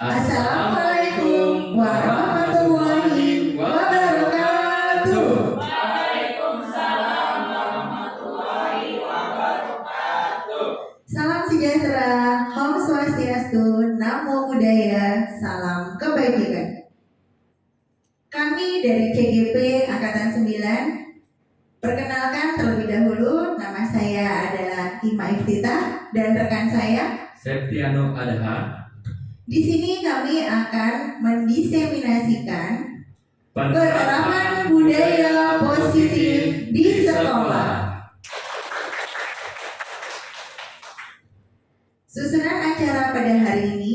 Assalamualaikum warahmatullahi wabarakatuh. Waalaikumsalam warahmatullahi wabarakatuh. Salam sejahtera, Om Swastiastu, Namo Buddhaya, salam kebajikan. Kami dari CGP Angkatan 9, perkenalkan terlebih dahulu, nama saya adalah Ima Iftitah dan rekan saya Septiano Adaha. Di sini kami akan mendiseminasikan penerapan budaya positif di sekolah. Susunan acara pada hari ini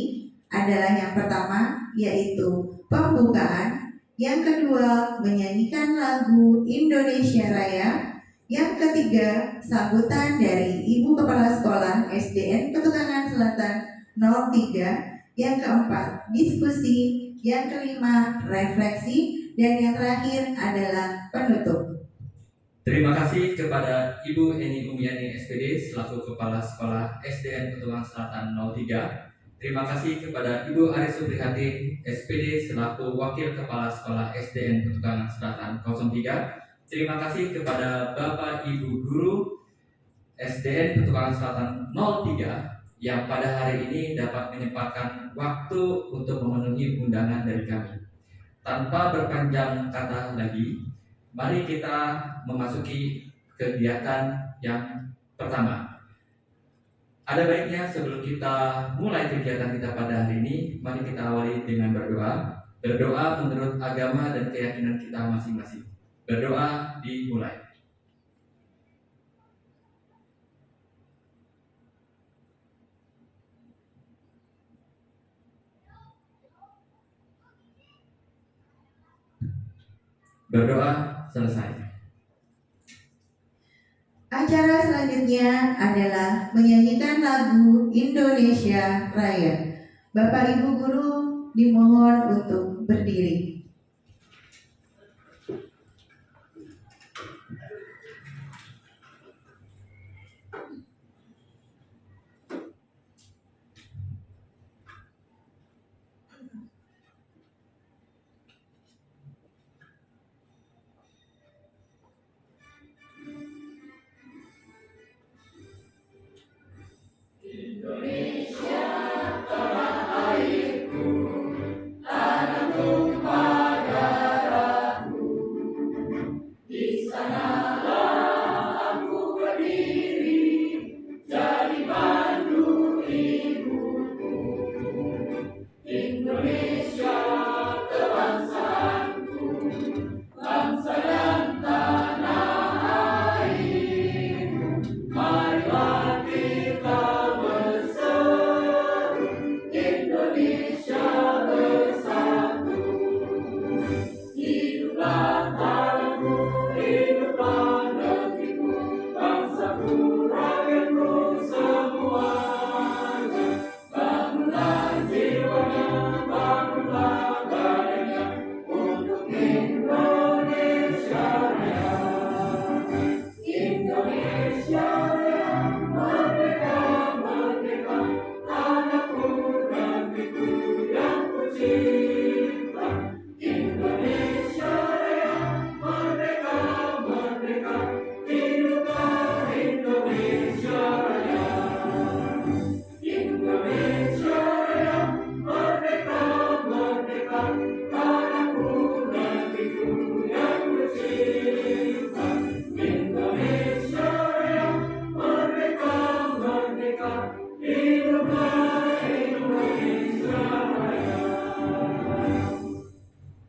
adalah yang pertama yaitu pembukaan, yang kedua menyanyikan lagu Indonesia Raya, yang ketiga sambutan dari Ibu Kepala Sekolah SDN Petukangan Selatan 03, yang keempat diskusi, yang kelima refleksi, dan yang terakhir adalah penutup. Terima kasih kepada Ibu Eni Umiani SPD selaku Kepala Sekolah SDN Petukangan Selatan 03. Terima kasih kepada Ibu Aris Suprihatin SPD selaku Wakil Kepala Sekolah SDN Petukangan Selatan 03. Terima kasih kepada Bapak Ibu Guru SDN Petukangan Selatan 03 yang pada hari ini dapat menyempatkan waktu untuk memenuhi undangan dari kami. Tanpa berpanjang kata lagi, mari kita memasuki kegiatan yang pertama. Ada baiknya sebelum kita mulai kegiatan kita pada hari ini, mari kita awali dengan berdoa. Berdoa menurut agama dan keyakinan kita masing-masing. Berdoa dimulai. Berdoa selesai. Acara selanjutnya adalah menyanyikan lagu Indonesia Raya. Bapak Ibu Guru dimohon untuk berdiri.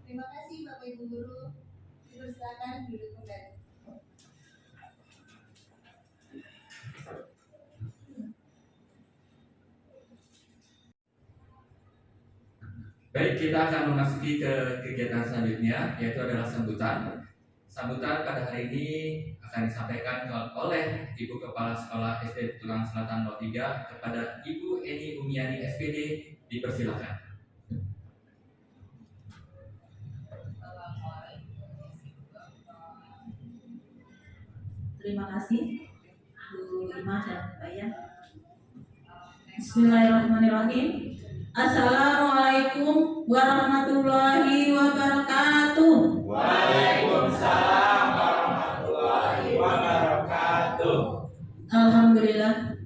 Terima kasih Bapak Ibu Guru. Silakan duduk kembali. Baik, kita akan memasuki ke kegiatan selanjutnya, yaitu adalah sambutan. Sambutan pada hari ini akan disampaikan oleh Ibu Kepala Sekolah SD Petukangan Selatan 03 kepada Ibu Eni Umiani SPD. Dipersilakan. Terima kasih Bu Ima dan Pak Yan. Bismillahirrahmanirrahim. Assalamualaikum warahmatullahi wabarakatuh. Waalaikumsalam warahmatullahi wabarakatuh.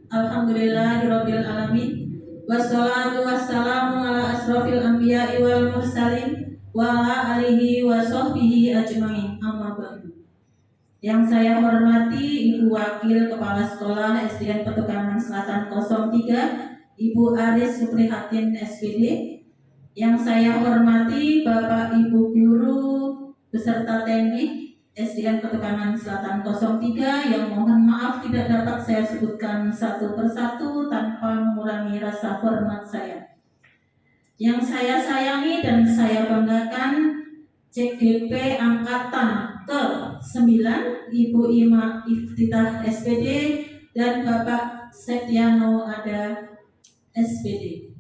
Alhamdulillahirabbil alamin. Wassalatu wassalamu ala asrofil anbiya'i wal mursalin wa ala alihi wa sahbihi ajmain. Amma ba'du. Yang saya hormati Ibu Wakil Kepala Sekolah SDN Petukangan Selatan 03, Ibu Aris Suprihatin SPD. Yang saya hormati Bapak Ibu Guru beserta teknik SDN Petukangan Selatan 03 yang mohon maaf tidak dapat saya sebutkan satu persatu tanpa mengurangi rasa hormat saya. Yang saya sayangi dan saya banggakan CGP Angkatan ke-9 Ibu Ima Iftitah SPD dan Bapak Setiano Ada SPD.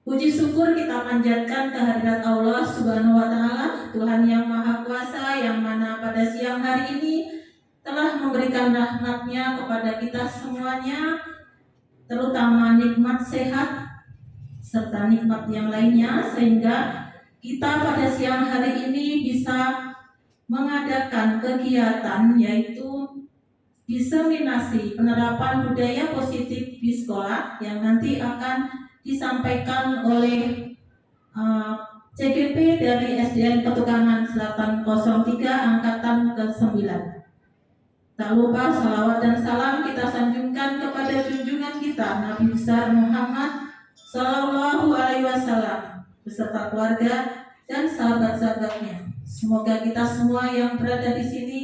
Puji syukur kita panjatkan kehadirat Allah Subhanahu wa Ta'ala, Tuhan yang Maha Kuasa, yang mana pada siang hari ini telah memberikan rahmat-Nya kepada kita semuanya, terutama nikmat sehat serta nikmat yang lainnya, sehingga kita pada siang hari ini bisa mengadakan kegiatan yaitu diseminasi penerapan budaya positif di sekolah yang nanti akan disampaikan oleh CGP dari SDN Petukangan Selatan 03 Angkatan ke-9. Tak lupa salawat dan salam kita sanjungkan kepada junjungan kita Nabi besar Muhammad Sallallahu Alaihi Wasallam beserta keluarga dan sahabat-sahabatnya. Semoga kita semua yang berada di sini,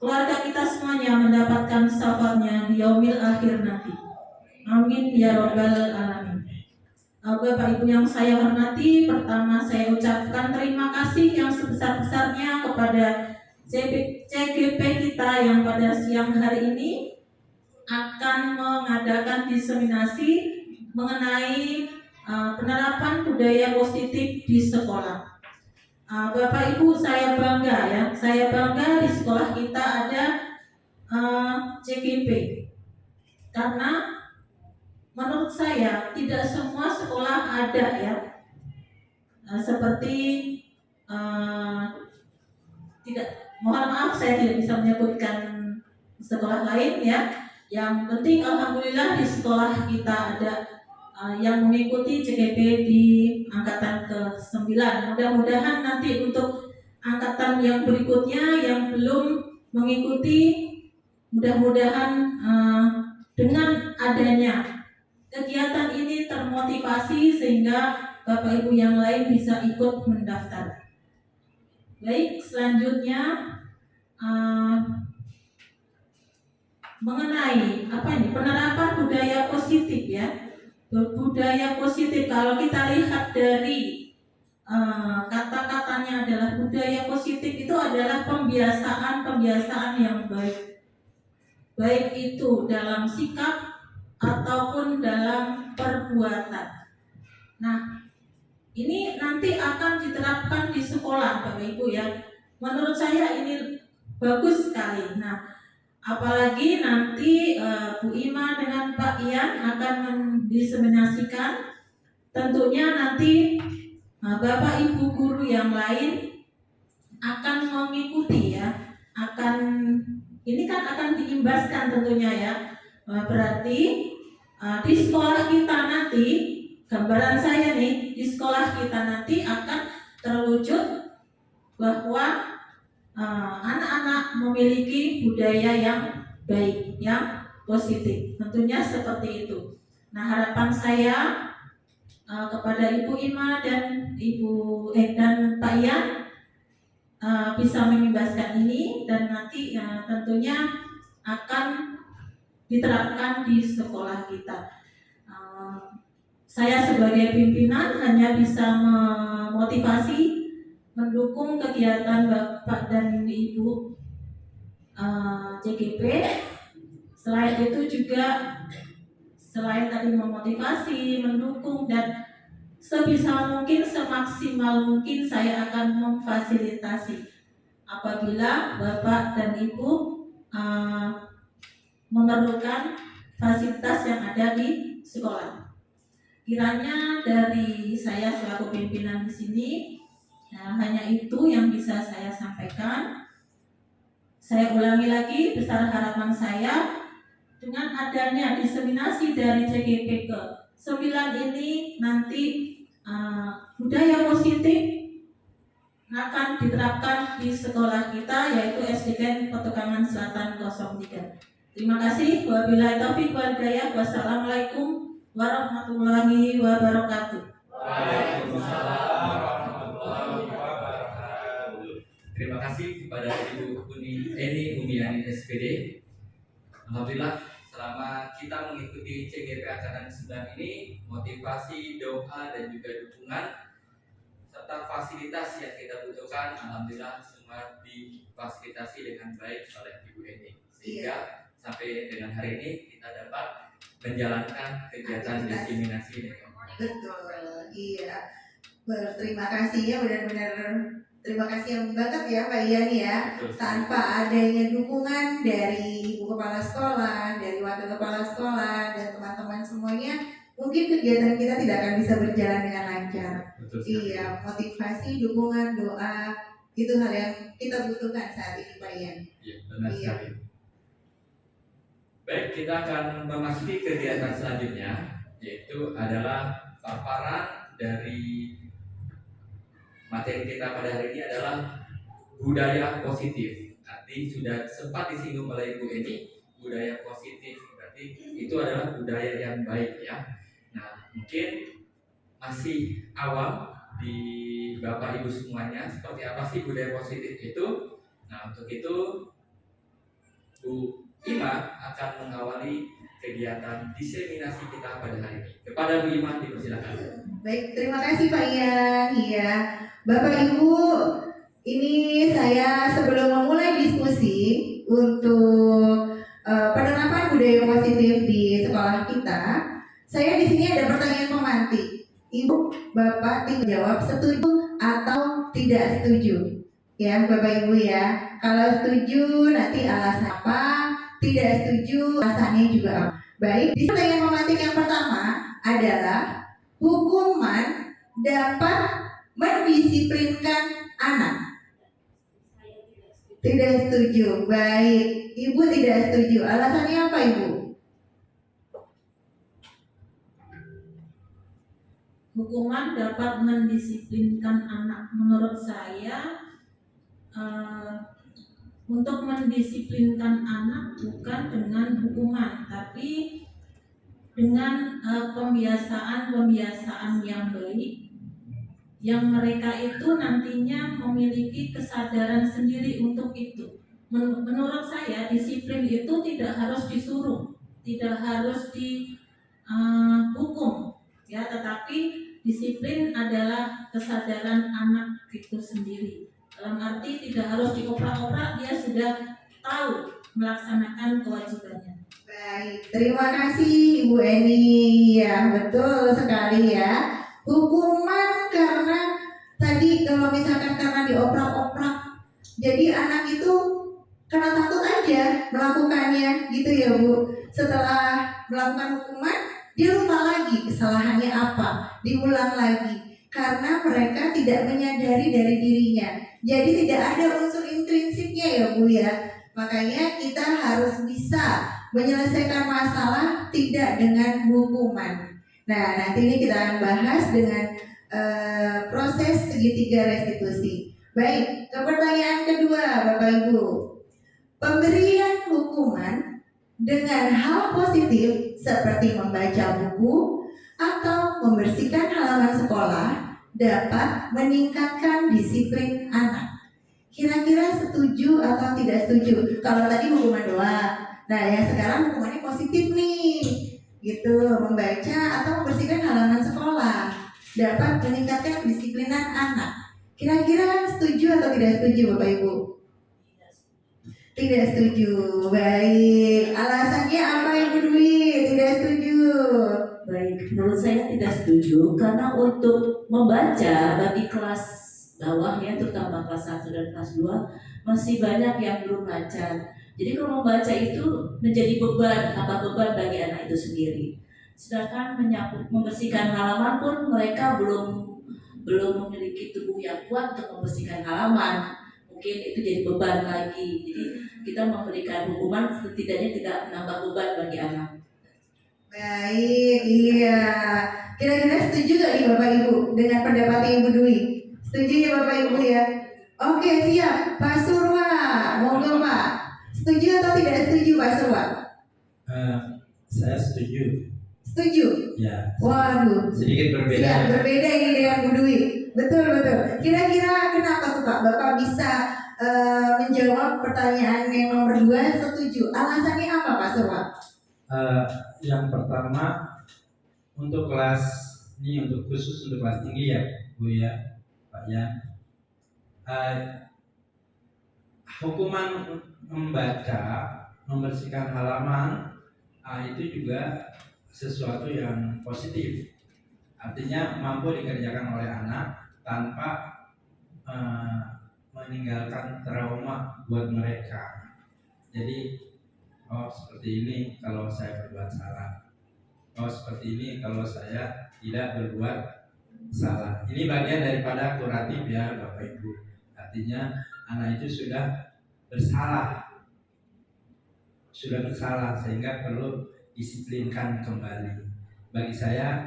keluarga kita semuanya mendapatkan syafaatnya di yaumil akhir nanti. Amin ya rabbal alamin. Bapak Ibu yang saya hormati, pertama saya ucapkan terima kasih yang sebesar-besarnya kepada CGP kita yang pada siang hari ini akan mengadakan diseminasi mengenai penerapan budaya positif di sekolah. Bapak Ibu, saya bangga ya, saya bangga di sekolah kita ada CGP karena menurut saya tidak semua sekolah ada ya, seperti tidak, mohon maaf saya tidak bisa menyebutkan sekolah lain ya. Yang penting alhamdulillah di sekolah kita ada yang mengikuti CGP di angkatan ke-9. Mudah-mudahan nanti untuk angkatan yang berikutnya yang belum mengikuti, mudah-mudahan dengan adanya kegiatan ini termotivasi sehingga Bapak Ibu yang lain bisa ikut mendaftar. Baik, selanjutnya mengenai penerapan budaya positif ya. Budaya positif, kalau kita lihat dari kata-katanya adalah budaya positif itu adalah pembiasaan yang baik, baik itu dalam sikap ataupun dalam perbuatan. Nah, ini nanti akan diterapkan di sekolah, Bapak Ibu ya. Menurut saya ini bagus sekali. Nah, apalagi nanti Bu Ima dengan Pak Ian akan mendiseminasikan. Tentunya nanti Bapak Ibu guru yang lain akan mengikuti ya. Ini kan akan diimbaskan tentunya ya. Berarti di sekolah kita nanti, gambaran saya nih, di sekolah kita nanti akan terwujud bahwa anak-anak memiliki budaya yang baik, yang positif. Tentunya seperti itu. Nah, harapan saya kepada Ibu Ima dan dan Pak Ian bisa mengimbaskan ini dan nanti tentunya akan diterapkan di sekolah kita. Saya sebagai pimpinan hanya bisa memotivasi, mendukung kegiatan Bapak dan Ibu CGP. Selain itu juga, selain tadi memotivasi, mendukung dan sebisa mungkin, semaksimal mungkin saya akan memfasilitasi apabila Bapak dan Ibu memerlukan fasilitas yang ada di sekolah. Kiranya dari saya selaku pimpinan di sini, hanya itu yang bisa saya sampaikan. Saya ulangi lagi, besar harapan saya dengan adanya diseminasi dari CGP ke 9 ini nanti budaya positif akan diterapkan di sekolah kita, yaitu SDN Petukangan Selatan 03. Terima kasih. Wabillahi taufiq wal hidayah. Wassalamualaikum warahmatullahi wabarakatuh. Waalaikumsalam warahmatullahi wabarakatuh. Terima kasih kepada Ibu Eni Umiani SPD. Alhamdulillah, selama kita mengikuti CGP Angkatan 9 ini, motivasi, doa, dan juga dukungan serta fasilitas yang kita butuhkan, alhamdulillah semua difasilitasi dengan baik oleh Ibu Eni, sehingga sampai dengan hari ini kita dapat menjalankan kegiatan diseminasi dengan baik. Betul, iya. Berterima kasih ya, benar-benar terima kasih yang banget ya Pak Ian ya. Tanpa adanya dukungan dari Ibu Kepala Sekolah, dari Wakil Kepala Sekolah, dan teman-teman semuanya, mungkin kegiatan kita tidak akan bisa berjalan dengan lancar. Iya, motivasi, dukungan, doa, itu hal yang kita butuhkan saat ini Pak Ian. Iya, benar sekali. Baik, kita akan memasuki kegiatan selanjutnya, yaitu adalah paparan dari materi kita pada hari ini adalah budaya positif. Nanti sudah sempat disinggung oleh Ibu Eni, budaya positif berarti itu adalah budaya yang baik ya. Nah, mungkin masih awam di Bapak Ibu semuanya, seperti apa sih budaya positif itu? Nah, untuk itu Bu Ima akan mengawali kegiatan diseminasi kita pada hari ini. Kepada Bu Ima dipersilakan. Baik, terima kasih Pak Ian. Iya, Bapak Ibu, ini saya sebelum memulai diskusi untuk penerapan budaya positif di sekolah kita, saya di sini ada pertanyaan pemantik. Ibu, Bapak tinggal jawab setuju atau tidak setuju. Ya, Bapak Ibu ya. Kalau setuju nanti alasan apa, tidak setuju alasannya juga apa. Baik, di pertanyaan pemantik yang pertama adalah hukuman dapat mendisiplinkan anak. Tidak setuju. Baik, Ibu tidak setuju. Alasannya apa Ibu? Hukuman dapat mendisiplinkan anak. Menurut saya, untuk mendisiplinkan anak bukan dengan hukuman, tapi dengan pembiasaan yang baik, yang mereka itu nantinya memiliki kesadaran sendiri untuk itu. Menurut saya, disiplin itu tidak harus disuruh, tidak harus dihukum, ya, tetapi disiplin adalah kesadaran anak itu sendiri. Dalam arti tidak harus dioprak-oprak, dia sudah tahu melaksanakan kewajibannya. Baik, terima kasih Ibu Eni. Ya, betul sekali ya. Hukuman karena tadi kalau misalkan karena dioprak-oprak, jadi anak itu karena takut aja melakukannya gitu ya Bu. Setelah melakukan hukuman, dia lupa lagi kesalahannya apa, diulang lagi. Karena mereka tidak menyadari dari dirinya. Jadi tidak ada unsur intrinsiknya ya Bu ya. Makanya kita harus bisa menyelesaikan masalah tidak dengan hukuman. Nah, nanti ini kita akan bahas dengan proses segitiga restitusi. Baik, ke pertanyaan kedua Bapak Ibu. Pemberian hukuman dengan hal positif seperti membaca buku atau membersihkan halaman sekolah dapat meningkatkan disiplin anak. Kira-kira setuju atau tidak setuju? Kalau tadi hukuman doang, nah yang sekarang hukumannya positif nih, gitu, membaca atau membersihkan halaman sekolah dapat meningkatkan disiplinan anak. Kira-kira setuju atau tidak setuju Bapak Ibu? Tidak setuju. Baik, alasannya apa Ibu Dwi? Tidak setuju. Baik, menurut saya tidak setuju karena untuk membaca bagi kelas bawah ya, terutama kelas 1 dan kelas 2 masih banyak yang belum lancar. Jadi kalau membaca itu menjadi beban, tambah beban bagi anak itu sendiri. sedangkan membersihkan halaman pun mereka belum memiliki tubuh yang kuat untuk membersihkan halaman. Mungkin itu jadi beban lagi. Jadi kita memberikan hukuman setidaknya tidak menambah beban bagi anak. Baik, iya. Kira-kira setuju gak nih Bapak Ibu dengan pendapat Ibu Dwi? Setuju ya Bapak Ibu ya? Oke, siap. Pak Surwa, monggo Pak. Setuju atau tidak setuju Pak Surwa? Saya setuju. Setuju? Ya. Waduh. Sedikit berbeda. Siap, berbeda ini dengan Bu Dwi. Betul. Kira-kira kenapa tuh Pak? Bapak bisa menjawab pertanyaan yang nomor 2 setuju. Alasannya apa Pak Surwa? Yang pertama untuk kelas ini khusus untuk kelas tinggi ya Bu ya Pak ya. Hukuman membaca, membersihkan halaman itu juga sesuatu yang positif. Artinya mampu dikerjakan oleh anak tanpa meninggalkan trauma buat mereka. Jadi seperti ini kalau saya berbuat salah. Seperti ini kalau saya tidak berbuat salah. Ini bagian daripada kuratif ya Bapak Ibu. Artinya anak itu sudah bersalah sehingga perlu disiplinkan kembali. Bagi saya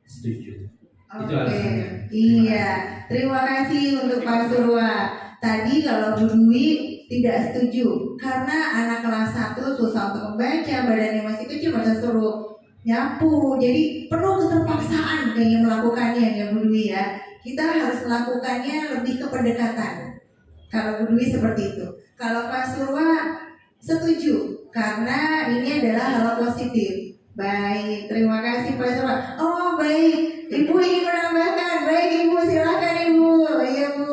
setuju. Itu alasannya. Iya, terima kasih untuk Pak Surwa. Tadi kalau Bu Dwi tidak setuju karena anak kelas 1 susah untuk membaca, badannya masih kecil, masa suruh nyapu. Jadi perlu keterpaksaan kayaknya melakukannya ya Bu Dwi ya. Kita harus melakukannya lebih ke pendekatan. Kalau Bu Dwi seperti itu. Kalau Pak Surwa setuju karena ini adalah hal positif. Baik, terima kasih Pak Surwa. Oh baik, Ibu ingin menambahkan. Baik Ibu, silakan Ibu. Iya Bu.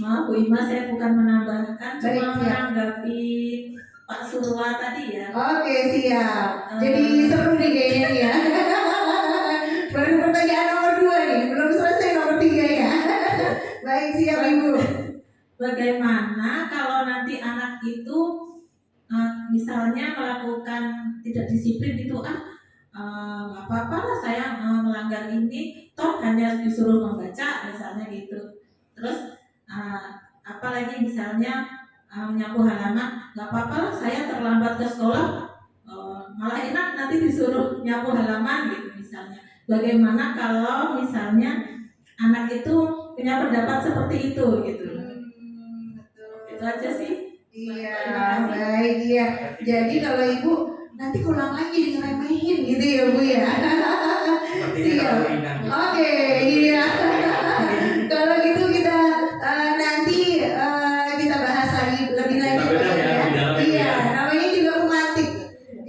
Maaf Bu Ima, saya bukan menambahkan, Baik, cuma siap. menanggapi Pak Surwa tadi ya. Oke siap. Jadi seru nih kayaknya nih ya. Baru pertanyaan nomor 2 nih, belum selesai nomor 3 ya. Baik siap Ibu. Bagaimana kalau nanti anak itu misalnya melakukan tidak disiplin itu nggak apa-apa lah saya melanggar ini, toh hanya disuruh membaca misalnya gitu. Terus apalagi misalnya menyapu halaman, nggak apa-apa lah saya terlambat ke sekolah, malah enak nanti disuruh nyapu halaman gitu misalnya. Bagaimana kalau misalnya anak itu punya pendapat seperti itu gitu? Itu aja sih. Iya, baik ya. Jadi kalau Ibu nanti ulang lagi diremehin gitu ya Bu ya. Sepertinya Siap. terlalu ringan. Oke, iya. Kalau gitu kita nanti kita bahas lagi lebih lanjut Kita bedah ya, ya. lebih dalam Iya, ya. namanya juga romantik.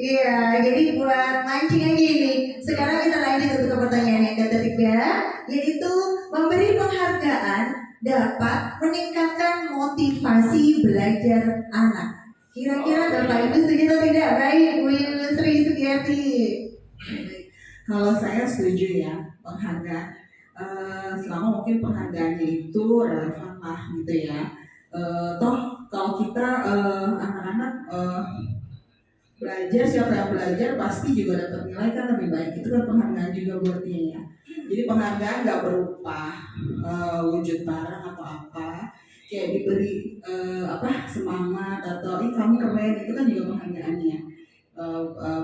Iya, jadi buat mancing aja ini. Sekarang kita lanjut untuk pertanyaan yang ketiga, yaitu memberi penghargaan dapat meningkatkan motivasi belajar anak. Kira-kira Bapak Ibu setuju atau tidak? Baik, Bu Sri Sugiyati. Kalau saya setuju ya, penghargaan selama mungkin penghargaannya itu relevan lah gitu ya. Toh kalau kita anak-anak belajar, siapa yang belajar pasti juga dapat nilai kan lebih baik. Itu kan penghargaan juga buat dia ya. Jadi penghargaan nggak berupa wujud barang atau apa, kayak diberi semangat atau kamu keren, itu kan juga penghargaannya.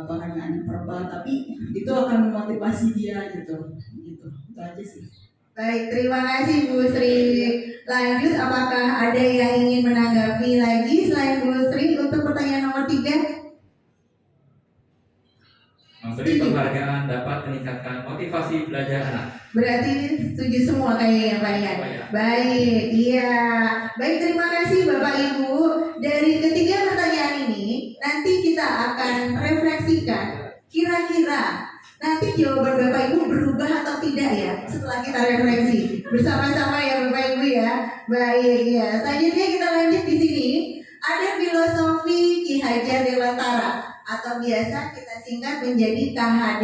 Penghargaan verbal, tapi itu akan memotivasi dia gitu. Itu aja sih. Baik, terima kasih Bu Sri. Lanjut, apakah ada yang ingin menanggapi lagi selain Bu Sri untuk pertanyaan nomor 3? Memberi penghargaan dapat meningkatkan motivasi belajar anak. Berarti setuju semua kayaknya Pak ya. Baik, iya. Baik, terima kasih Bapak Ibu. Dari ketiga pertanyaan ini, nanti kita akan refleksikan. Kira-kira nanti jawaban Bapak Ibu berubah atau tidak ya setelah kita refleksi bersama-sama ya Bapak Ibu ya. Baik ya. Selanjutnya kita lanjut di sini. Ada filosofi Ki Hajar Dewantara atau biasa kita singkat menjadi KHD.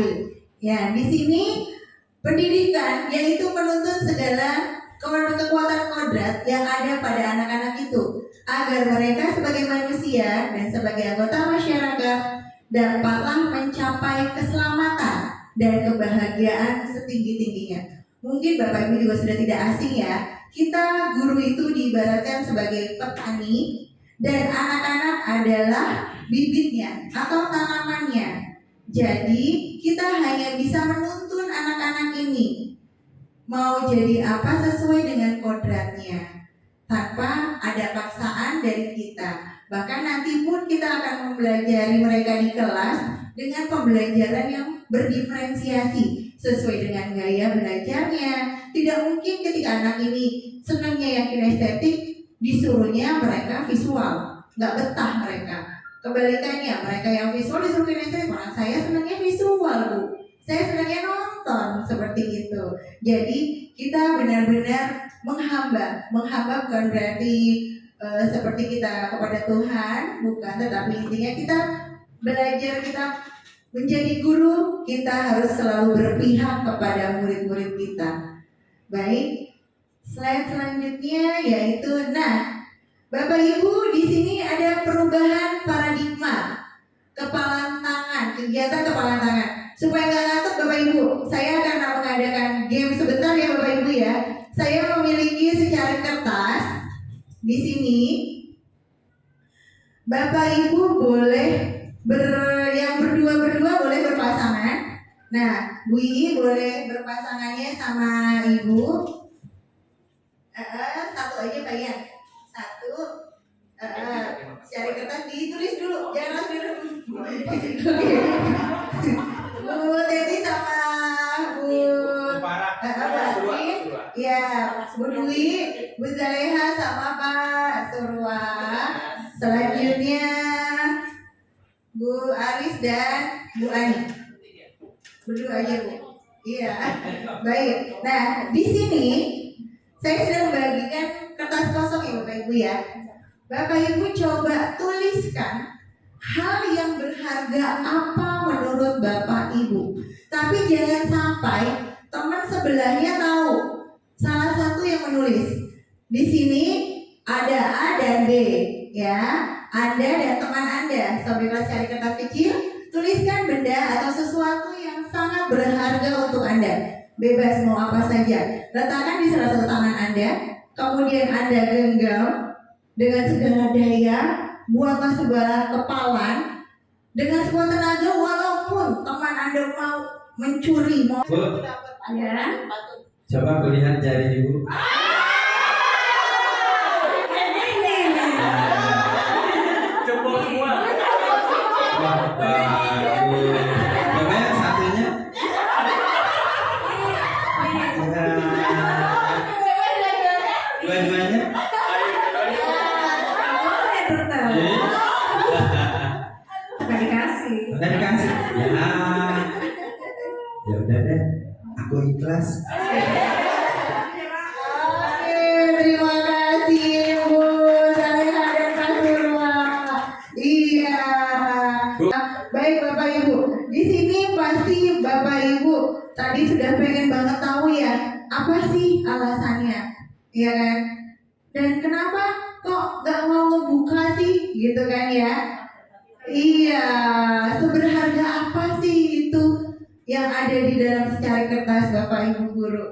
Ya, di sini pendidikan yaitu menuntut segala kekuatan kodrat yang ada pada anak-anak itu agar mereka sebagai manusia dan sebagai anggota masyarakat dapatlah mencapai keselamatan dan kebahagiaan setinggi-tingginya. Mungkin Bapak Ibu juga sudah tidak asing ya, kita guru itu diibaratkan sebagai petani dan anak-anak adalah bibitnya atau tanamannya. Jadi kita hanya bisa menuntun anak-anak ini mau jadi apa sesuai dengan kodratnya, tanpa ada paksaan dari kita. Bahkan nanti pun kita akan mempelajari mereka di kelas dengan pembelajaran yang berdiferensiasi sesuai dengan gaya belajarnya. Tidak mungkin ketika anak ini senangnya yang kinestetik disuruhnya mereka visual, nggak betah mereka. Kebalikannya, mereka yang visual disuruh kinestetik, orang saya senangnya visual Bu, saya senangnya nonton, seperti itu. Jadi kita benar-benar menghamba bukan berarti seperti kita kepada Tuhan, bukan, tetapi intinya kita belajar, kita menjadi guru, kita harus selalu berpihak kepada murid-murid kita. Baik, slide selanjutnya yaitu, nah, Bapak Ibu di sini ada perubahan paradigma kepalan tangan, kegiatan kepalan tangan. Supaya nggak ngantuk Bapak Ibu, saya akan mengadakan game sebentar ya Bapak Ibu ya. Saya memiliki secari kertas. Di sini Bapak Ibu boleh yang berdua boleh berpasangan. Nah, Bu Iyi boleh berpasangannya sama Ibu. Satu aja Pak ya. Satu. Secari kertas ditulis dulu, jangan langsung dulu. Bu Teti sama Bu Basri, ya, Bu Dwi, Bu Zaleha sama Pak Surwa. Selanjutnya Bu Aris dan Bu Ani. Berdua aja Bu. Iya. Baik. Nah, di sini saya sudah membagikan kertas kosong ya Bapak Ibu ya. Bapak Ibu coba tuliskan hal yang berharga apa menurut Bapak Ibu. Tapi jangan sampai teman sebelahnya tahu salah satu yang menulis. Di sini ada A dan B, ya. Anda dan teman Anda, sobat cari kertas kecil, tuliskan benda atau sesuatu yang sangat berharga untuk Anda. Bebas mau apa saja. Letakkan di salah satu tangan Anda, kemudian Anda genggam dengan segala daya, buatlah sebuah kepalan dengan sekuat tenaga, walaupun teman Anda mau mencuri, mau Bu, ya. coba kulihat jari Ibu. Coba semua. Wah, bagus. Coba yang satunya. Dua-duanya. Nggak dikasih. Udah dikasih. Ya udah deh. Aku ikhlas. Oke, terima kasih Bu Zaleha dan Pak Surwa. Iya. Baik Bapak Ibu, di sini pasti Bapak Ibu tadi sudah pengen banget tahu ya, apa sih alasannya, iya kan? Dan kenapa kok nggak mau ngebuka sih, gitu kan ya? Iya, seberharga apa sih itu yang ada di dalam secari kertas Bapak Ibu guru?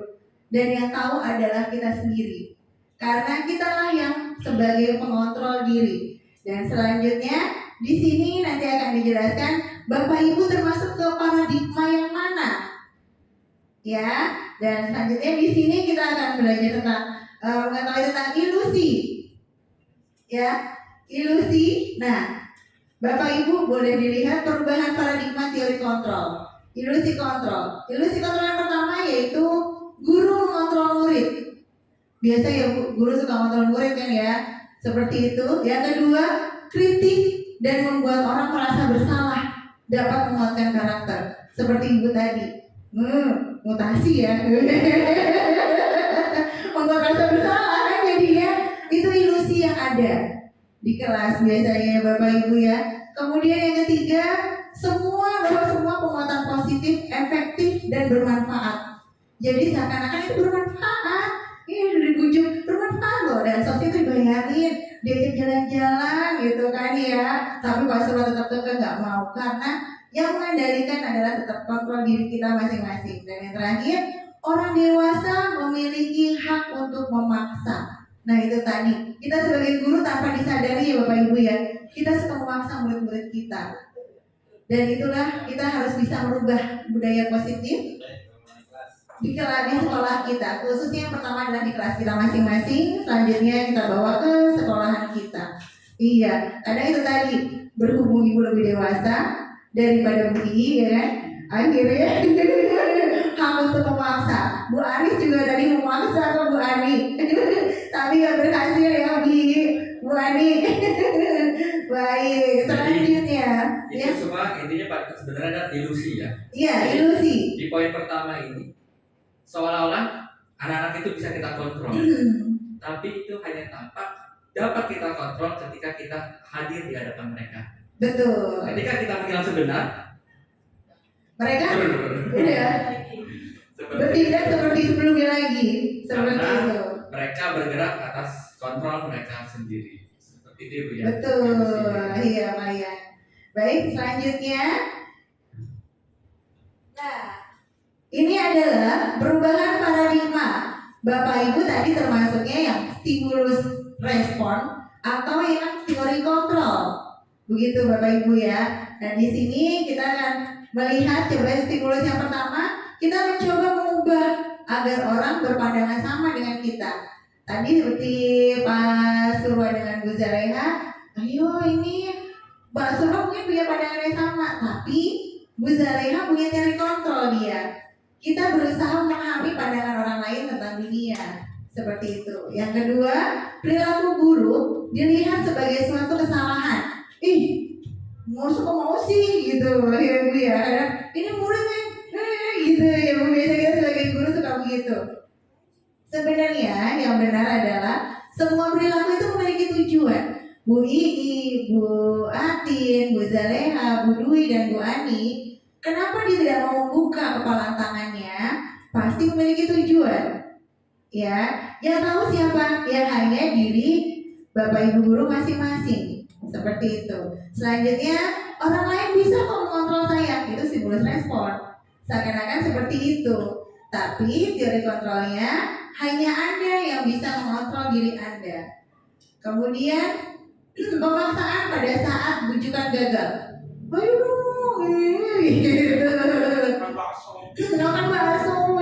Dan yang tahu adalah kita sendiri, karena kitalah yang sebagai pengontrol diri. Dan selanjutnya di sini nanti akan dijelaskan Bapak Ibu termasuk ke paradigma yang mana, ya. Dan selanjutnya di sini kita akan belajar tentang mengetahui tentang ilusi, ya, ilusi. Nah, Bapak Ibu boleh dilihat perubahan paradigma teori kontrol, ilusi kontrol. Ilusi kontrol yang pertama yaitu guru mengontrol murid. Biasa ya guru suka mengontrol murid kan ya, seperti itu. Yang kedua, kritik dan membuat orang merasa bersalah, dapat menguatkan karakter. Seperti Ibu tadi, mutasi ya. Membuat rasa bersalah kan jadinya, itu ilusi yang ada di kelas biasanya Bapak Ibu ya. Kemudian yang ketiga, semua penguatan positif, efektif dan bermanfaat. Jadi seakan-akan itu bermanfaat. Ini udah dibujuk bermanfaat loh, dan sosnya itu dibayarin, diajak jalan-jalan gitu kan ya. Tapi Pak Surwa tetap nggak mau, karena Yang mengendalikan adalah tetap kontrol diri kita masing-masing. Dan yang terakhir, orang dewasa memiliki hak untuk memaksa. Nah itu tadi, kita sebagai guru tanpa disadari ya Bapak Ibu ya, kita suka memaksa murid-murid kita. Dan itulah kita harus bisa merubah budaya positif di sekolah kita, khususnya yang pertama adalah di kelas kita masing-masing, selanjutnya kita bawa ke sekolahan kita. Iya, karena itu tadi berhubung ibu lebih dewasa daripada Bu I, ya kan? Akhirnya hak untuk memaksa. Bu Aris juga tadi memaksa ke Bu Ani, tapi nggak berhasil ya Bu Ani. Baik, selanjutnya. Itu semua intinya Pak sebenarnya ada ilusi ya. Iya, ilusi. Di poin pertama ini seolah-olah anak-anak itu bisa kita kontrol, tapi itu hanya dapat kita kontrol ketika kita hadir di hadapan mereka. Betul. Ketika kita bilang sebenar, Mereka udah bertindak seperti sebelumnya lagi, seperti Karena itu. mereka bergerak atas kontrol mereka sendiri. Seperti itu Bu ya. Betul, iya Maya. Baik, selanjutnya. Nah, ini adalah perubahan paradigma. Bapak Ibu tadi termasuknya yang stimulus respon atau yang teori kontrol. Begitu Bapak Ibu ya. Dan di sini kita akan melihat coba stimulus yang pertama, kita mencoba mengubah agar orang berpandangan sama dengan kita. Tadi seperti Pak Surwa dengan Bu Zaleha, ayo ini Pak Surwa mungkin punya pandangan yang sama, tapi Bu Zaleha punya teori kontrol dia. Kita berusaha memahami pandangan orang lain tentang dunia. Seperti itu. Yang kedua, perilaku guru dilihat sebagai suatu kesalahan. Mau sih gitu ya Bu ya. Ini muridnya gitu ya Bu, biasa kita sebagai guru suka begitu. Sebenarnya yang benar adalah semua perilaku itu memiliki tujuan. Bu Ii, Bu Atin, Bu Zaleha, Bu Dwi dan Bu Ani, kenapa dia tidak mau membuka kepala tangannya? Pasti memiliki tujuan. Ya, yang tahu siapa? Ya hanya diri Bapak Ibu guru masing-masing. Seperti itu. Selanjutnya, orang lain bisa kok mengontrol saya. Itu stimulus respon. Seakan-akan seperti itu. Tapi teori kontrolnya hanya Anda yang bisa mengontrol diri Anda. Kemudian pemaksaan pada saat bujukan gagal. Ayo dong, gitu. Makan bakso,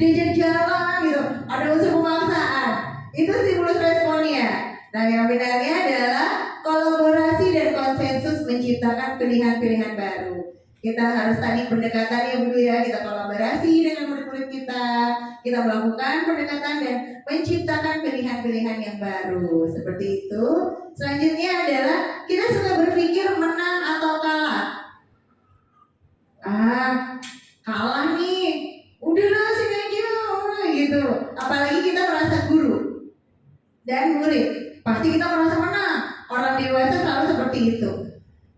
diajak jalan gitu. Ada unsur pemaksaan. Itu stimulus responnya. Nah, yang benarnya adalah kolaborasi dan konsensus menciptakan pilihan-pilihan baru. Kita harus tadi pendekatan ya Bu ya, kita kolaborasi dengan murid-murid kita melakukan pendekatan dan menciptakan pilihan-pilihan yang baru. Seperti itu. Selanjutnya adalah kita suka berpikir menang atau kalah. Kalah nih, udahlah sini aja, gitu. Apalagi kita merasa guru dan murid, pasti kita merasa menang. Orang dewasa selalu seperti itu.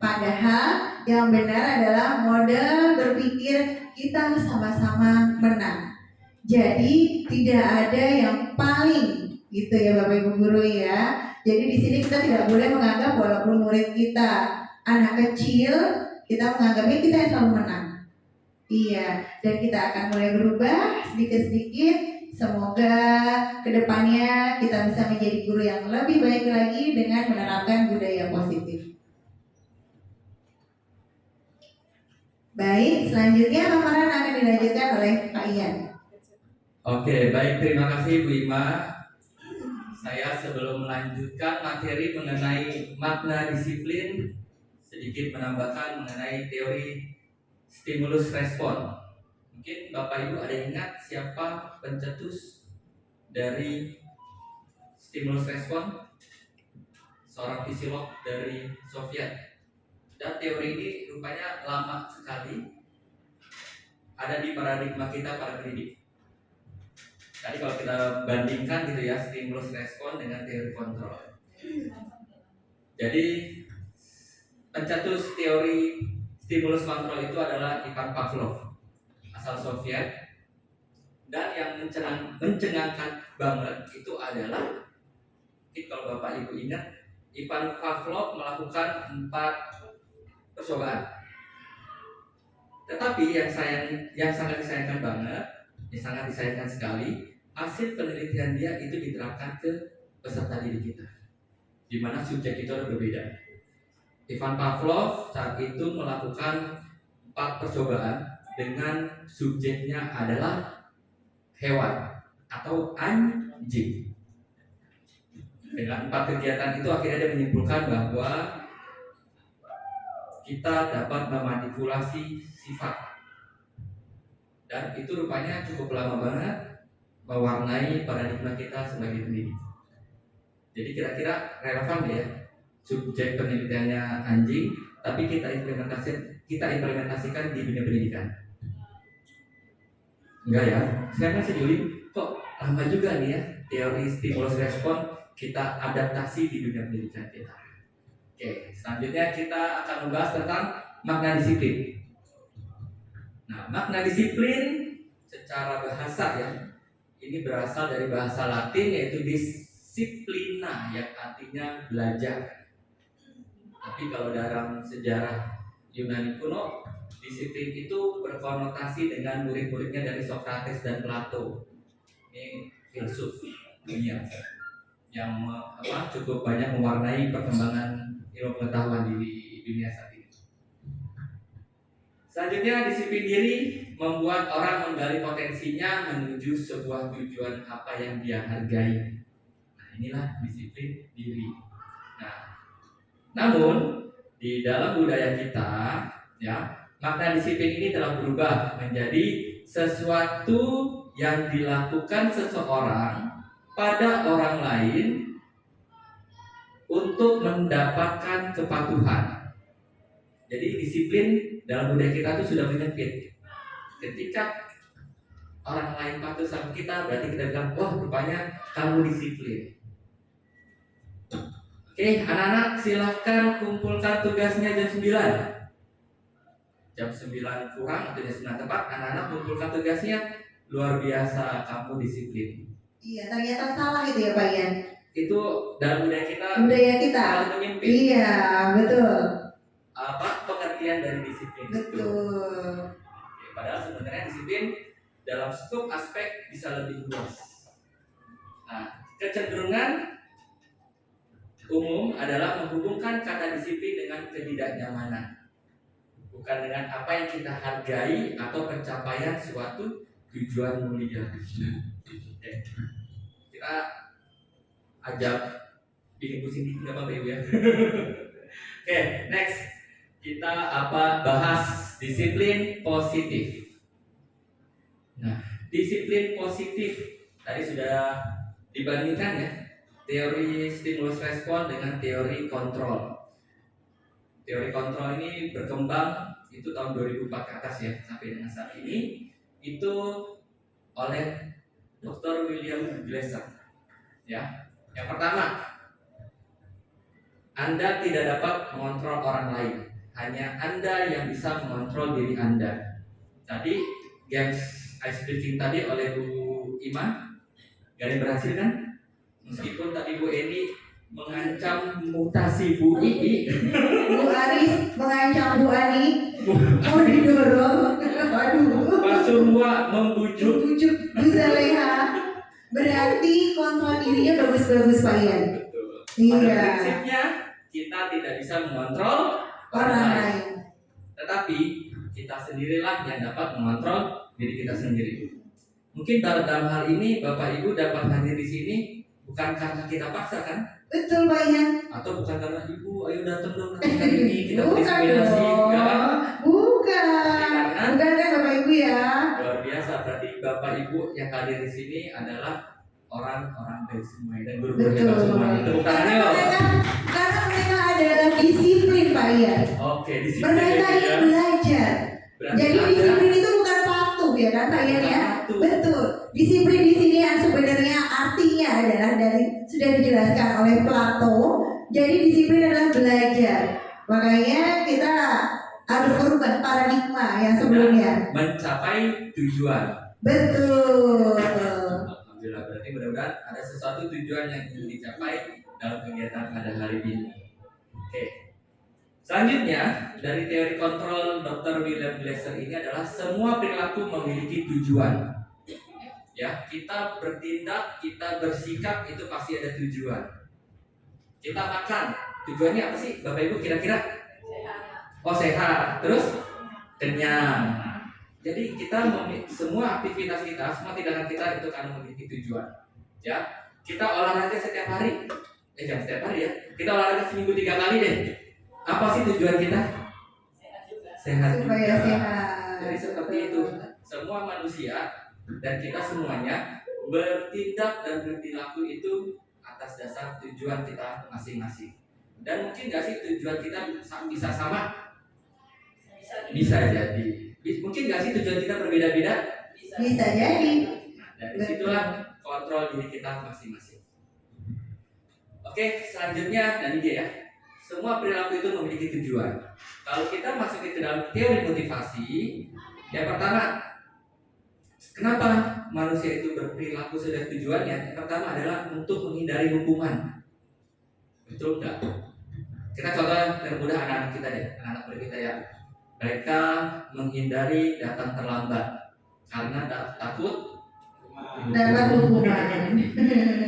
Padahal yang benar adalah model berpikir kita sama-sama menang. Jadi tidak ada yang paling, gitu ya Bapak Ibu guru ya. Jadi di sini kita tidak boleh menganggap walaupun murid kita anak kecil, kita menganggapnya kita yang selalu menang. Iya, dan kita akan mulai berubah sedikit-sedikit. Semoga kedepannya kita bisa menjadi guru yang lebih baik lagi dengan menerapkan budaya positif. Baik, selanjutnya paparan akan dilanjutkan oleh Pak Ian. Oke, baik, terima kasih Bu Ima. Saya sebelum melanjutkan materi mengenai makna disiplin, sedikit menambahkan mengenai teori stimulus respon. Mungkin Bapak Ibu ada yang ingat siapa pencetus dari stimulus respon? Seorang fisiolog dari Soviet. Dan teori ini rupanya lama sekali ada di paradigma kita para pendidik. Tadi kalau kita bandingkan gitu ya, stimulus respon dengan teori kontrol. Jadi pencetus teori stimulus kontrol itu adalah Ivan Pavlov, asal Soviet. Dan yang mencengangkan banget itu adalah, kalau Bapak Ibu ingat, Ivan Pavlov melakukan 4 percobaan. Tetapi yang sangat disayangkan banget, yang sangat disayangkan sekali, hasil penelitian dia itu diterapkan ke peserta didik kita, di mana subjek itu ada berbeda. Ivan Pavlov saat itu melakukan 4 percobaan dengan subjeknya adalah hewan atau anjing. Dengan 4 kegiatan itu akhirnya dia menyimpulkan bahwa kita dapat memanipulasi sifat, dan itu rupanya cukup lama banget mewarnai paradigma kita sebagai pendidik. Jadi kira-kira relevan ya subjek penelitiannya anjing, tapi kita implementasikan di dunia pendidikan. Enggak ya? Saya masih Juli, kok lama juga nih ya teori stimulus respon kita adaptasi di dunia pendidikan kita. Oke, selanjutnya kita akan membahas tentang makna disiplin. Nah, makna disiplin secara bahasa ya, ini berasal dari bahasa Latin yaitu disciplina yang artinya belajar. Tapi kalau dalam sejarah Yunani kuno, disiplin itu berkonotasi dengan murid-muridnya dari Socrates dan Plato. Ini filsuf dunia yang cukup banyak mewarnai perkembangan ilmu pengetahuan di dunia saat ini. Selanjutnya, disiplin diri membuat orang menggali potensinya menuju sebuah tujuan apa yang dia hargai. Nah, inilah disiplin diri. Nah, namun di dalam budaya kita, ya, makna disiplin ini telah berubah menjadi sesuatu yang dilakukan seseorang pada orang lain untuk mendapatkan kepatuhan. Jadi disiplin dalam budaya kita itu sudah menyempit. Ketika orang lain patuh sama kita, berarti kita bilang, wah rupanya kamu disiplin. Oke, anak-anak silahkan kumpulkan tugasnya jam 9. Jam 9 kurang atau jam 9 tepat, anak-anak kumpulkan tugasnya. Luar biasa kamu disiplin. Iya, ternyata salah itu ya Pak Ian. Itu dalam budaya kita Terlalu menyempit. Iya, betul. Pengertian dari disiplin itu. Betul. Oke, padahal sebenarnya disiplin dalam skop aspek bisa lebih luas. Nah, kecenderungan umum adalah menghubungkan kata disiplin dengan ketidaknyamanan, bukan dengan apa yang kita hargai atau pencapaian suatu tujuan mulia. Oke. Kita ajak bikin pusing dikit apa Ibu ya. Oke, next kita bahas disiplin positif. Nah, disiplin positif tadi sudah dibandingkan ya, teori stimulus respon dengan teori kontrol. Teori kontrol ini berkembang itu tahun 2004 ke atas ya, sampai dengan saat ini itu oleh Dr. William Glasser. Ya, yang pertama, Anda tidak dapat mengontrol orang lain, hanya Anda yang bisa mengontrol diri Anda. Tadi games ice breaking tadi oleh Bu Iman, gak ada yang berhasil kan? Meskipun tadi Bu Eni mengancam mutasi Bu Ii, Bu Aris mengancam Bu Ani mau didorong. Waduh. Pak Surwa membujuk. Bu Zaleha. Berarti kontrol dirinya bagus-bagus Pak Ian. Betul. Iya. Pada prinsipnya kita tidak bisa mengontrol Orang lain. tetapi kita sendirilah yang dapat mengontrol diri kita sendiri. Mungkin dalam hal ini Bapak Ibu dapat hadir di sini bukan karena kita paksa kan? Betul Pak Ian. Atau bukan karena Ibu ayo datang dong nanti hari ini kita Bukan berinspirasi, enggak kan? dong. Bukan. Karena Bukan kan Bapak Ibu ya. luar biasa, berarti Bapak Ibu yang hadir di sini adalah orang-orang baik semua dan guru-guru Betul. hebat semua. Tepuk tangannya loh. Karena mereka adalah disiplin Pak Ian. Oke, disiplin Mereka ya. ingin belajar. Berarti Jadi Anda disiplin itu bukan patuh ya kan Pak Ian ya? Patuh. Betul. Disiplin di sini yang sebenarnya artinya adalah dari sudah dijelaskan oleh Plato. Jadi disiplin adalah belajar. Makanya kita harus merubah paradigma yang sebelumnya. mencapai tujuan. Betul. Alhamdulillah, berarti mudah-mudahan ada sesuatu tujuan yang ingin dicapai dalam kegiatan pada hari ini. Oke. Selanjutnya, dari teori kontrol Dr. William Glasser ini adalah semua perilaku memiliki tujuan. Ya, kita bertindak, kita bersikap itu pasti ada tujuan. Kita makan, tujuannya apa sih, Bapak Ibu kira-kira? Oh, sehat. Terus kenyang. Jadi kita semua aktivitas kita, semua tindakan kita itu kan memiliki tujuan. Ya, kita olahraga setiap hari. Jangan setiap hari ya. Kita olahraga seminggu 3 kali deh. Apa sih tujuan kita? Sehat Supaya juga. sehat. Jadi seperti itu. Semua manusia dan kita semuanya bertindak dan berperilaku itu atas dasar tujuan kita masing-masing. Dan mungkin nggak sih tujuan kita bisa sama? Bisa jadi. Mungkin nggak sih tujuan kita berbeda-beda? Bisa jadi. Nah, dari situlah kontrol diri kita masing-masing. Oke, selanjutnya dan dia ya. Semua perilaku itu memiliki tujuan. Kalau kita masuk ke dalam teori motivasi, yang pertama, kenapa manusia itu berperilaku sudah tujuannya? Yang pertama adalah untuk menghindari hukuman. Betul nggak? Kita contoh yang mudah anak-anak kita deh, anak-anak muda kita ya. Mereka menghindari datang terlambat karena takut Dapat hukuman.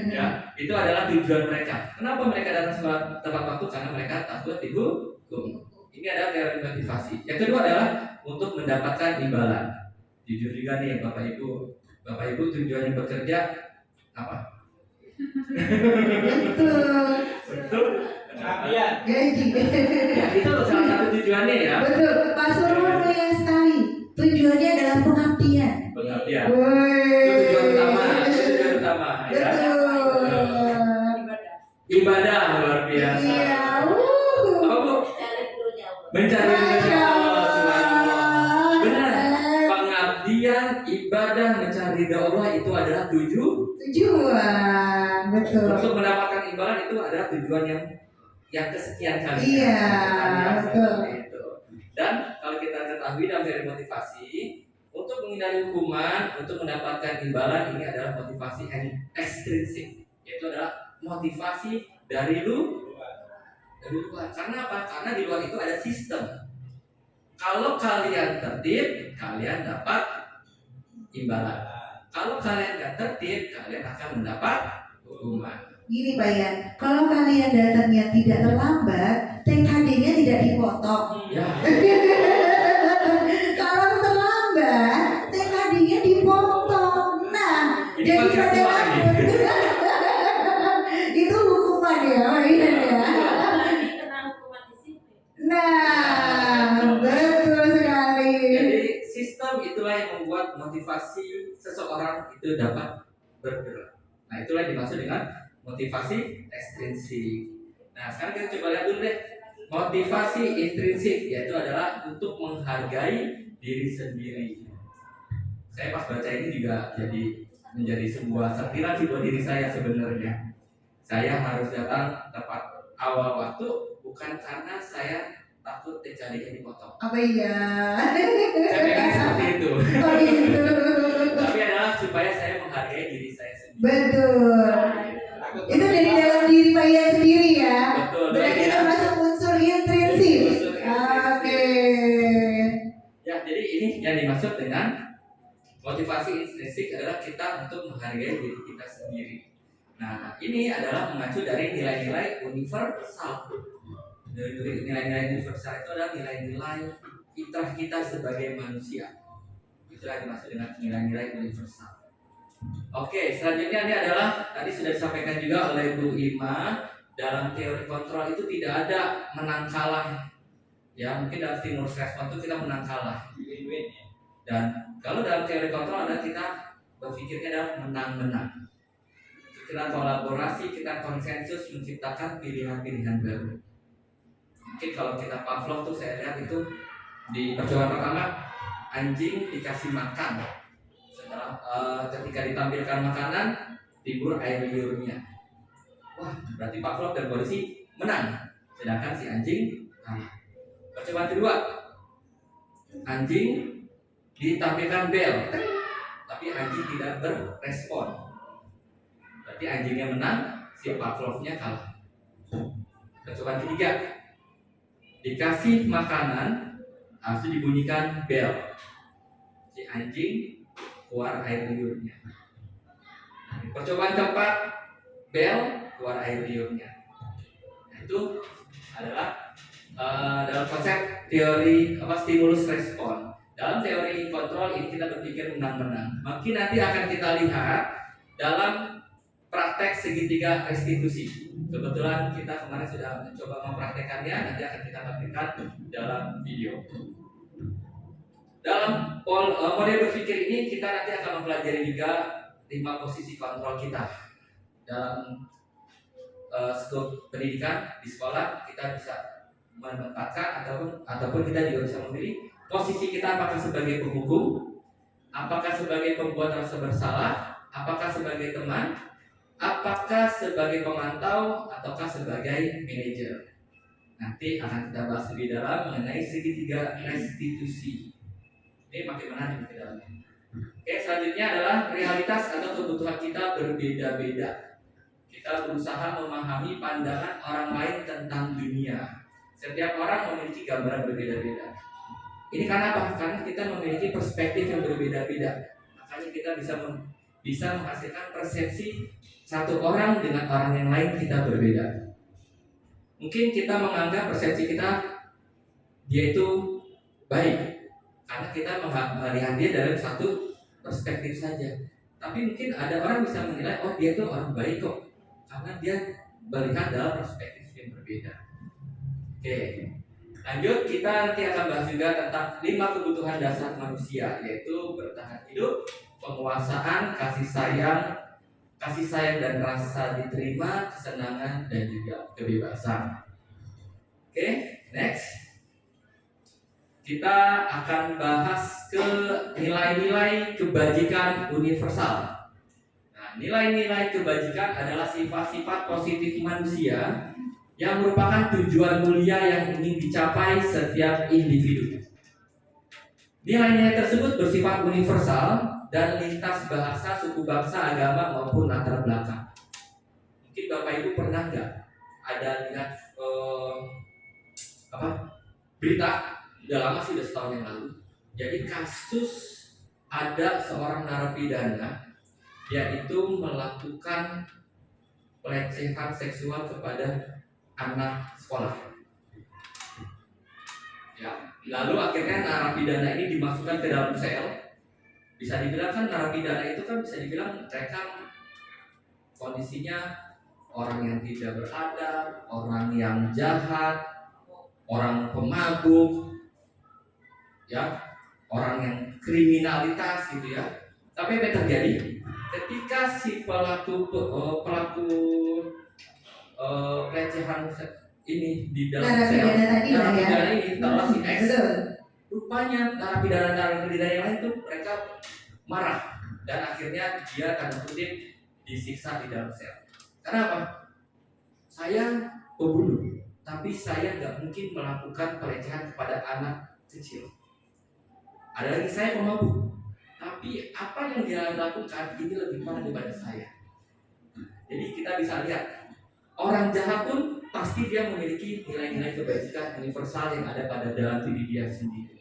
ya, itu adalah tujuan mereka. Kenapa mereka datang tepat waktu? Karena mereka takut dihukum. Ini adalah teori motivasi. Yang kedua adalah untuk mendapatkan imbalan. Jujur juga nih Bapak Ibu tujuannya bekerja apa? Betul. Gaji. Ya, itu salah satu tujuannya ya. Betul. Pak Surwo mulia sekali. Tujuannya adalah pengabdian. Pengabdian. Woi. Itu tujuan utama. Ya. Betul. Ibadah luar biasa. Iya. Apa Bu? Mencari ridhonya Allah Subhanahu. Benar. Pengabdian, ibadah, mencari ridho Allah itu adalah Tujuan. Betul. untuk mendapatkan imbalan itu adalah tujuan yang kesekian kali. Iya, betul. Itu. Dan kalau kita ketahui dalam teori motivasi, untuk menghindari hukuman, untuk mendapatkan imbalan ini adalah motivasi ekstrinsik, yaitu adalah motivasi dari luar. Karena apa? Karena di luar itu ada sistem. Kalau kalian tertib, kalian dapat imbalan. Kalau kalian nggak tertib, kalian akan mendapat hukuman. Gini Pak Yan, kalau kalian datangnya tidak terlambat, TKD-nya tidak dipotong. Ya. Kalau terlambat, TKD-nya dipotong. Nah, Ini jadi pakai pada apa ini? itu hukuman ya, Pak Yan ya. Kena hukuman disiplin. Nah, betul sekali. Jadi sistem itulah yang membuat motivasi seseorang itu dapat bergerak. Nah, itulah yang dimaksud dengan motivasi ekstrinsik. Nah, sekarang kita coba lihat dulu deh. Motivasi intrinsik yaitu adalah untuk menghargai diri sendiri. Saya pas baca ini juga menjadi sebuah sentilan sih buat diri saya sebenarnya. Saya harus datang tepat awal waktu bukan karena saya takut TKD-nya dipotong. Apa iya? Saya pengen seperti itu. Oh gitu. Tapi adalah supaya saya menghargai diri saya sendiri. Betul. Itu dari dalam diri Pak Yan sendiri ya. Betul. Berarti Ya. termasuk unsur intrinsik. Unsur intrinsik. Oke. Ya, jadi ini yang dimaksud dengan motivasi intrinsik adalah kita untuk menghargai diri kita sendiri. Nah, ini adalah mengacu dari nilai-nilai universal. Dari nilai-nilai universal itu adalah nilai-nilai fitrah kita sebagai manusia. Itulah yang dimaksud dengan nilai-nilai universal. Oke, selanjutnya ini adalah tadi sudah disampaikan juga oleh Bu Ima, dalam teori kontrol itu tidak ada menang kalah. Ya, mungkin dalam stimulus respon itu kita menang kalah. Dan kalau dalam teori kontrol adalah kita berpikirnya adalah menang-menang. Kita kolaborasi, kita konsensus menciptakan pilihan-pilihan baru. Mungkin kalau kita Pavlov tuh saya lihat itu di percobaan pertama anjing dikasih makan. Setelah ketika ditampilkan makanan timbul air liurnya. Wah, berarti Pavlov dan polisi menang, sedangkan si anjing kalah. Percobaan kedua, anjing ditampilkan bel, tapi anjing tidak berrespon. Berarti anjingnya menang, si Pavlovnya kalah. Percobaan ketiga, dikasih makanan, harus dibunyikan bel. Si anjing keluar air liurnya. Percobaan keempat, bel keluar air liurnya. Nah, itu adalah dalam konsep teori stimulus respon. Dalam teori kontrol ini kita berpikir menang-menang. Mungkin nanti akan kita lihat dalam praktek segitiga restitusi. Kebetulan kita kemarin sudah mencoba mempraktekannya, nanti akan kita praktekkan dalam video. Dalam model berpikir ini kita nanti akan mempelajari juga 5 posisi kontrol kita. Dalam skop pendidikan di sekolah kita bisa menempatkan ataupun kita juga bisa memilih posisi kita, apakah sebagai penghukum, apakah sebagai pembuat rasa bersalah, apakah sebagai teman, apakah sebagai pemantau, ataukah sebagai manajer. Nanti akan kita bahas lebih dalam mengenai segitiga restitusi. Ini makin menarik ke dalamnya. Oke, selanjutnya adalah realitas atau kebutuhan kita berbeda-beda. Kita berusaha memahami pandangan orang lain tentang dunia. Setiap orang memiliki gambaran berbeda-beda. Ini karena apa? Karena kita memiliki perspektif yang berbeda-beda. Makanya kita bisa menghasilkan persepsi satu orang dengan orang yang lain kita berbeda. Mungkin kita menganggap persepsi kita dia itu baik karena kita melihat dia dalam satu perspektif saja. Tapi mungkin ada orang bisa menilai, oh dia itu orang baik kok, karena dia melihat dalam perspektif yang berbeda. Oke, lanjut kita nanti akan bahas juga tentang 5 kebutuhan dasar manusia, yaitu bertahan hidup, penguasaan, kasih sayang dan rasa diterima, kesenangan dan juga kebebasan. Oke, next. Kita akan bahas ke nilai-nilai kebajikan universal. Nah, nilai-nilai kebajikan adalah sifat-sifat positif manusia yang merupakan tujuan mulia yang ingin dicapai setiap individu. Nilai-nilai tersebut bersifat universal dan lintas bahasa, suku bangsa, agama maupun latar belakang. Mungkin Bapak Ibu pernah nggak ada lihat berita, udah lama sih, udah setahun yang lalu. Jadi kasus ada seorang narapidana yaitu melakukan pelecehan seksual kepada anak sekolah. Ya, lalu akhirnya narapidana ini dimasukkan ke dalam sel. Bisa dibilang kan narapidana itu kan bisa dibilang mereka kondisinya orang yang tidak beradab, orang yang jahat, orang pemabuk, ya, orang yang kriminalitas gitu ya. Tapi apa yang terjadi? Ketika si pelaku pelecehan ini di dalam sel, narapidana ini taruhlah si X. Rupanya narapidana yang lain tuh mereka marah dan akhirnya dia tanda kutip disiksa di dalam sel. Kenapa? Saya pembunuh, tapi saya nggak mungkin melakukan pelecehan kepada anak kecil. Ada lagi, saya pemabuk, tapi apa yang dia lakukan ini lebih parah daripada saya. Jadi kita bisa lihat orang jahat pun pasti dia memiliki nilai-nilai kebajikan universal yang ada pada dalam diri dia sendiri.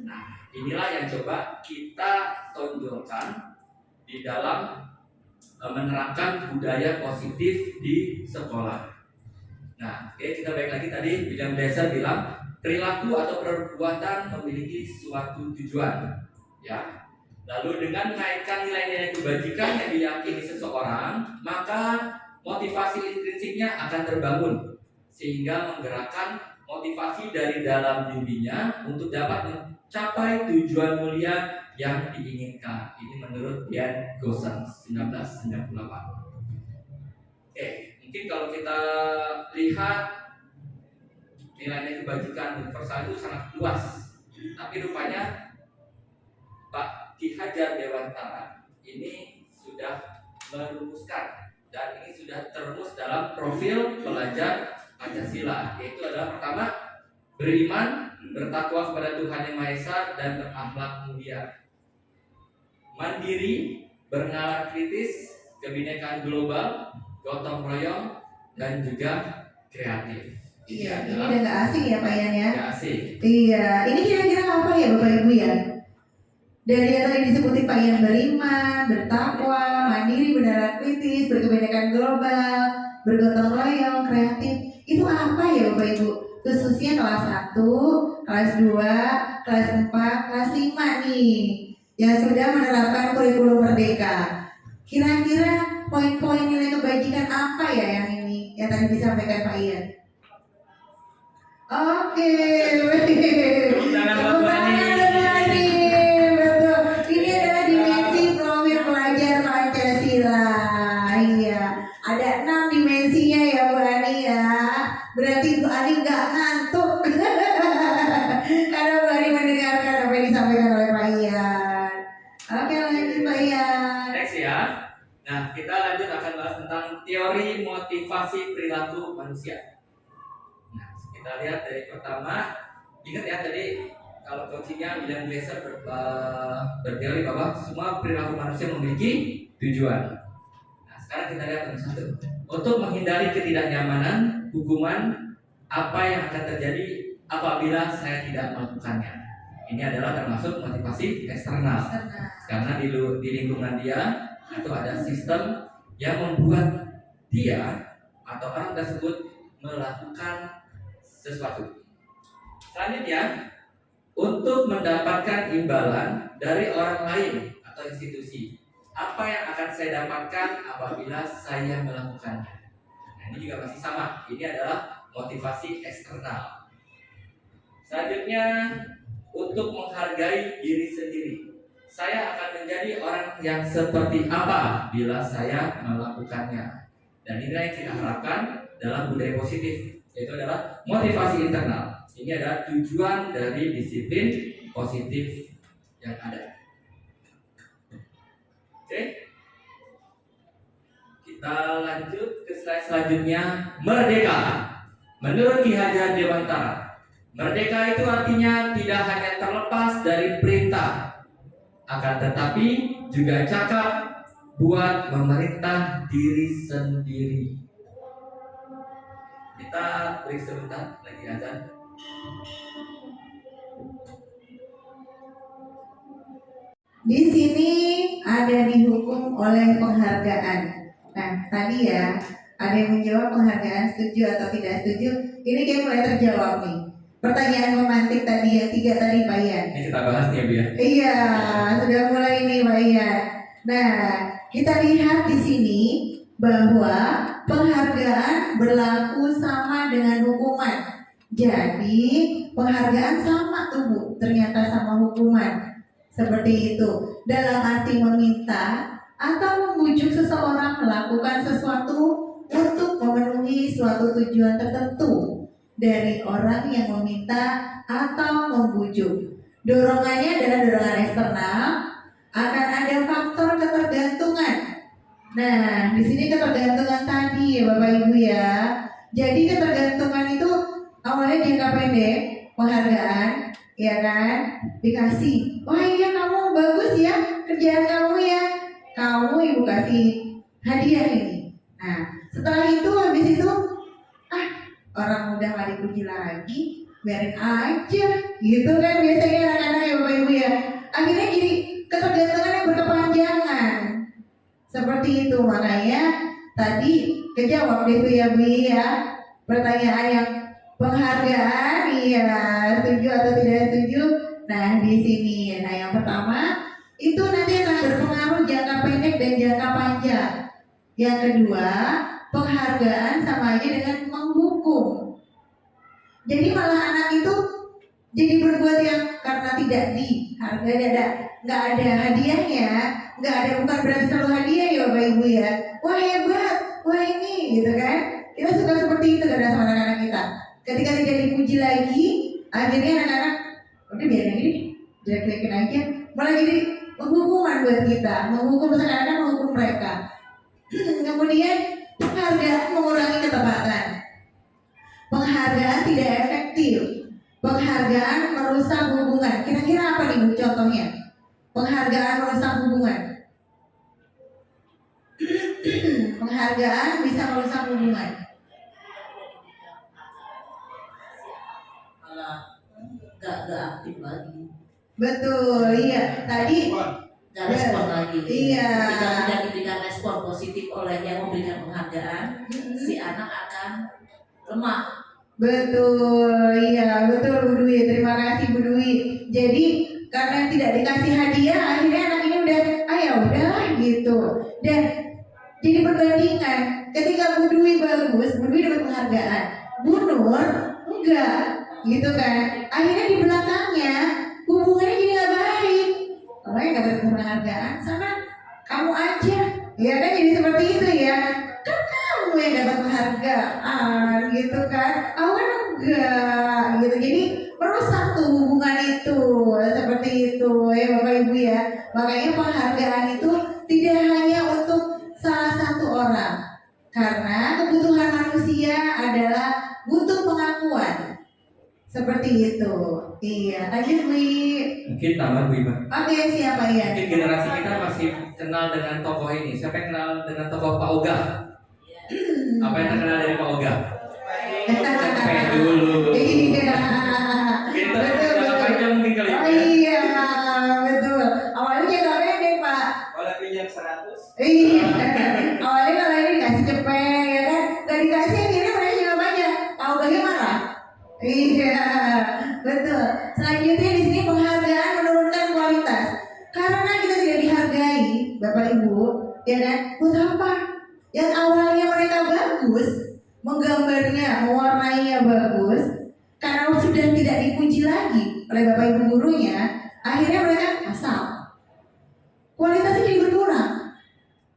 Nah, inilah yang coba kita tonjolkan di dalam menerapkan budaya positif di sekolah. Nah, oke, kita balik lagi tadi William Blaser bilang perilaku atau perbuatan memiliki suatu tujuan, ya. Lalu dengan mengaitkan nilai-nilai kebajikan yang diyakini seseorang, maka motivasi intrinsiknya akan terbangun sehingga menggerakkan motivasi dari dalam dirinya untuk dapat mencapai tujuan mulia yang diinginkan. Ini menurut Ian Gossen 1998. Oke, mungkin kalau kita lihat nilai-nilai kebajikan universal itu sangat luas, tapi rupanya Pak Ki Hajar Dewantara ini sudah merumuskan dan ini sudah terus dalam profil pelajar Pancasila, yaitu adalah pertama, beriman, bertakwa kepada Tuhan Yang Maha Esa dan berakhlak mulia, mandiri, bernalar kritis, kebinekaan global, gotong royong, dan juga kreatif. Iya, ini udah nggak asing ya Pak Ian ya. Nggak asing. Iya, ini kira-kira apa ya Bapak Ibu ya? Dari yang tadi disebutin Pak Ian, beriman, bertakwa, mandiri, bernalar kritis, berkebinekaan global, bergotong royong, kreatif. Itu apa ya Bapak Ibu? Khususnya kelas 1, kelas 2, kelas 4, kelas 5 nih yang sudah menerapkan kurikulum merdeka. Kira-kira poin-poin nilai kebajikan apa ya yang tadi disampaikan Pak Ian? Oke, Tepuk tangan buat Bu Ani. betul. Ini adalah dimensi profil pelajar Pancasila. Iya, ada 6 dimensinya ya Bu Ani ya. Berarti Bu Ani nggak ngantuk karena Bu Ani mendengarkan apa yang disampaikan oleh Pak Ian. Oke, lanjut Pak Ian. Next ya. Nah, kita lanjut akan bahas tentang teori motivasi perilaku manusia. Nah, kita lihat dari pertama, ingat ya tadi kalau coachingnya William Glasser berteori bahwa semua perilaku manusia memiliki tujuan. Nah, sekarang kita lihat satu. Untuk menghindari ketidaknyamanan, hukuman apa yang akan terjadi apabila saya tidak melakukannya. Ini adalah termasuk motivasi eksternal. Karena di lingkungan dia itu ada sistem yang membuat dia atau orang tersebut melakukan sesuatu. Selanjutnya, untuk mendapatkan imbalan dari orang lain atau institusi, apa yang akan saya dapatkan apabila saya melakukannya? Nah, ini juga masih sama. Ini adalah motivasi eksternal. Selanjutnya, untuk menghargai diri sendiri. Saya akan menjadi orang yang seperti apa bila saya melakukannya. Dan inilah yang kita harapkan dalam budaya positif, yaitu adalah motivasi internal. Ini adalah tujuan dari disiplin positif yang ada. Oke, kita lanjut ke slide selanjutnya. Merdeka. Menurut Ki Hajar Dewantara, merdeka itu artinya tidak hanya terlepas dari perintah, akan tetapi juga cakap buat memerintah diri sendiri. Kita break sebentar lagi azan. Di sini ada dihukum oleh penghargaan. Nah, tadi ya ada yang menjawab penghargaan setuju atau tidak setuju. Ini kayak mulai terjawab nih. Pertanyaan memantik tadi yang 3 tadi Pak Ian. Ini kita bahas nih ya Bu ya. Iya, sudah mulai nih Pak Ian. Nah, kita lihat di sini bahwa penghargaan berlaku sama dengan hukuman. Jadi penghargaan sama tuh Bu, ternyata sama hukuman. Seperti itu. Dalam arti meminta atau membujuk seseorang melakukan sesuatu untuk memenuhi suatu tujuan tertentu dari orang yang meminta atau membujuk. Dorongannya adalah dorongan eksternal, akan ada faktor ketergantungan. Nah, di sini ketergantungan tadi ya Bapak Ibu ya. Jadi ketergantungan itu awalnya jangka pendek, penghargaan, ya kan? Dikasih, wah iya kamu bagus ya kerjaan kamu ya, kamu Ibu kasih hadiah ini. Nah, setelah itu habis itu orang udah gak dipuji lagi, biarin aja, gitu kan biasanya anak-anak ya Bapak Ibu ya. Akhirnya jadi ketergantungan yang berkepanjangan. Seperti itu, makanya tadi kejawab itu ya Bu ya. Pertanyaan yang penghargaan, iya setuju atau tidak setuju. Nah di sini, nah yang pertama itu nanti akan berpengaruh jangka pendek dan jangka panjang. Yang kedua, penghargaan sama aja dengan menghukum. Jadi malah anak itu jadi berbuat yang karena tidak dihargai, nggak ada hadiahnya, nggak ada, bukan berarti selalu hadiah ya Bapak Ibu ya. Wah hebat, wah ini gitu kan. Kita suka seperti itu kadang sama anak-anak kita. Ketika tidak dipuji lagi, akhirnya anak-anak udah biarin ini, jelek-jelekin aja. Malah jadi hukuman buat kita, menghukum sekarang, menghukum mereka. Kemudian penghargaan mengurangi ketepatan. Penghargaan tidak efektif. Penghargaan merusak hubungan. Kira-kira apa nih Bu contohnya? Penghargaan merusak hubungan. Penghargaan bisa merusak hubungan. nggak aktif lagi, Betul, iya. Tadi nggak respon lagi. Iya. Ketika tidak diberikan respon positif oleh yang memberikan penghargaan, si anak akan lemah. betul, iya, betul Bu Dwi. Terima kasih Bu Dwi. Jadi karena tidak dikasih hadiah, akhirnya anak ini udah, ya udahlah gitu. Dan jadi perbandingan. Ketika Bu Dwi bagus, Bu Dwi dapat penghargaan. Bu Nur enggak, gitu kan? Akhirnya di belakangnya hubungannya jadi nggak baik. Kamu yang dapat penghargaan, sama kamu aja, ya kan? Jadi seperti itu ya. Kan kamu yang dapat penghargaan, gitu kan? Aku kan enggak, gitu. Jadi merusak tuh hubungan itu, seperti itu ya Bapak Ibu ya. Makanya penghargaan itu tidak hanya untuk salah satu orang, karena kebutuhan manusia adalah butuh pengakuan. Seperti itu. Iya, lanjut Wi. Mungkin tambah Bu Iba. Oke, siapa ya? Mungkin generasi kita masih kenal dengan tokoh ini. Siapa yang kenal dengan tokoh Pak Oga? Apa yang terkenal dari Pak Oga? Cepet dulu. Iya. Kita Betul, jangka betul. panjang mungkin kali Oh ya. iya, betul. Awalnya jangka pendek Pak. Kalau pinjam 100. Iya. Awalnya kalau ini dikasih cepet, ya kan? Gak dikasih akhirnya mereka juga banyak. Mau bagi marah? Iya, betul. Selanjutnya di sini penghargaan menurunkan kualitas. Karena kita tidak dihargai, Bapak Ibu, ya kan? Buat apa? Yang awalnya mereka bagus, menggambarnya, mewarnainya bagus, karena sudah tidak dipuji lagi oleh Bapak Ibu gurunya, akhirnya mereka asal. Kualitasnya jadi berkurang.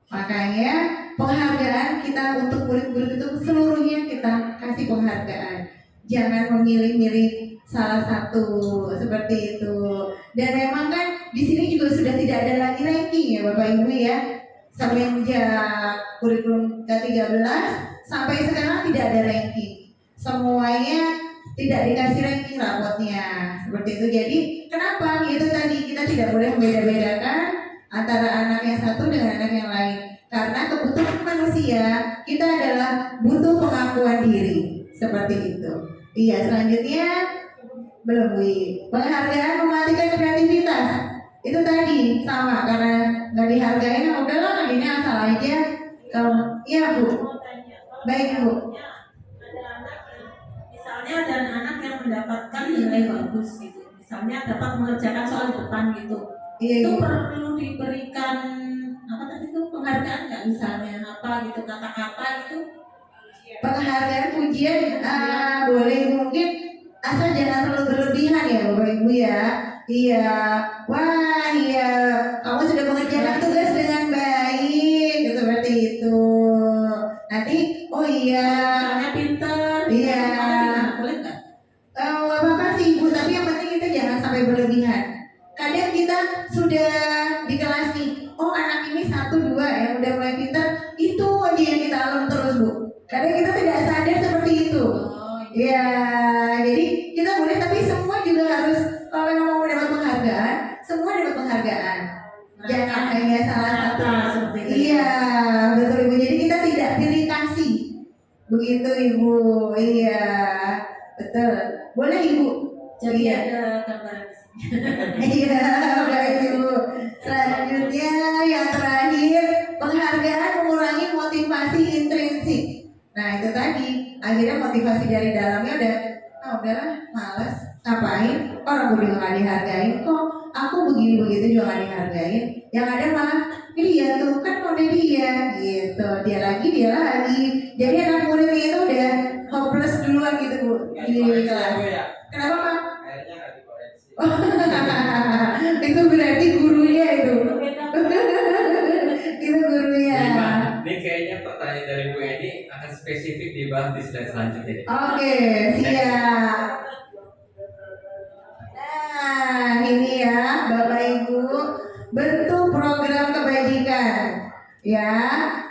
Makanya penghargaan kita untuk murid-murid itu seluruhnya kita kasih penghargaan. Jangan memilih-milih salah satu seperti itu. Dan memang kan di sini juga sudah tidak ada lagi ranking ya Bapak Ibu ya. Semenjak kurikulum ke-13 sampai sekarang tidak ada ranking. Semuanya tidak dikasih ranking rapotnya. Seperti itu. Jadi kenapa? Itu tadi kita tidak boleh membeda-bedakan antara anak yang satu dengan anak yang lain. Karena kebutuhan manusia kita adalah butuh pengakuan diri. Seperti itu. Iya, selanjutnya belum Wi. Penghargaan mematikan kreativitas. Itu tadi sama, karena nggak dihargain, ya udahlah ini asal aja. Kalau iya Bu, Mau tanya, Pak, baik Bu. ada anak yang misalnya ada anak yang mendapatkan nilai bagus gitu, misalnya dapat mengerjakan soal di depan gitu, Iya, itu iya. perlu diberikan apa tadi itu penghargaan nggak, misalnya apa gitu, kata-kata gitu. Penghargaan pujian boleh, mungkin asal jangan terlalu berlebihan ya Bapak Ibu ya. Iya, wah iya, kamu sudah mengerjakan tugas dengan baik, seperti itu. Nanti, oh iya, Misalnya pinter, Iya. boleh nggak? apa sih Ibu, tapi yang penting kita jangan sampai berlebihan. Kadang kita sudah di kelas nih, oh anak ini 1, 2 yang udah mulai pintar, itu aja yang kita alami terus Bu. Kadang kita tidak sadar seperti itu. Oh, iya. Ya, jadi kita boleh, tapi semua juga harus, kalau yang mau dapat penghargaan, semua dapat penghargaan. Jangan hanya salah satu. seperti itu. Iya, betul Ibu. Jadi kita tidak pilih kasih. Begitu Ibu. Iya, betul. Boleh Ibu. Jadi Iya. ada gambaran di sini. Iya, baik Ibu. Selanjutnya yang terakhir, penghargaan mengurangi motivasi intrinsik. Nah itu tadi, akhirnya motivasi dari dalamnya udahlah malas, ngapain? Orang gue juga gak dihargain kok. Aku begini-begitu juga gak dihargain. Yang ada malah, ini dia tuh kan udah dia gitu. Dia lagi. Jadi anak murid itu udah hopeless duluan gitu Bu di kelas. ya. Kenapa Pak? Akhirnya nggak dikoreksi. Itu berarti gurunya itu. Itu gurunya. Ini kayaknya pertanyaan dari Bu Eni akan spesifik dibahas di slide selanjutnya. Oke, siap. Nah, ini ya Bapak Ibu, bentuk program kebajikan. Ya,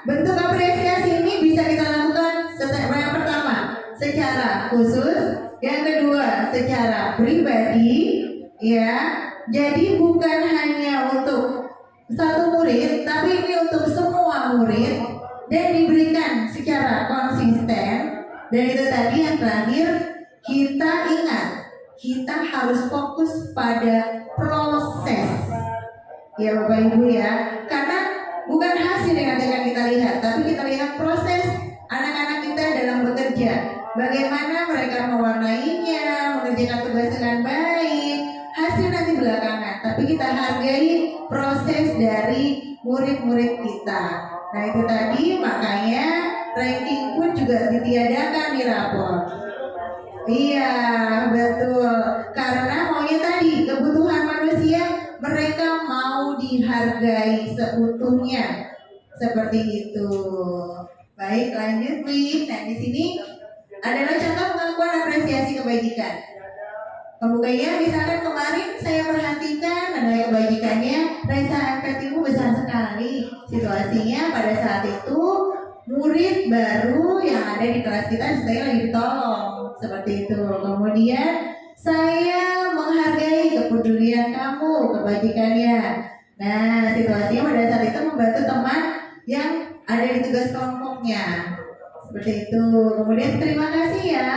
bentuk apresiasi ini bisa kita lakukan yang pertama secara khusus, yang kedua secara pribadi, ya. Jadi bukan hanya untuk satu murid, tapi ini untuk semua murid dan diberikan secara konsisten. Dan itu tadi yang terakhir, kita ingat kita harus fokus pada proses. Ya Bapak Ibu ya, karena bukan hasil yang akan kita lihat, tapi kita lihat proses anak-anak kita dalam bekerja. Bagaimana mereka mewarnainya, mengerjakan tugas dengan baik. Hasil nanti belakangan, tapi kita hargai proses dari murid-murid kita. Nah itu tadi, makanya ranking pun juga ditiadakan di rapor. Iya betul, karena maunya tadi kebutuhan manusia, mereka mau dihargai seutuhnya, seperti itu. Baik, lanjut Win. Nah di sini adalah contoh pengakuan apresiasi kebajikan. Pembukanya misalkan kemarin saya perhatikan ada kebajikannya, rasa empatimu besar sekali. Situasinya pada saat itu murid baru yang ada di kelas kita saya lagi ditolong, seperti itu. Kemudian saya menghargai kepedulian kamu, kebajikannya. Nah situasinya pada saat itu membantu teman yang ada di tugas kelompoknya, seperti itu. Kemudian terima kasih ya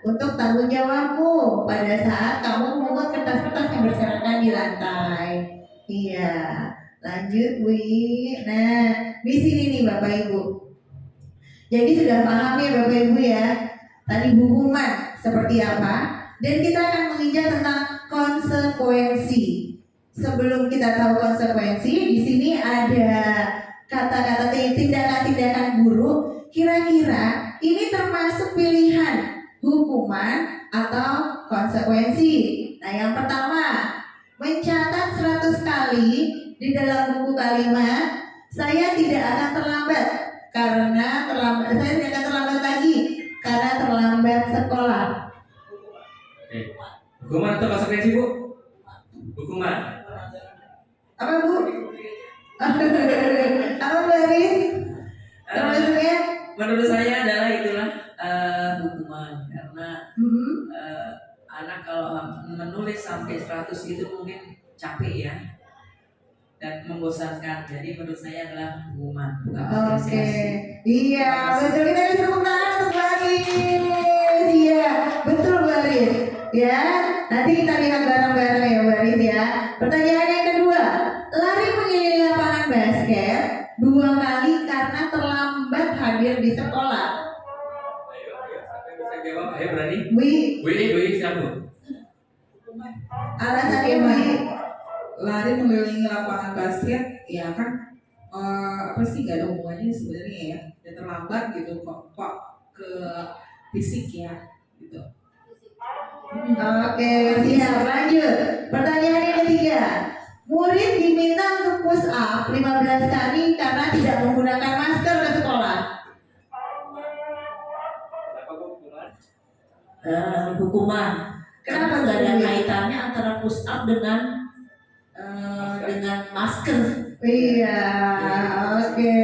untuk tanggung jawabmu pada saat kamu memungut kertas-kertas yang berserakan di lantai. Iya, lanjut Wi. Nah, di sini nih Bapak Ibu. Jadi sudah paham ya Bapak Ibu ya, tadi hukuman seperti apa, dan kita akan menginjak tentang konsekuensi. Sebelum kita tahu konsekuensi, di sini ada kata-kata tindakan-tindakan buruk. Kira-kira ini termasuk pilihan hukuman atau konsekuensi. Nah yang pertama, mencatat 100 kali di dalam buku kalimat, saya tidak akan terlambat karena saya tidak akan terlambat lagi karena terlambat sekolah. Oke. Hukuman atau konsekuensi Bu? Hukuman. Apa Bu? Apa Bu Aris? Termasuknya? Menurut saya adalah itulah hukuman, karena anak kalau menulis sampai 100 itu mungkin capek ya dan membosankan. Jadi menurut saya adalah hukuman, bukan apresiasi. Oke, iya betul, kita bisa tepuk tangan untuk Baris. Iya betul Baris. Ya, nanti kita lihat bareng-bareng ya Baris ya. Pertanyaan yang kedua, lari mengelilingi lapangan basket 2 kali karena terlambat hadir di sekolah. Ayo, siapa yang bisa jawab? Ayo berani. Wi, siapa? alasannya Wi. Lari mengelilingi lapangan basket, ya kan apa sih, gak ada hubungannya sebenarnya ya. Dan terlambat gitu kok ke fisik ya gitu. Oke, siap, lanjut. Pertanyaan yang ketiga, murid diminta untuk push up 15 kali karena tidak menggunakan masker ke sekolah. Hukuman. Kenapa Karena nggak ada hukuman? kaitannya antara push up dengan masker. Iya, oke.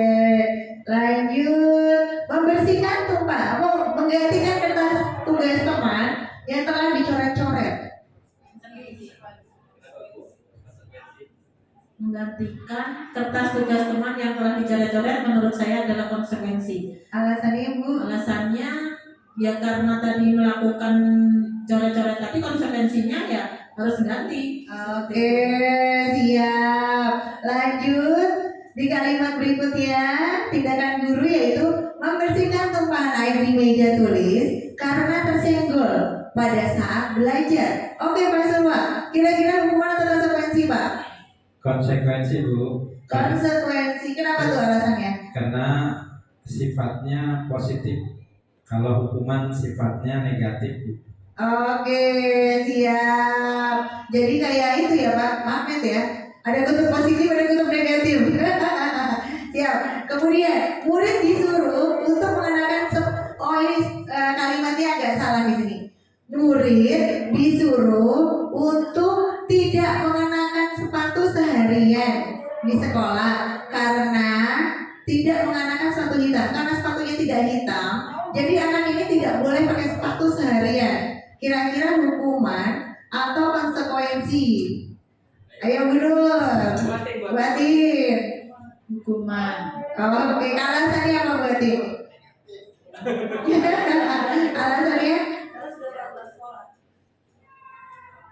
Lanjut, membersihkan tumpah, menggantikan kertas tugas teman yang telah dicoret-coret. Menggantikan kertas tugas teman yang telah dicoret-coret menurut saya adalah konsekuensi. Alasannya Bu? Alasannya ya karena tadi melakukan coret-coret tadi, konsekuensinya ya harus ganti. Oke, siap. Lanjut di kalimat berikutnya, tindakan guru yaitu membersihkan tumpahan air di meja tulis karena tersenggol pada saat belajar. Oke Pak Surwa, kira-kira hukuman atau konsekuensi Pak? Konsekuensi Bu, Konsekuensi, kenapa tuh alasannya? karena sifatnya positif. Kalau hukuman sifatnya negatif Bu. Oke, siap. Jadi kayak itu ya Pak, magnet ya. Ada kutub positif, ada kutub negatif. Siap. Kemudian murid disuruh untuk mengenakan kalimatnya agak salah di sini. Murid disuruh untuk tidak mengenakan sepatu seharian di sekolah karena tidak mengenakan sepatu hitam. Karena sepatunya tidak hitam, jadi anak ini tidak boleh pakai sepatu seharian. Kira-kira hukuman atau konsekuensi? Ayo Bu Nur. Batin. Hukuman. Oke, alasannya apa Batin? Alasannya?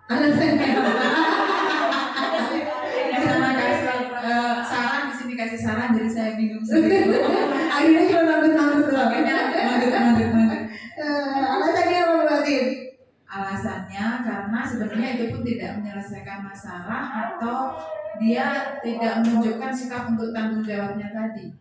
Alasannya apa? Sama kasih saran di sini kasih saran jadi saya bingung sendiri. Akhirnya cuma nanggut-nanggut doang. Makanya Alasannya apa Bu Atin? Alasannya karena sebenarnya itu pun tidak menyelesaikan masalah atau dia tidak menunjukkan sikap untuk tanggung jawabnya tadi.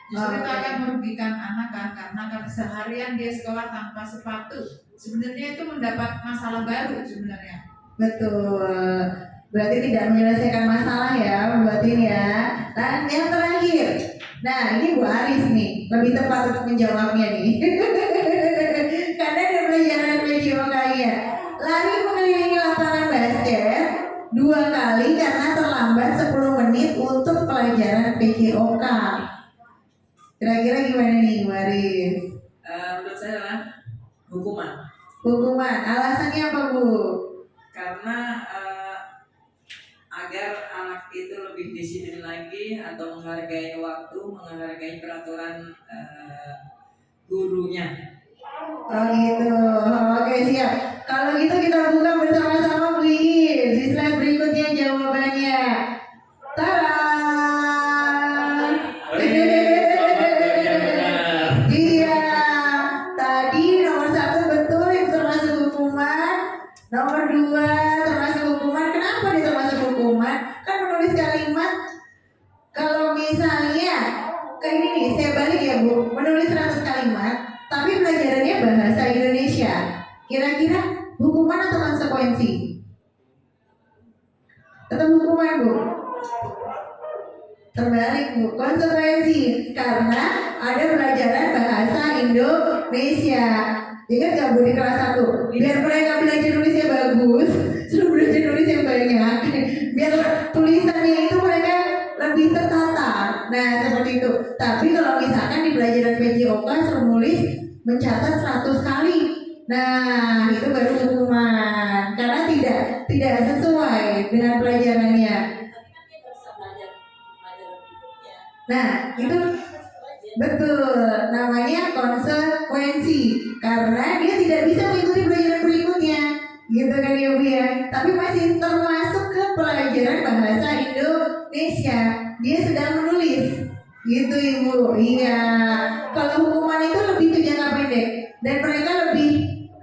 Justru itu akan merugikan anak kan, karena seharian dia sekolah tanpa sepatu. Sebenarnya itu mendapat masalah baru sebenarnya. Betul. Berarti tidak menyelesaikan masalah ya Bu Atin ya. Dan yang terakhir, nah ini Bu Aris nih, lebih tepat untuk menjawabnya nih. Karena ada pelajaran PJOK ya. Lari mengelilingi lapangan basket 2 kali karena terlambat 10 menit untuk pelajaran PJOK. Kira-kira gimana nih Bu Aris? Menurut saya adalah hukuman. Hukuman, alasannya apa Bu? Karena agar anak itu lebih disiplin lagi atau menghargai waktu, menghargai peraturan gurunya. Oh gitu, oke siap. Kalau gitu kita buka bersama-sama Bu Iis. Di slide berikutnya jawabannya. Tada! Iya, tadi nomor 1 betul itu termasuk hukuman. Nomor 2 termasuk hukuman. Kenapa dia termasuk hukuman? Kan menulis kalimat. Kalau misalnya kayak ini nih, saya balik ya Bu, menulis 100 kalimat, tapi pelajarannya bahasa Indonesia. Kira-kira hukuman atau konsekuensi? Tetap hukuman Bu. Terbalik Bu, konsekuensi karena ada pelajaran bahasa Indonesia. Ingat gak Bu di kelas 1? Biar mereka belajar nulisnya bagus, suruh belajar nulis yang banyak. Biar tulisannya itu mereka lebih tertata. Nah seperti itu. Tapi kalau misalkan di pelajaran PJOK suruh nulis mencatat 100 kali. Nah itu baru hukuman karena tidak sesuai dengan pelajarannya. Tapi kan dia nggak bisa belajar berikutnya. Nah itu betul, namanya konsekuensi karena dia tidak bisa mengikuti pelajaran berikutnya, gitu kan ya Bu ya. Tapi masih termasuk ke pelajaran bahasa Indonesia, dia sedang menulis, gitu Ibu. Iya, kalau hukuman itu lebih ke jangka pendek dan mereka lebih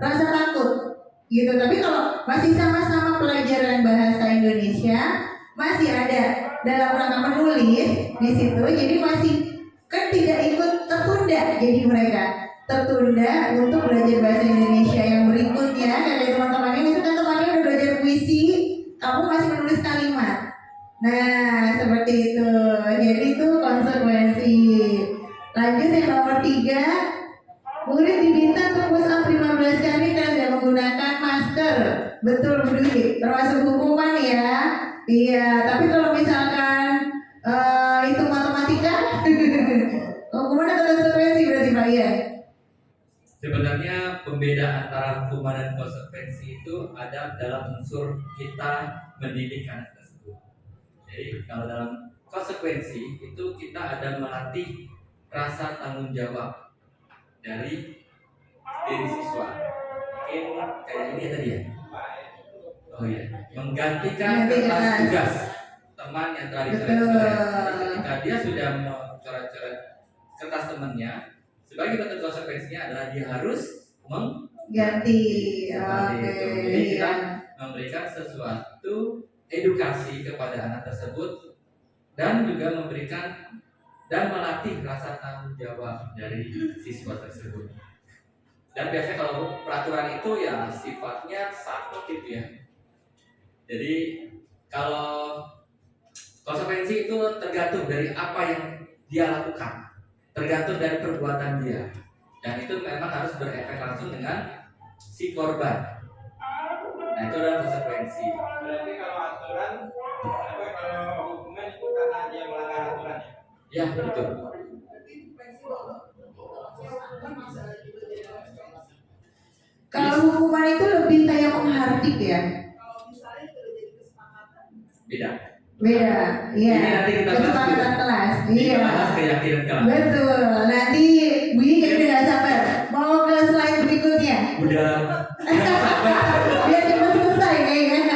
rasa takut, gitu. Tapi kalau masih sama-sama pelajaran bahasa Indonesia, masih ada dalam rangka menulis di situ, jadi masih kan tidak ikut tertunda, jadi mereka tertunda untuk belajar bahasa Indonesia yang berikutnya. Kayak teman-temannya misalkan temannya udah belajar puisi, kamu masih menulis kalimat. Nah seperti itu, jadi itu konsekuensi. Lanjut yang nomor 3, murid diminta untuk push up 15 kali dan tidak menggunakan masker. Betul Bu Dwi, termasuk hukuman ya. Iya, tapi kalau misalkan itu matematika, hukuman atau konsekuensi berarti Pak ya? Sebenarnya pembeda antara hukuman dan konsekuensi itu ada dalam unsur kita mendidik anak tersebut. Jadi kalau dalam konsekuensi itu kita ada melatih rasa tanggung jawab dari diri siswa. Mungkin kayak ini tadi ya. Oh iya, menggantikan kertas tugas teman yang telah dicoret-coret. Jadi ketika dia sudah mencoret-coret kertas temannya, sebagai bentuk konsekuensinya adalah dia harus Ganti. Oke. Jadi kita memberikan sesuatu edukasi kepada anak tersebut dan juga memberikan dan melatih rasa tanggung jawab dari siswa tersebut. Dan biasanya kalau peraturan itu ya sifatnya satu gitu ya. Jadi kalau konsekuensi itu tergantung dari apa yang dia lakukan, tergantung dari perbuatan dia, dan itu memang harus berefek langsung dengan si korban. Nah itu adalah konsekuensi. Berarti kalau aturan, kalau hukuman itu karena dia melanggar aturan ya? Ya betul. Kalau hukuman itu lebih kayak menghardik ya? Beda. Beda, iya. Ini nanti kita bahas Kesepakatan dulu. kelas, Kita iya. bahas keyakinan kelas. Betul. Nanti Bu Yi kayaknya udah gak sabar. Mau ke slide berikutnya. Udah. Biar cepat selesai kayaknya.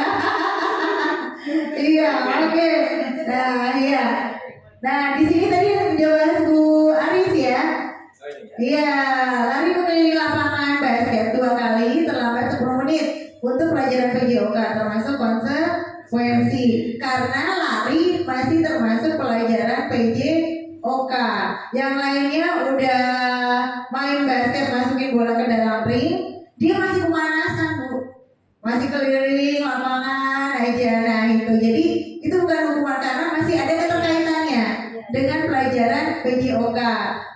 Iya, lari mengelilingi lapangan basket 2 kali terlambat 10 menit untuk pelajaran PJOK termasuk konsekuensi. Karena lari masih termasuk pelajaran PJOK. Yang lainnya udah main basket, masukin bola ke dalam ring, dia masih pemanasan, Bu. Masih keliling lapangan aja. Nah, itu. Jadi itu bukan hukuman karena masih ada keterkaitannya dengan pelajaran PJOK.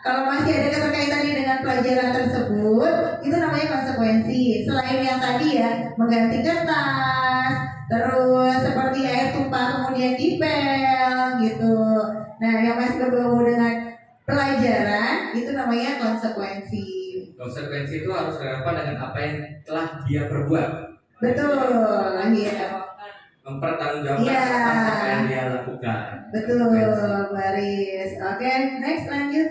Kalau masih ada keterkaitannya dengan pelajaran tersebut, itu namanya konsekuensi. Selain yang tadi ya, mengganti kertas, terus seperti air tumpah kemudian dipel gitu. Nah, yang masih berbau dengan pelajaran itu namanya konsekuensi. Konsekuensi itu harus relevan dengan apa yang telah dia perbuat. Betul, iya. Mempertanggungjawabkan Iya. atas apa yang dia lakukan. Betul, Baris. Oke, next lanjut.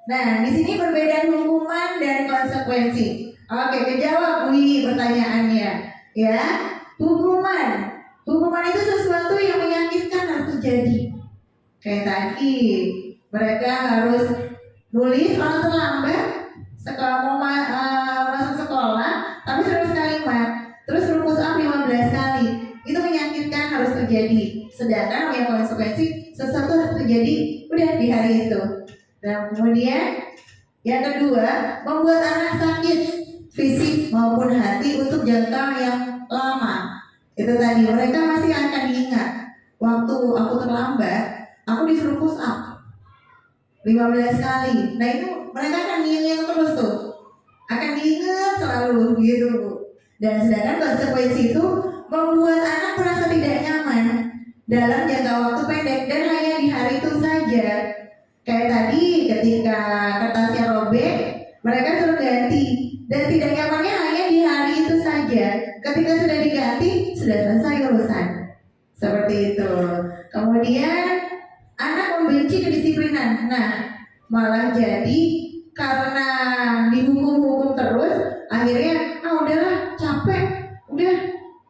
Nah, di sini perbedaan hukuman dan konsekuensi. Oke, kejawab Bui pertanyaannya. Ya, hukuman itu sesuatu yang menyakitkan harus terjadi. Kayak tadi, mereka harus nulis kalau terlambat, mau masuk sekolah, tapi 100 kalimat, terus rumus A 15 kali. Itu menyakitkan harus terjadi. Sedangkan yang konsekuensi sesuatu harus terjadi udah di hari itu. Dan kemudian yang kedua, membuat anak sakit fisik maupun hati untuk jangka yang lama. Itu tadi mereka masih akan diingat. Waktu aku terlambat, aku disuruh push up 15 kali. Nah itu mereka akan diingat terus tuh. Akan diingat selalu gitu. Dan sedangkan konsekuensi itu membuat anak merasa tidak nyaman dalam jangka waktu pendek dan hanya di hari itu saja. Kayak tadi ketika kertasnya robek, mereka suruh ganti dan tidak nyamannya hanya di hari itu saja. Ketika sudah diganti, sudah selesai urusan. Seperti itu. Kemudian anak membenci kedisiplinan. Nah, malah jadi karena dihukum-hukum terus, akhirnya udahlah capek, udah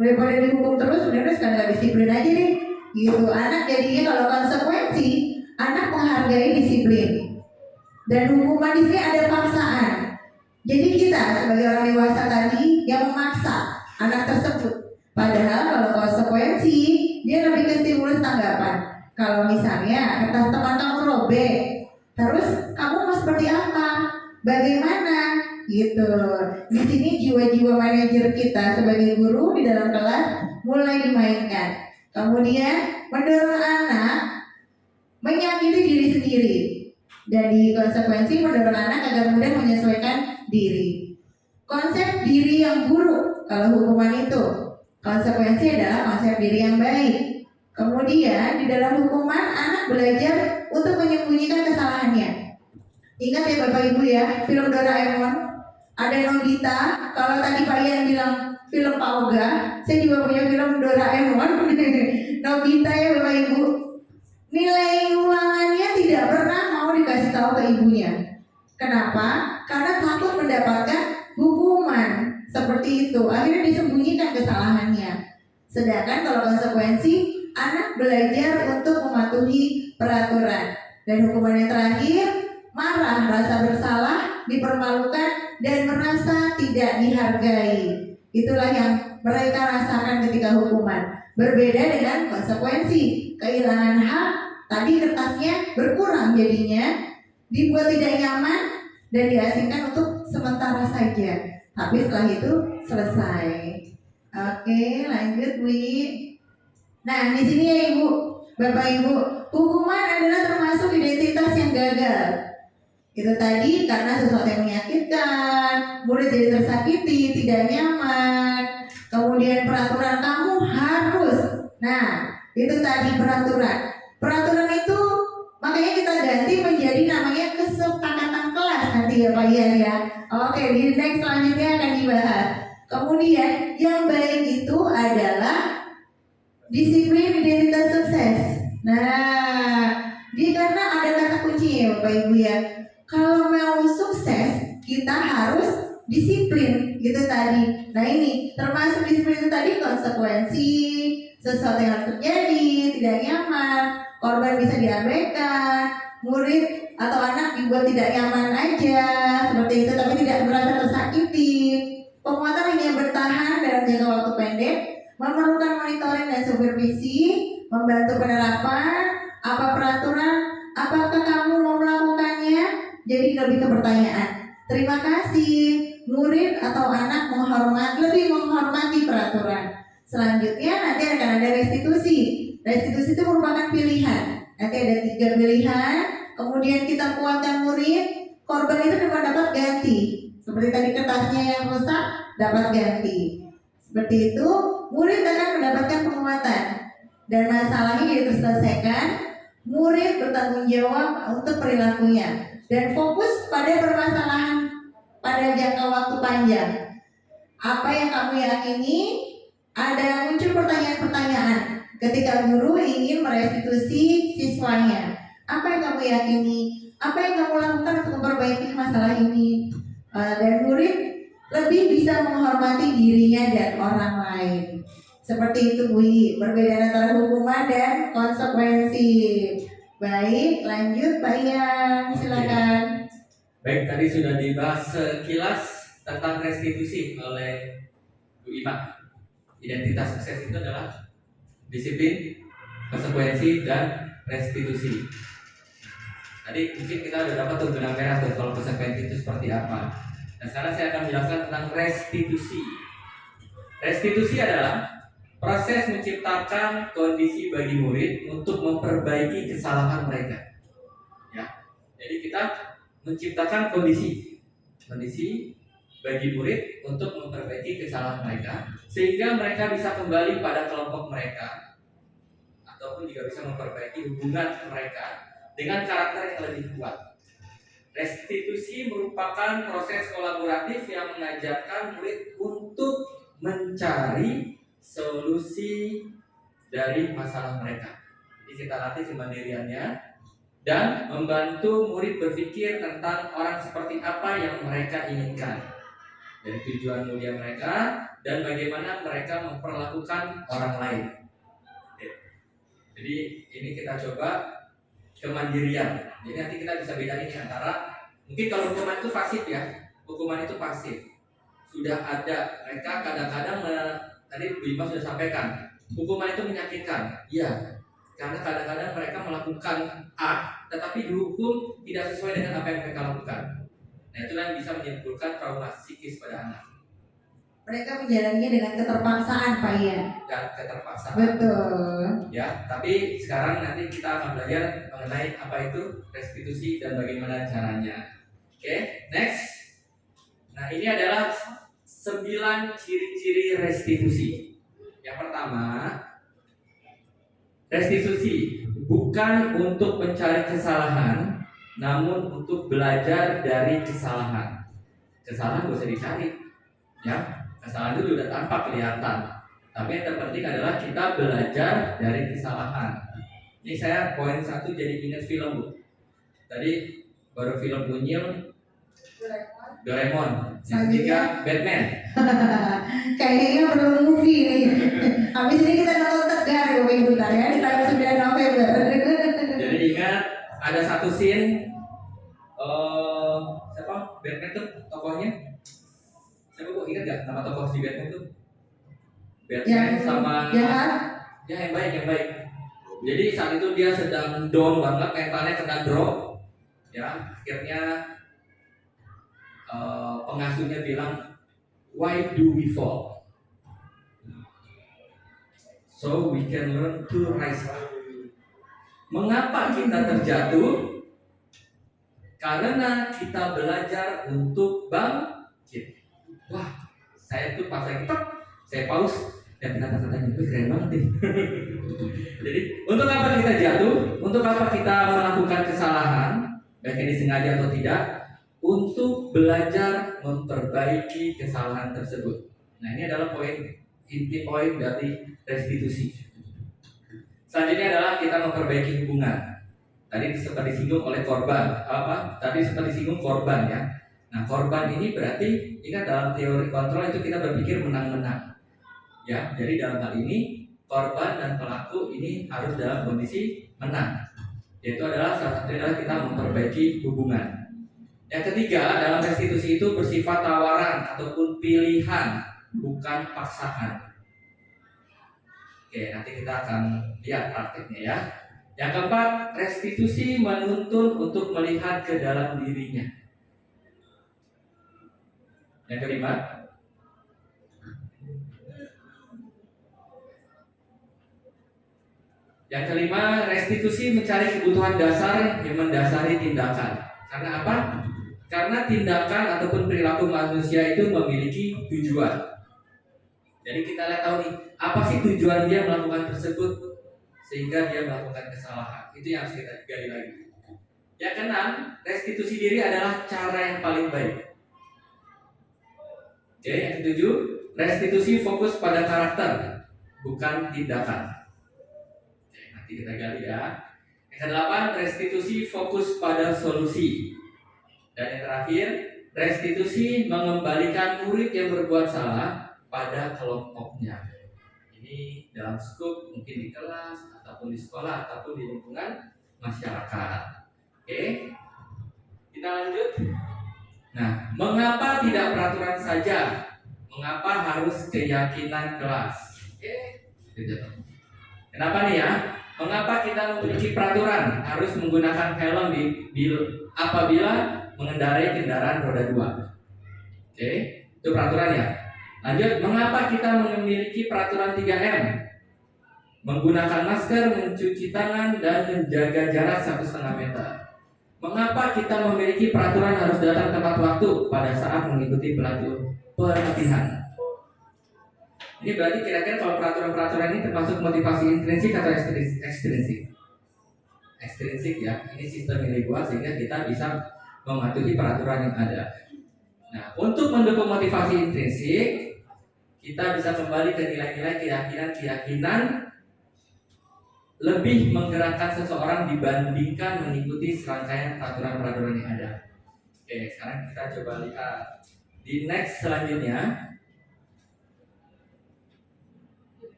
daripada dihukum terus, udah sekarang nggak disiplin aja deh. Gitu. Anak jadinya kalau konsekuensi, anak menghargai disiplin. Dan hukuman di sini ada paksaan. Jadi kita sebagai orang dewasa tadi yang memaksa anak tersebut. Padahal kalau konsekuensi dia lebih ke stimulus tanggapan. Kalau misalnya kertas teman kamu robek, terus kamu mau seperti apa? Bagaimana? Gitu. Di sini jiwa-jiwa manajer kita sebagai guru di dalam kelas mulai dimainkan. Kemudian mendorong anak menyakiti diri sendiri. Jadi konsekuensi mendorong anak agar mudah menyesuaikan diri. Konsep diri yang buruk kalau hukuman itu. Konsekuensi adalah konsep diri yang baik. Kemudian di dalam hukuman anak belajar untuk menyembunyikan kesalahannya. Ingat ya Bapak Ibu ya, film Doraemon ada Nobita. Kalau tadi Pak Ian bilang film Pak Oga, saya juga punya film Doraemon. Nobita ya Bapak Ibu. Nilai ulangannya tidak pernah mau dikasih tahu ke ibunya. Kenapa? Karena takut mendapatkan hukuman seperti itu. Akhirnya disembunyikan kesalahannya. Sedangkan kalau konsekuensi, anak belajar untuk mematuhi peraturan. Dan hukuman yang terakhir, marah, rasa bersalah, dipermalukan, dan merasa tidak dihargai. Itulah yang mereka rasakan ketika hukuman. Berbeda dengan konsekuensi, kehilangan hak, tadi kertasnya berkurang jadinya, dibuat tidak nyaman, dan diasingkan untuk sementara saja. Tapi setelah itu selesai. Oke, lanjut Wi. Nah, di sini ya Ibu, Bapak Ibu, hukuman adalah termasuk identitas yang gagal. Itu tadi karena sesuatu yang menyakitkan, murid jadi tersakiti, tidak nyaman. Kemudian peraturan kamu harus. Nah, itu tadi peraturan. Peraturan itu makanya kita ganti menjadi namanya kesepakatan kelas nanti ya Pak Ian ya. Oke, di next selanjutnya akan dibahas. Kemudian yang baik itu adalah disiplin identitas sukses. Nah, karena ada kata kuncinya ya Bapak Ibu ya. Kalau mau sukses, kita harus disiplin gitu tadi. Nah ini termasuk disiplin itu tadi konsekuensi, sesuatu yang harus terjadi, tidak nyaman, korban bisa diabaikan, murid atau anak dibuat tidak nyaman aja seperti itu, tapi tidak merasa tersakiti. Penguatan hanya bertahan dalam jangka waktu pendek, memerlukan monitoring dan supervisi, membantu penerapan, apa peraturan, apakah kamu mau melakukannya? Jadi lebih ke pertanyaan. Terima kasih, murid atau anak lebih menghormati peraturan. Selanjutnya nanti akan ada restitusi. Restitusi itu merupakan pilihan. Nanti ada 3 pilihan. Kemudian kita kuatkan murid, korban itu dapat ganti. Seperti tadi kertasnya yang rusak dapat ganti. Seperti itu, murid akan mendapatkan penguatan dan masalahnya jadi terselesaikan. Murid bertanggung jawab untuk perilakunya dan fokus pada permasalahan pada jangka waktu panjang. Apa yang kamu yakini? Ada muncul pertanyaan-pertanyaan ketika guru ingin merestitusi siswanya. Apa yang kamu yakini? Apa yang kamu lakukan untuk memperbaiki masalah ini? Dan murid lebih bisa menghormati dirinya dan orang lain. Seperti itu Bu I, perbedaan antara hukuman dan konsekuensi. Baik, lanjut Pak Ian, silakan. Baik, tadi sudah dibahas sekilas tentang restitusi oleh Bu Ima. Identitas sukses itu adalah disiplin, konsekuensi, dan restitusi. Tadi mungkin kita sudah dapat tuh benang merah tuh kalau konsekuensi itu seperti apa. Nah sekarang saya akan menjelaskan tentang restitusi. Restitusi adalah proses menciptakan kondisi bagi murid untuk memperbaiki kesalahan mereka. Ya, jadi kita menciptakan kondisi bagi murid untuk memperbaiki kesalahan mereka sehingga mereka bisa kembali pada kelompok mereka ataupun juga bisa memperbaiki hubungan mereka dengan karakter yang lebih kuat. Restitusi merupakan proses kolaboratif yang mengajarkan murid untuk mencari solusi dari masalah mereka. Jadi kita latih kemandiriannya dan membantu murid berpikir tentang orang seperti apa yang mereka inginkan, dari tujuan mulia mereka dan bagaimana mereka memperlakukan orang lain. Jadi ini kita coba kemandirian. Jadi nanti kita bisa bedain antara, mungkin kalau hukuman itu pasif ya, hukuman itu pasif. Sudah ada, mereka kadang-kadang tadi Bu Ima sudah sampaikan, hukuman itu menyakitkan. Iya, karena kadang-kadang mereka melakukan A, tetapi dihukum tidak sesuai dengan apa yang mereka lakukan. Nah itulah yang bisa menimbulkan trauma psikis pada anak. Mereka menjalaninya dengan keterpaksaan Pak Ian. Dan keterpaksaan. Betul. Ya, tapi sekarang nanti kita akan belajar mengenai apa itu restitusi dan bagaimana caranya. Oke, next. Nah ini adalah 9 ciri-ciri restitusi. Yang pertama, restitusi bukan untuk mencari kesalahan, namun untuk belajar dari kesalahan. Kesalahan gak usah dicari, ya. Kesalahan itu sudah tampak kelihatan. Tapi yang terpenting adalah kita belajar dari kesalahan. Ini saya poin 1 jadi ingat film Bu. Tadi baru film Unyil, Doraemon. Yang ketiga Batman. Kayaknya perlu movie nih. Habis ini kita nonton Tegar Ibu ya di tanggal 9 November. Jadi ingat ada satu scene siapa Batman tuh tokohnya? Siapa kok ingat gak nama tokoh si Batman tuh? Batman yang sama jahat. Ya yang baik. Jadi saat itu dia sedang down banget, mentalnya kena drop. Ya akhirnya pengasuhnya bilang, why do we fall? So we can learn to rise up. Mengapa kita terjatuh? Karena kita belajar untuk bangkit. Wah, saya tuh pas lagi saya pause dan kata-katanya itu keren banget nih. Jadi untuk apa kita jatuh? Untuk apa kita melakukan kesalahan? Baik ini sengaja atau tidak? Untuk belajar memperbaiki kesalahan tersebut. Nah ini adalah inti poin dari restitusi. Selanjutnya adalah kita memperbaiki hubungan. Tadi sempat disinggung oleh korban. Tadi sempat disinggung korban ya. Nah korban ini berarti ingat dalam teori kontrol itu kita berpikir menang-menang. Ya, jadi dalam hal ini korban dan pelaku ini harus dalam kondisi menang. Yaitu adalah salah satunya adalah kita memperbaiki hubungan. Yang ketiga, dalam restitusi itu bersifat tawaran ataupun pilihan, bukan paksaan. Oke, nanti kita akan lihat praktiknya ya. Yang keempat, restitusi menuntun untuk melihat ke dalam dirinya. Yang kelima, restitusi mencari kebutuhan dasar yang mendasari tindakan. Karena apa? Karena tindakan ataupun perilaku manusia itu memiliki tujuan. Jadi kita lihat tahu nih, apa sih tujuan dia melakukan tersebut sehingga dia melakukan kesalahan. Itu yang harus kita gali lagi. Yang keenam, restitusi diri adalah cara yang paling baik. Oke, yang ketujuh, restitusi fokus pada karakter, bukan tindakan. Oke, nanti kita gali ya. Yang kedelapan, restitusi fokus pada solusi. Dan yang terakhir, restitusi mengembalikan murid yang berbuat salah pada kelompoknya. Ini dalam skup mungkin di kelas ataupun di sekolah ataupun di lingkungan masyarakat. Oke, kita lanjut. Nah, mengapa tidak peraturan saja? Mengapa harus keyakinan kelas? Oke, kenapa nih ya? Mengapa kita memiliki peraturan harus menggunakan helm apabila mengendarai kendaraan roda 2? Oke, itu peraturan ya. Lanjut, mengapa kita memiliki peraturan 3M? Menggunakan masker, mencuci tangan, dan menjaga jarak 1,5 meter. Mengapa kita memiliki peraturan harus datang tepat waktu pada saat mengikuti pelatihan? Ini berarti kira-kira kalau peraturan-peraturan ini termasuk motivasi intrinsik atau ekstrinsik? Ekstrinsik ya, ini sistem yang dibuat sehingga kita bisa mematuhi peraturan yang ada. Nah, untuk mendukung motivasi intrinsik, kita bisa kembali ke nilai-nilai keyakinan lebih menggerakkan seseorang dibandingkan mengikuti serangkaian peraturan-peraturan yang ada. Oke, sekarang kita coba lihat di next selanjutnya.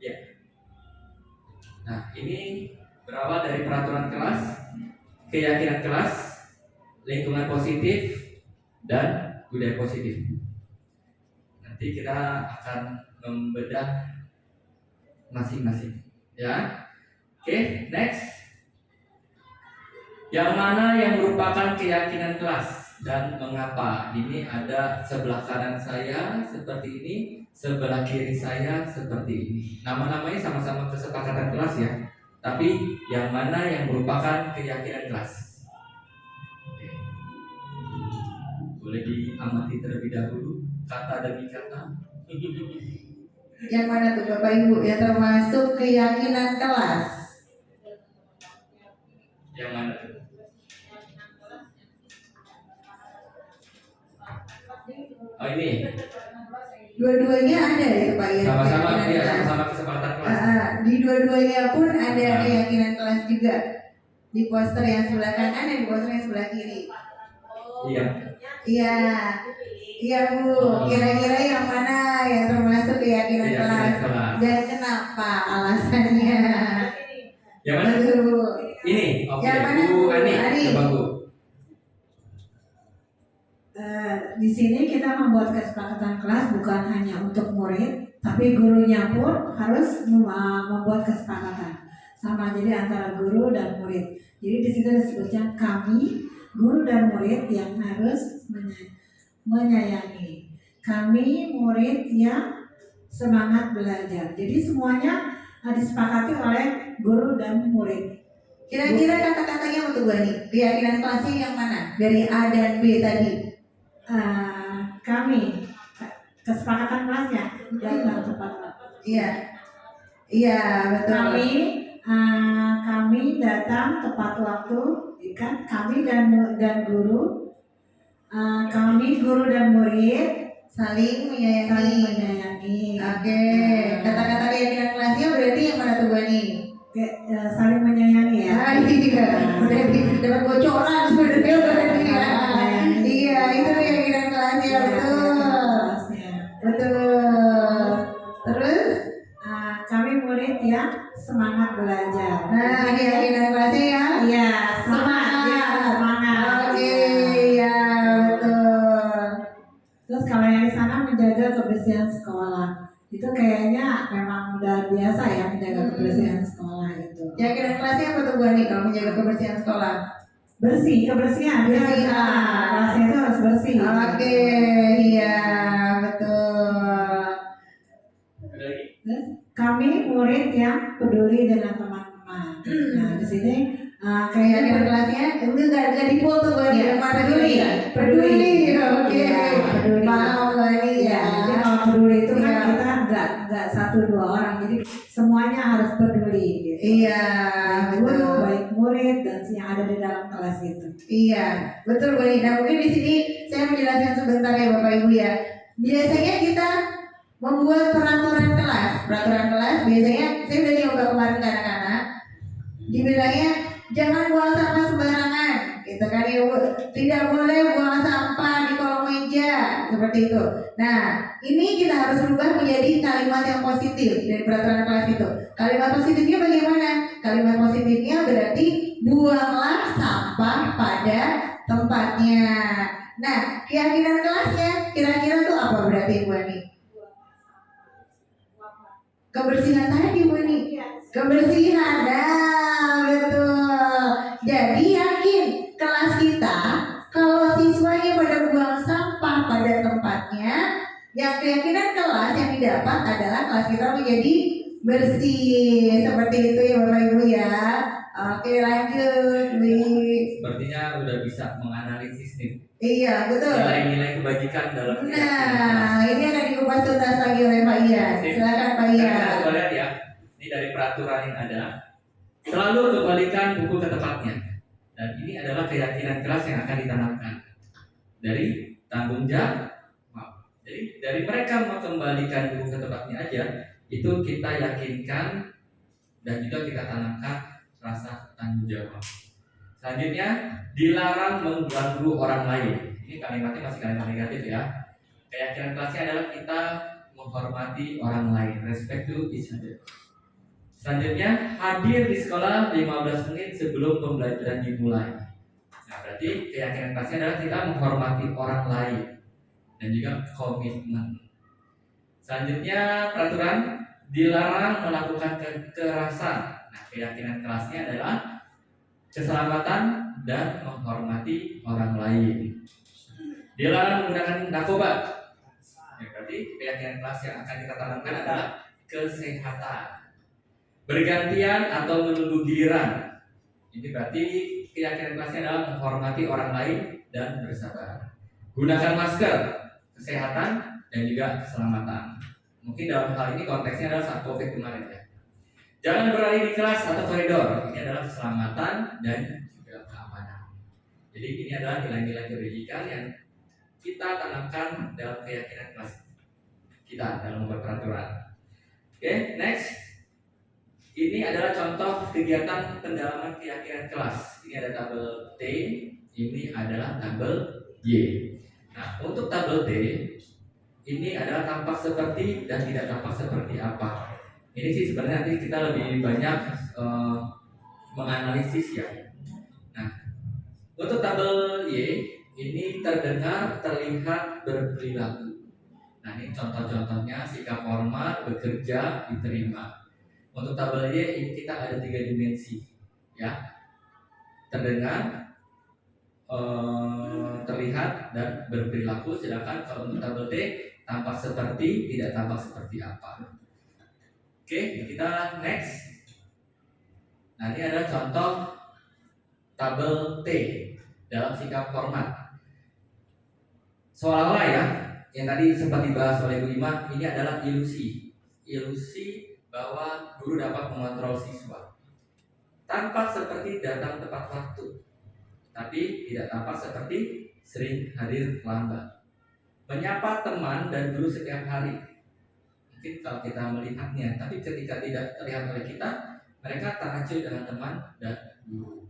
Ya. Nah, ini berawal dari peraturan kelas, keyakinan kelas, lingkungan positif, dan budaya positif. Nanti kita akan membedah masing-masing, ya. Oke, next. Yang mana yang merupakan keyakinan kelas dan mengapa? Ini ada sebelah kanan saya seperti ini, sebelah kiri saya seperti ini. Nama-namanya sama-sama kesepakatan kelas ya. Tapi yang mana yang merupakan keyakinan kelas? Oke. Boleh diamati terlebih dahulu kata demi kata. Yang mana tuh Bapak Ibu ya, termasuk keyakinan kelas? Yang mana tuh? Oh ini. Dua-duanya ada ya Pak ya? Sama-sama keyakinan ya, kelas. sama-sama kesepakatan kelas. Di dua-duanya pun ada keyakinan kelas juga. Di poster yang sebelah kanan dan di poster yang sebelah kiri. Iya. Iya. Iya Bu, kira-kira yang mana yang termasuk keyakinan kelas? Dan kenapa alasannya? Yang mana? Bu. Ini, oke. Yang mana, Bu Ani, Ani? coba Bu. Di sini kita membuat kesepakatan kelas bukan hanya untuk murid, tapi gurunya pun harus membuat kesepakatan sama. Jadi antara guru dan murid. Jadi di situ disebutnya kami, guru dan murid yang harus menyayangi. Kami murid yang semangat belajar. Jadi semuanya disepakati oleh guru dan murid. Kira-kira kata-katanya untuk Bu Ani, keyakinan kelasnya yang mana? Dari A dan B tadi. Kami kesepakatan kelasnya datang tepat waktu. Iya. Iya, betul. Kami datang tepat waktu, kan? Kami dan guru, kami guru dan murid Saling saling menyayangi. menyayangi. Oke. Kata-kata keyakinan kelasnya berarti yang mana tuh Bu Ani? Saling menyayangi ya. Iya. Berarti dapat bocoran sebenarnya berarti ya. Iya, itu keyakinan kelasnya betul. Kelasnya. Betul. Terus? Kami murid yang semangat belajar. Nah, keyakinan kelasnya ya. Iya. menjaga kebersihan sekolah. Itu kayaknya memang udah biasa ya menjaga kebersihan sekolah itu. Keyakinan kelasnya apa tuh Bu Ani kalau menjaga kebersihan sekolah? Kebersihan. Kelasnya itu harus bersih. Oke, iya betul. Ada lagi? Kami murid yang peduli dengan teman-teman. Nah, di sini Keyakinan kelasnya enggak dipul tuh Bu Ani. Yang mana peduli? Peduli. Oke. Iya, peduli. Paham Bu Ani ya. Jadi kalau peduli itu kan Iya. kita nggak 1-2 orang, jadi semuanya harus peduli. Gitu. Iya, Guru, betul. baik murid dan yang ada di dalam kelas itu. Iya, betul Bu Ani. Nah, mungkin di sini saya menjelaskan sebentar ya Bapak Ibu ya. Biasanya kita membuat peraturan kelas. Peraturan kelas biasanya saya udah nyoba kemarin ke anak-anak. Dibilangnya jangan buang sampah sembarangan, gitu kan ya Bu. Tidak boleh buang sampah di kolong meja, seperti itu. Nah, ini kita harus rubah menjadi kalimat yang positif dari peraturan kelas itu. Kalimat positifnya bagaimana? Kalimat positifnya berarti buanglah sampah pada tempatnya. Nah, keyakinan kelasnya kira-kira tuh apa berarti Bu Ani? Kebersihan tadi Bu Ani. Kebersihan, nah betul. Jadi yakin kelas kita kalau siswanya pada buang sampah pada tempatnya, yang keyakinan kelas yang didapat adalah kelas kita menjadi bersih. Seperti itu ya Bapak Ibu ya. Oke lanjut Wi. Sepertinya udah bisa menganalisis nih Iya betul. nilai-nilai kebajikan dalam Nah ini akan dikupas tuntas lagi oleh Pak Ian. Silakan Pak Ian. Kita coba lihat ya. Ini dari peraturan yang ada. Selalu kembalikan buku ke tempatnya. Dan ini adalah keyakinan kelas yang akan ditanamkan dari tanggung jawab. Jadi dari mereka mengembalikan buku ke tempatnya aja, itu kita yakinkan dan juga kita tanamkan rasa tanggung jawab. Selanjutnya, dilarang mengganggu orang lain. Ini kalimatnya masih kalimat negatif ya. Keyakinan kelasnya adalah kita menghormati orang lain, respect to each other. Selanjutnya, hadir di sekolah 15 menit sebelum pembelajaran dimulai. Nah, berarti keyakinan kelasnya adalah kita menghormati orang lain dan juga komitmen. Selanjutnya, peraturan dilarang melakukan kekerasan. Nah, keyakinan kelasnya adalah keselamatan dan menghormati orang lain. Dilarang menggunakan narkoba. Ya, berarti keyakinan kelas yang akan kita tanamkan adalah kesehatan. Bergantian atau menunggu giliran. Ini berarti keyakinan kelasnya adalah menghormati orang lain dan bersabar. Gunakan masker, kesehatan dan juga keselamatan. Mungkin dalam hal ini konteksnya adalah saat COVID kemarin ya. Jangan berlari di kelas atau koridor. Ini adalah keselamatan dan juga keamanan. Jadi ini adalah nilai-nilai kebajikan yang kita tanamkan dalam keyakinan kelas kita dalam membuat peraturan. Oke, next. Ini adalah contoh kegiatan pendalaman keyakinan kelas. Ini ada tabel T, ini adalah tabel Y. Nah, untuk tabel T, ini adalah tampak seperti dan tidak tampak seperti apa. Ini sih sebenarnya nanti kita lebih banyak menganalisis ya. Nah, untuk tabel Y, ini terdengar, terlihat, berperilaku. Nah, ini contoh-contohnya sikap hormat, bekerja, diterima. Untuk tabel Y ini kita ada 3 dimensi, ya, terdengar, terlihat dan berperilaku. Sedangkan kalau untuk tabel T tampak seperti, tidak tampak seperti apa. Oke, kita next. Nah, ini ada contoh tabel T dalam sikap hormat. Seolah-olah ya, yang tadi sempat dibahas oleh Bu Ima, ini adalah ilusi bahwa guru dapat mengontrol siswa. Tampak seperti datang tepat waktu, tapi tidak tampak seperti sering hadir lambat. Menyapa teman dan guru setiap hari. Mungkin kalau kita melihatnya, tapi ketika tidak terlihat oleh kita, mereka tak acuh dengan teman dan guru.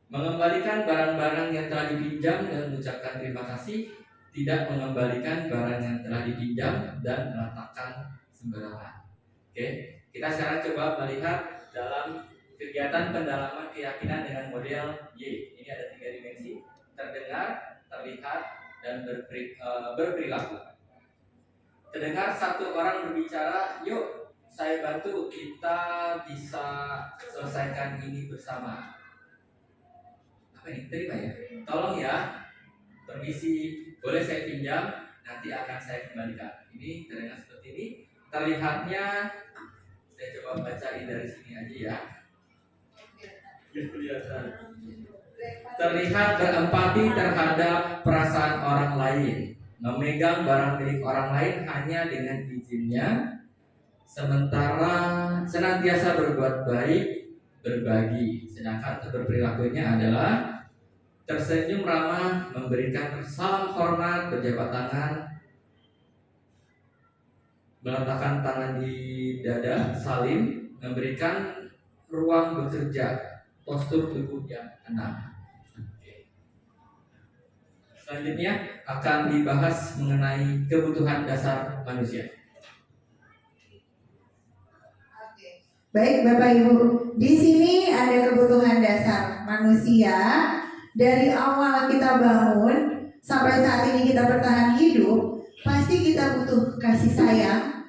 Mengembalikan barang-barang yang telah dipinjam dan mengucapkan terima kasih, tidak mengembalikan barang yang telah dipinjam dan meletakkan sembarangan. Oke, kita sekarang coba melihat dalam kegiatan pendalaman keyakinan dengan model Y. Ini ada 3 dimensi: terdengar, terlihat, dan berperilaku. terdengar satu orang berbicara, yuk saya bantu, kita bisa selesaikan ini bersama. Apa ini? Terima ya? Tolong ya, permisi, boleh saya pinjam, nanti akan saya kembalikan. Ini terdengar seperti ini. Terlihatnya, saya coba bacain dari sini aja ya. Kelihatan. Terlihat berempati terhadap perasaan orang lain, memegang barang milik orang lain hanya dengan izinnya, sementara senantiasa berbuat baik, berbagi, sedangkan berperilakunya adalah tersenyum ramah, memberikan salam hormat, berjabat tangan, meletakkan tangan di dada, salim, memberikan ruang bekerja, postur tubuh yang tenang. Selanjutnya akan dibahas mengenai kebutuhan dasar manusia. Baik Bapak Ibu, di sini ada kebutuhan dasar manusia. Dari awal kita bangun sampai saat ini kita bertahan hidup, pasti kita butuh kasih sayang.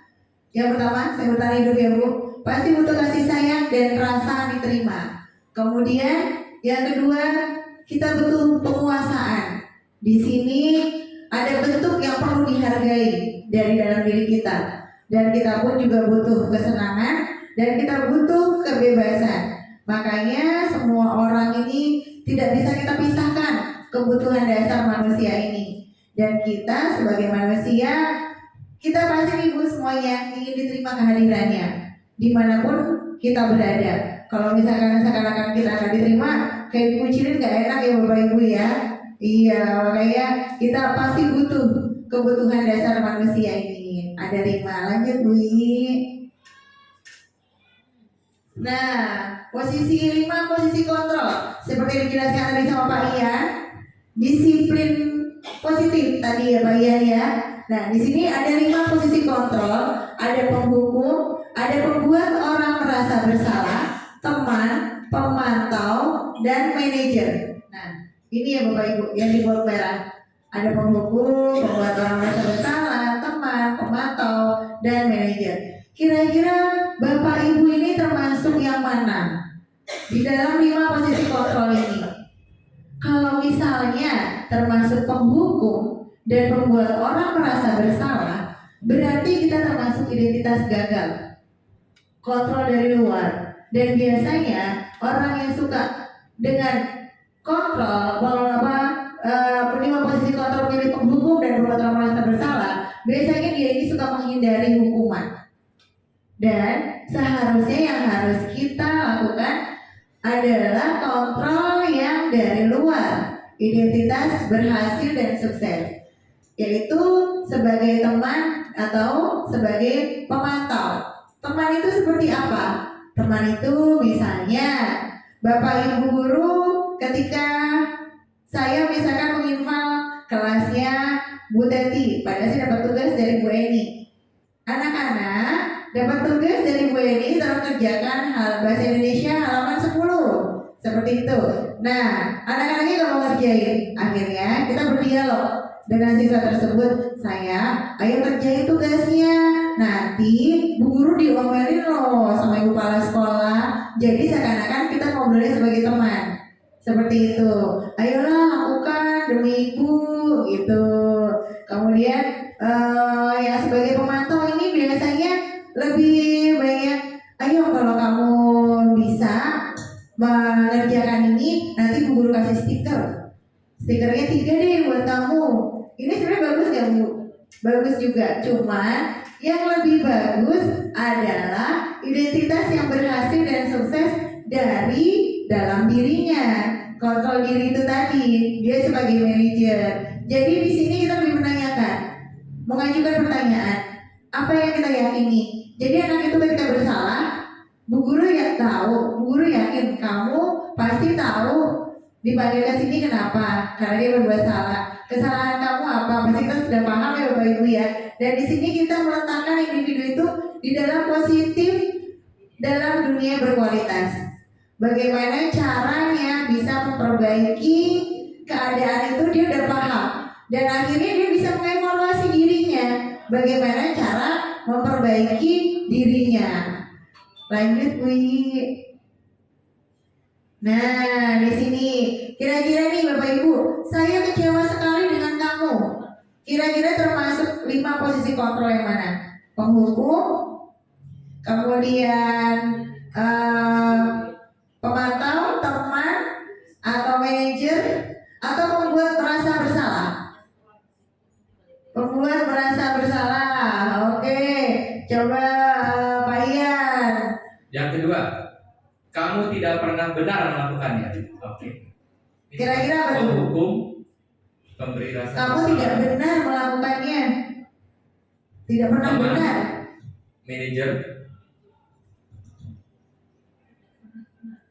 Yang pertama, saya bertahan hidup ya Bu, pasti butuh kasih sayang dan rasa diterima. Kemudian yang kedua, kita butuh penguasaan. Di sini ada bentuk yang perlu dihargai dari dalam diri kita, dan kita pun juga butuh kesenangan dan kita butuh kebebasan. Makanya semua orang ini tidak bisa kita pisahkan kebutuhan dasar manusia ini. Dan kita sebagai manusia, kita pasti ibu semuanya ingin diterima kehadirannya dimanapun kita berada. Kalau misalkan seakan-akan kita akan diterima, kayak dikucilin gak enak ya Bapak Ibu ya. Iya, makanya kita pasti butuh kebutuhan dasar manusia ini. Ada 5, lanjut Bu. Nah, posisi 5, posisi kontrol. Seperti dijelaskan tadi sama Pak Ian, disiplin positif tadi ya Pak Ian ya. Nah, di sini ada 5 posisi kontrol, ada penghukum, ada pembuat orang merasa bersalah, teman, pemantau, dan manajer. Nah, ini ya Bapak Ibu yang di bold merah. Ada penghukum, pembuat orang merasa bersalah, teman, pemantau, dan manajer. Kira-kira Bapak Ibu ini termasuk yang mana di dalam 5 posisi kontrol ini? Kalau misalnya termasuk penghukum dan membuat orang merasa bersalah, berarti kita termasuk identitas gagal, kontrol dari luar. Dan biasanya orang yang suka dengan kontrol, penima posisi kontrol milik penghukum dan membuat orang merasa bersalah, biasanya dia ini suka menghindari hukuman. Dan seharusnya yang harus kita lakukan adalah kontrol yang dari luar, identitas berhasil dan sukses, yaitu sebagai teman atau sebagai pemantau. Teman itu seperti apa? Teman itu misalnya Bapak Ibu guru, ketika saya misalkan menginfal kelasnya Bu Teti, padahal saya dapat tugas dari Bu Eni. Anak-anak dapat tugas dari Bu Eni tolong kerjakan bahasa Indonesia halaman 10, seperti itu. Nah, anak-anaknya gak mau ngerjain. Akhirnya kita berdialog dengan siswa tersebut. Saya, ayo kerjain tugasnya. Nanti Bu Guru diomelin loh sama Ibu Kepala Sekolah. Jadi seakan-akan kita ngobrolnya sebagai teman. Seperti itu. Ayolah lakukan demi Ibu gitu. Kemudian yang sebagai pemantau ini biasanya lebih banyak, ayo kalau kamu bisa mengerjakan ini, nanti Bu Guru kasih stiker. Stikernya 3 deh buat kamu. Ini sebenarnya bagus gak Bu? Bagus juga. Cuman yang lebih bagus adalah identitas yang berhasil dan sukses dari dalam dirinya. Kontrol diri itu tadi, dia sebagai manajer. Jadi di sini kita lebih menanyakan, mengajukan pertanyaan, apa yang kita yakini. Jadi anak itu ketika bersalah, Bu Guru ya tahu, Bu Guru yakin kamu pasti tahu dipanggil ke sini kenapa? Karena dia berbuat salah. Kesalahan kamu apa? Pasti kita sudah paham ya Bapak Ibu ya. Dan di sini kita meletakkan individu itu di dalam positif dalam dunia berkualitas. Bagaimana caranya bisa memperbaiki keadaan itu dia udah paham. Dan akhirnya dia bisa mengevaluasi dirinya. bagaimana cara memperbaiki dirinya. Lanjut, Wi. Nah, di sini kira-kira nih Bapak Ibu, saya kecewa sekali dengan kamu. Kira-kira termasuk 5 posisi kontrol yang mana? Penghukum, kemudian pemantau, teman, atau manajer, atau membuat merasa bersalah. Membuat merasa bersalah. Oke, coba Pak Ian. Yang kedua, kamu tidak pernah benar melakukannya. Oke. Kira-kira apa tuh? Penghukum, pemberi rasa Kamu bersalah, tidak benar melakukannya. Tidak pernah Teman. benar. manajer.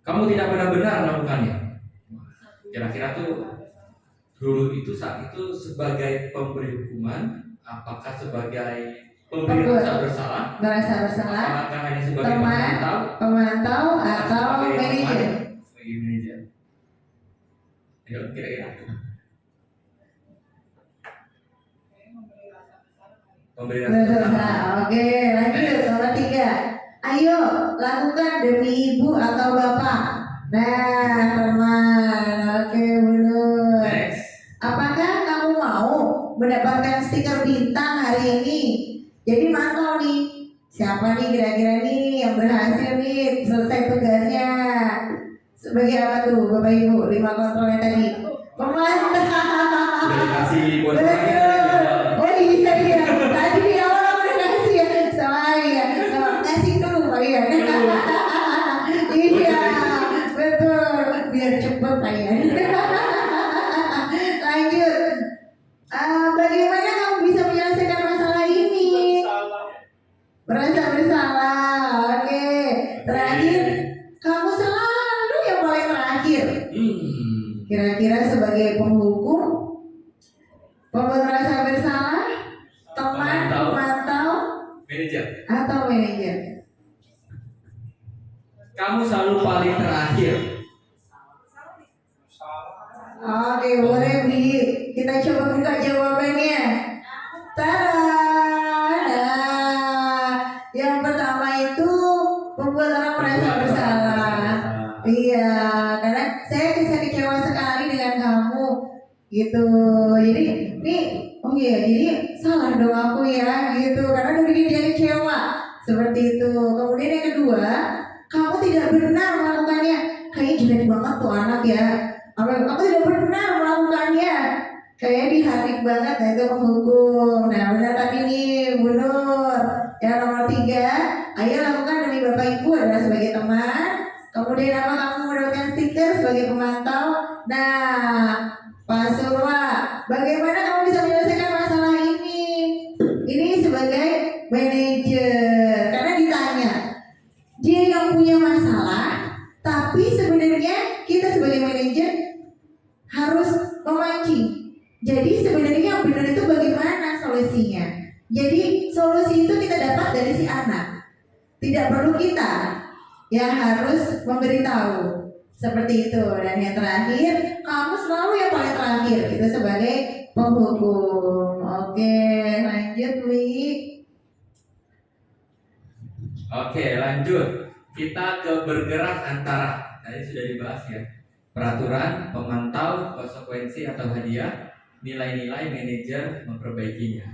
Kamu tidak pernah benar melakukannya. Kira-kira tuh guru itu saat itu sebagai pemberi hukuman, apakah sebagai pemberi rasa bersalah, Merasa bersalah, apakah hanya sebagai teman, pemantau, atau sebagai manajer. teman, sebagai manajer? Ayo kira-kira. Pemberi rasa Merasa bersalah. bersalah. Oke, lanjut nomor 3. Ayo lakukan demi ibu atau bapak. Nah, teman. Oke, benar. Next. Apakah kamu mau mendapatkan stiker bintang hari ini? Jadi mantau nih, siapa nih kira-kira nih yang berhasil nih selesai tugasnya? Sebagai apa tuh Bapak Ibu? 5 kontrolnya tadi. Pemantau. Udah dikasih bonus lagi. Betul. Oh iya. Tadi di awal aku udah kasih ya. Sama ya. Kasih dulu Pak Ian. Iya, betul. Biar cepet Pak Ian. Lanjut. Bagaimana kamu bisa menyelesaikan masalah ini? Merasa bersalah. Oke. Terakhir, kamu selalu yang paling terakhir. Kira-kira sebagai penghukum, pembuat merasa bersalah, teman, pemantau, Manajer. atau manajer? Kamu selalu paling terakhir. Oke, boleh Bi. Kita coba buka jawabannya. Tada! Nah, yang pertama itu membuat orang merasa bersalah. Iya, karena saya kecewa sekali dengan kamu, gitu. Jadi, nih, oh iya, jadi salah dong aku ya, gitu. Karena udah bikin dia kecewa, seperti itu. Kemudian yang kedua, kamu tidak benar melakukannya. Kayaknya jelek banget tuh anak ya. Kamu tidak benar melakukannya. Kayaknya diharik banget, nah itu penghukum. Nah, benar tadi nih, Bu Nur. Yang nomor 3, ayo lakukan demi Bapak Ibu adalah sebagai teman. Kemudian apa kamu mendapatkan stiker sebagai pemantau? Nah, Pak Surwa, bagaimana kamu bisa menyelesaikan masalah ini? Ini sebagai manajer, karena ditanya, dia yang punya masalah, tapi sebenarnya kita sebagai manajer harus memancing. Jadi sebenarnya yang benar itu bagaimana solusinya? Jadi solusi itu kita dapat dari si anak, tidak perlu kita yang harus memberitahu, seperti itu. Dan yang terakhir, kamu selalu yang paling terakhir, itu sebagai penghukum. Oke, lanjut Wi. Oke, lanjut. Kita ke bergerak antara. Tadi sudah dibahas ya. Peraturan, pemantau, konsekuensi atau hadiah, nilai-nilai manajer memperbaikinya.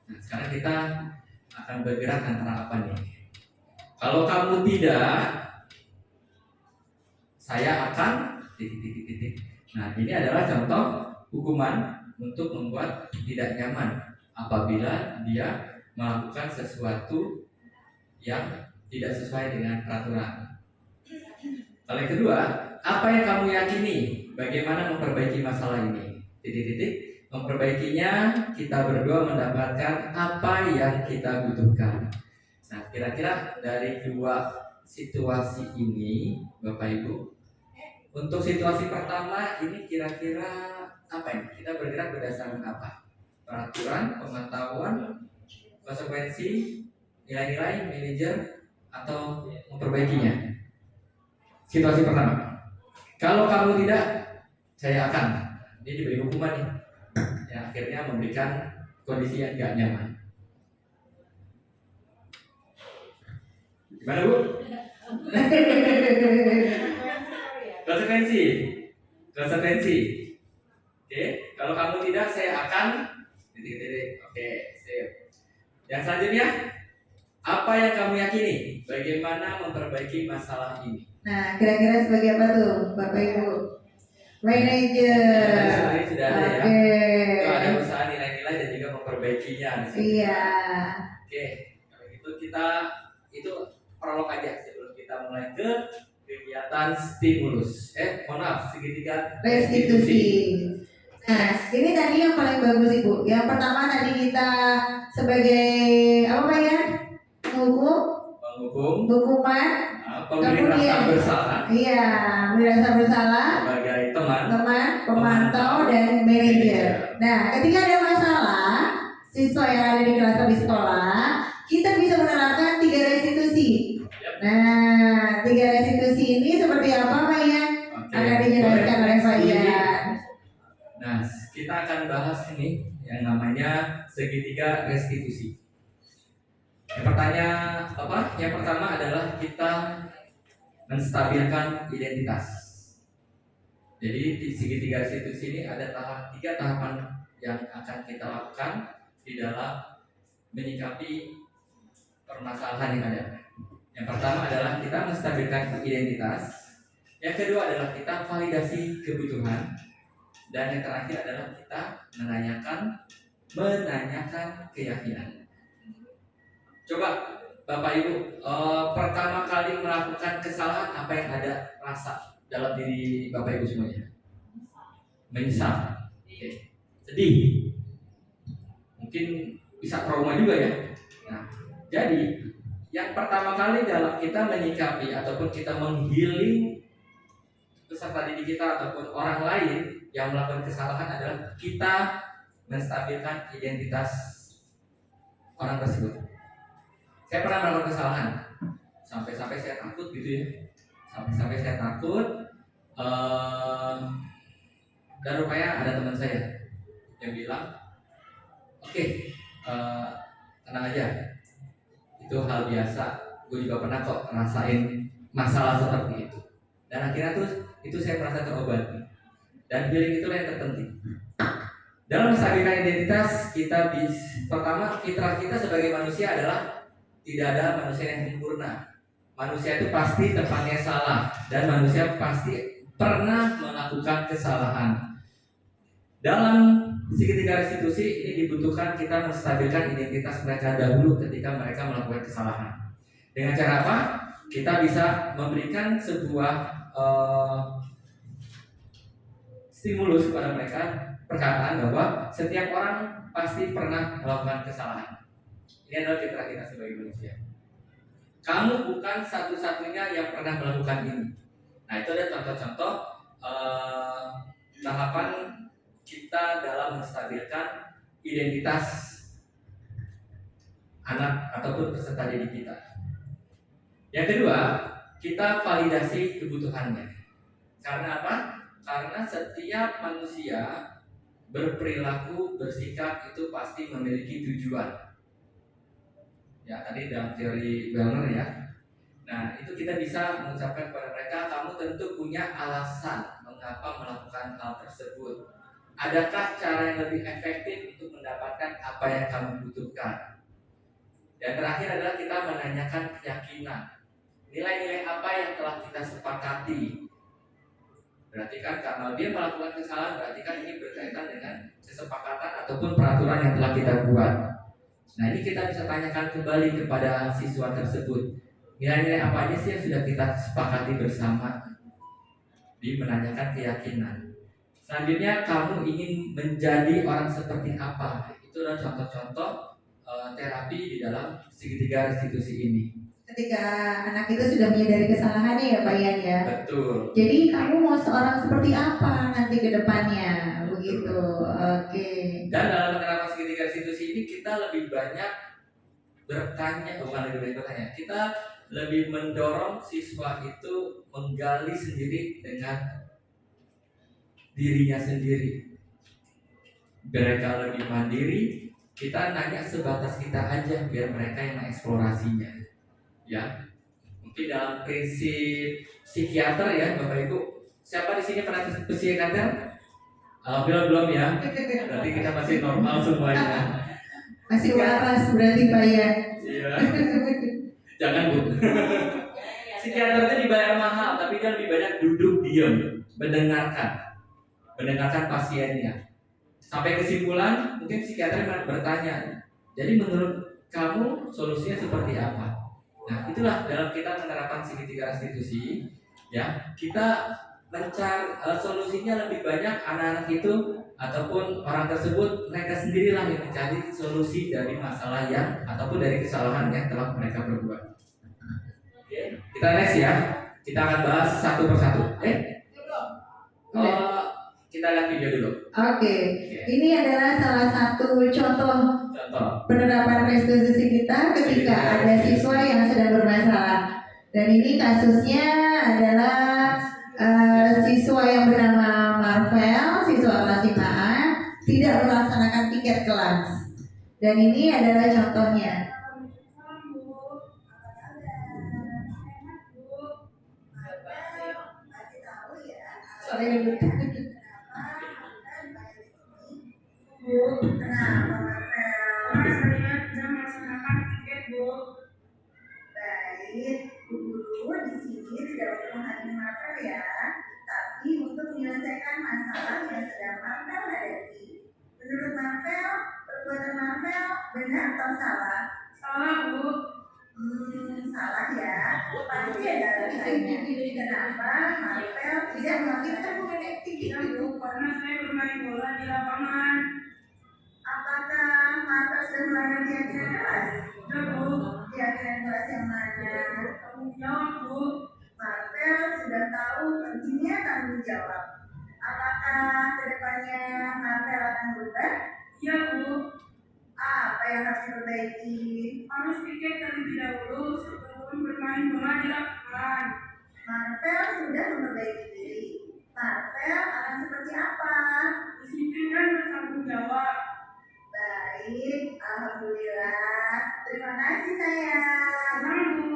Nah, sekarang kita akan bergerak antara apa nih? Kalau kamu tidak, saya akan titik. Nah, ini adalah contoh hukuman untuk membuat tidak nyaman apabila dia melakukan sesuatu yang tidak sesuai dengan peraturan. Kalau yang kedua, apa yang kamu yakini? Bagaimana memperbaiki masalah ini? Memperbaikinya, kita berdua mendapatkan apa yang kita butuhkan. Nah, kira-kira dari dua situasi ini, Bapak Ibu, untuk situasi pertama ini kira-kira apa ini? Kita bergerak berdasarkan apa? Peraturan, pengetahuan, konsekuensi, nilai-nilai, manajer, atau memperbaikinya? Situasi pertama, kalau kamu tidak, saya akan. Dia diberi hukuman nih, yang akhirnya memberikan kondisi yang gak nyaman. Gimana Bu? Konsekuensi. Oke, kalau kamu tidak, saya akan titik-titik. Oke, sip. Yang selanjutnya, apa yang kamu yakini? Bagaimana memperbaiki masalah ini? Nah, kira-kira sebagai apa tuh, Bapak Ibu? Manager. Sebenarnya sudah ada ya. Oke. Itu ada usaha nilai-nilai dan juga memperbaikinya di sini. Iya. Oke, kalau gitu kita itu prolog aja sebelum kita mulai ke kegiatan stimulus. Mohon maaf, segitiga Restitusi. Nah, ini tadi yang paling bagus Ibu. Yang pertama tadi kita sebagai apa Pak ya? Menghukum, hukuman. pemberi rasa bersalah Iya, merasa bersalah. sebagai teman, Pemantau dan manajer. Nah, ketika ada masalah siswa yang ada di kelas atau di sekolah, kita bisa menerapkan 3 restitusi. Nah, 3 restitusi ini seperti apa Pak ya? Oke. Akan dijelaskan oleh Pak Ian. Nah, kita akan bahas ini yang namanya segitiga restitusi. Yang pertama adalah kita menstabilkan identitas. Jadi di segitiga restitusi ini ada 3 tahapan yang akan kita lakukan di dalam menyikapi permasalahan yang ada. Yang pertama adalah kita menstabilkan identitas. Yang kedua adalah kita validasi kebutuhan. Dan yang terakhir adalah kita menanyakan keyakinan. Coba Bapak Ibu, pertama kali melakukan kesalahan apa yang ada rasa dalam diri Bapak Ibu semuanya? Menyesal, sedih, mungkin bisa trauma juga ya. Nah, jadi yang pertama kali dalam kita menyikapi ataupun kita menghealing peserta didik kita ataupun orang lain yang melakukan kesalahan adalah kita menstabilkan identitas orang tersebut. Saya pernah melakukan kesalahan sampai-sampai saya takut gitu ya, sampai-sampai saya takut. Dan rupanya ada teman saya yang bilang, oke, tenang aja, itu hal biasa, gue juga pernah kok ngerasain masalah seperti itu. Dan akhirnya itu saya merasa terobati. Dan healing itulah yang terpenting. Dalam menstabilkan identitas, pertama fitrah kita sebagai manusia adalah tidak ada manusia yang sempurna. Manusia itu pasti tempatnya salah dan manusia pasti pernah melakukan kesalahan. Dalam segitiga restitusi ini dibutuhkan kita menstabilkan identitas mereka dahulu ketika mereka melakukan kesalahan. Dengan cara apa? Kita bisa memberikan sebuah stimulus kepada mereka, perkataan bahwa setiap orang pasti pernah melakukan kesalahan. Ini adalah fitrah kita sebagai manusia. Kamu bukan satu-satunya yang pernah melakukan ini. Nah, itu ada contoh-contoh tahapan kita dalam menstabilkan identitas anak ataupun peserta didik kita. Yang kedua, kita validasi kebutuhannya. Karena apa? Karena setiap manusia berperilaku, bersikap itu pasti memiliki tujuan. Ya, tadi dalam teori Wellner ya. Nah, itu kita bisa mengucapkan kepada mereka, kamu tentu punya alasan mengapa melakukan hal tersebut. Adakah cara yang lebih efektif untuk mendapatkan apa yang kamu butuhkan? Dan terakhir adalah kita menanyakan keyakinan. Nilai-nilai apa yang telah kita sepakati? Berarti kan karena dia melakukan kesalahan, berarti kan ini berkaitan dengan kesepakatan ataupun peraturan yang telah kita buat. Nah, ini kita bisa tanyakan kembali kepada siswa tersebut. Nilai-nilai apa aja sih yang sudah kita sepakati bersama? Di menanyakan keyakinan. Selanjutnya, kamu ingin menjadi orang seperti apa? Itu adalah contoh-contoh terapi di dalam segitiga restitusi ini. Ketika anak itu sudah menyadari kesalahannya ya Pak Ian ya. Betul. Jadi kamu mau seorang seperti apa nanti ke depannya, begitu. Oke. Dan dalam penerapan segitiga restitusi ini kita lebih banyak kita lebih mendorong siswa itu menggali sendiri dengan dirinya sendiri. Mereka lebih mandiri, kita nanya sebatas kita aja biar mereka yang mengeksplorasinya. Ya, Mungkin dalam prinsip psikiater ya Bapak Ibu. Siapa di sini pernah ke psikiater? Belum ya. Berarti kita masih normal semuanya. Masih waras berarti Pak ya. Iya. Jangan Bu. Psikiater itu dibayar mahal, tapi dia lebih banyak duduk diam, mendengarkan pasiennya. Sampai kesimpulan, mungkin psikiater bertanya, jadi menurut kamu solusinya seperti apa? Nah, itulah dalam kita menerapkan segitiga restitusi, ya kita mencari solusinya lebih banyak anak-anak itu ataupun orang tersebut mereka sendirilah yang mencari solusi dari masalah yang ataupun dari kesalahan yang telah mereka perbuat. Oke, kita next ya. Kita akan bahas satu persatu. Kita lihat video dulu. Oke. Ini adalah salah satu contoh penerapan restitusi kita ketika ada siswa yang sedang bermasalah. Dan ini kasusnya adalah siswa yang bernama Marvel, siswa kelas 5A, tidak melaksanakan piket kelas. Dan ini adalah contohnya. Kenapa Marvel? Saya tidak melaksanakan piket, Bu. Baik, Bu Guru di sini tidak untuk menghadiri Marvel ya, tapi untuk menyelesaikan masalah yang sedang Marvel hadapi. Menurut Marvel, perbuatan Marvel benar atau salah? Salah, Bu. Salah ya. Pasti ada alasannya. Kenapa Marvel tidak melakukan piket? Ya, Bu, karena saya bermain bola di lapangan. Apakah Marvel sudah melanggar keyakinan kelas? Ya, Bu. Keyakinan kelas yang mana? Tanggung jawab, Bu. Marvel sudah tahu pentingnya tanggung jawab. Apakah kedepannya Marvel akan berubah? Ya, Bu. Apa yang harus diperbaiki? Harus piket terlebih dahulu sebelum bermain bola di lapangan. Marvel sudah memperbaiki diri. Marvel akan seperti apa? Disiplin dan bertanggung jawab. Baik, alhamdulillah. Terima kasih sayang. Bu.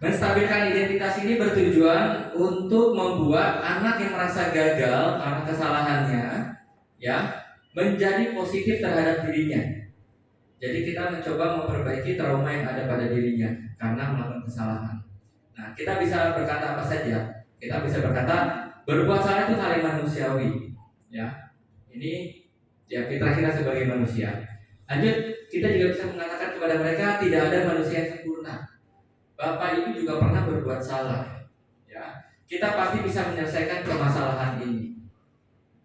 Menstabilkan identitas ini bertujuan untuk membuat anak yang merasa gagal karena kesalahannya, ya, menjadi positif terhadap dirinya. Jadi kita mencoba memperbaiki trauma yang ada pada dirinya karena melakukan kesalahan. Nah, kita bisa berkata apa saja? Kita bisa berkata berbuat salah itu hal yang manusiawi, ya. Ini ya fitrah kita sebagai manusia. Lanjut, kita juga bisa mengatakan kepada mereka tidak ada manusia yang sempurna. Bapak Ibu juga pernah berbuat salah, ya. Kita pasti bisa menyelesaikan permasalahan ini.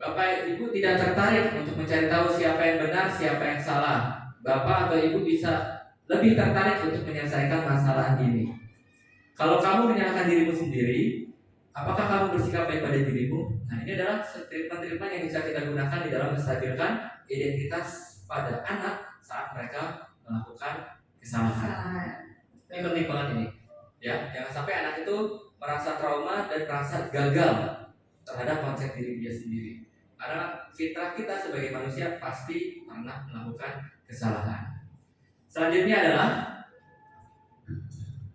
Bapak Ibu tidak tertarik untuk mencari tahu siapa yang benar, siapa yang salah. Bapak atau Ibu bisa lebih tertarik untuk menyelesaikan masalah ini. Kalau kamu menyalahkan dirimu sendiri, apakah kamu bersikap baik pada dirimu? Nah, ini adalah treatment-treatment yang bisa kita gunakan di dalam menstabilkan identitas pada anak saat mereka melakukan kesalahan. Ini penting banget ini, ya. Jangan sampai anak itu merasa trauma dan merasa gagal terhadap konsep diri dia sendiri. Karena fitrah kita sebagai manusia pasti pernah melakukan kesalahan. Selanjutnya adalah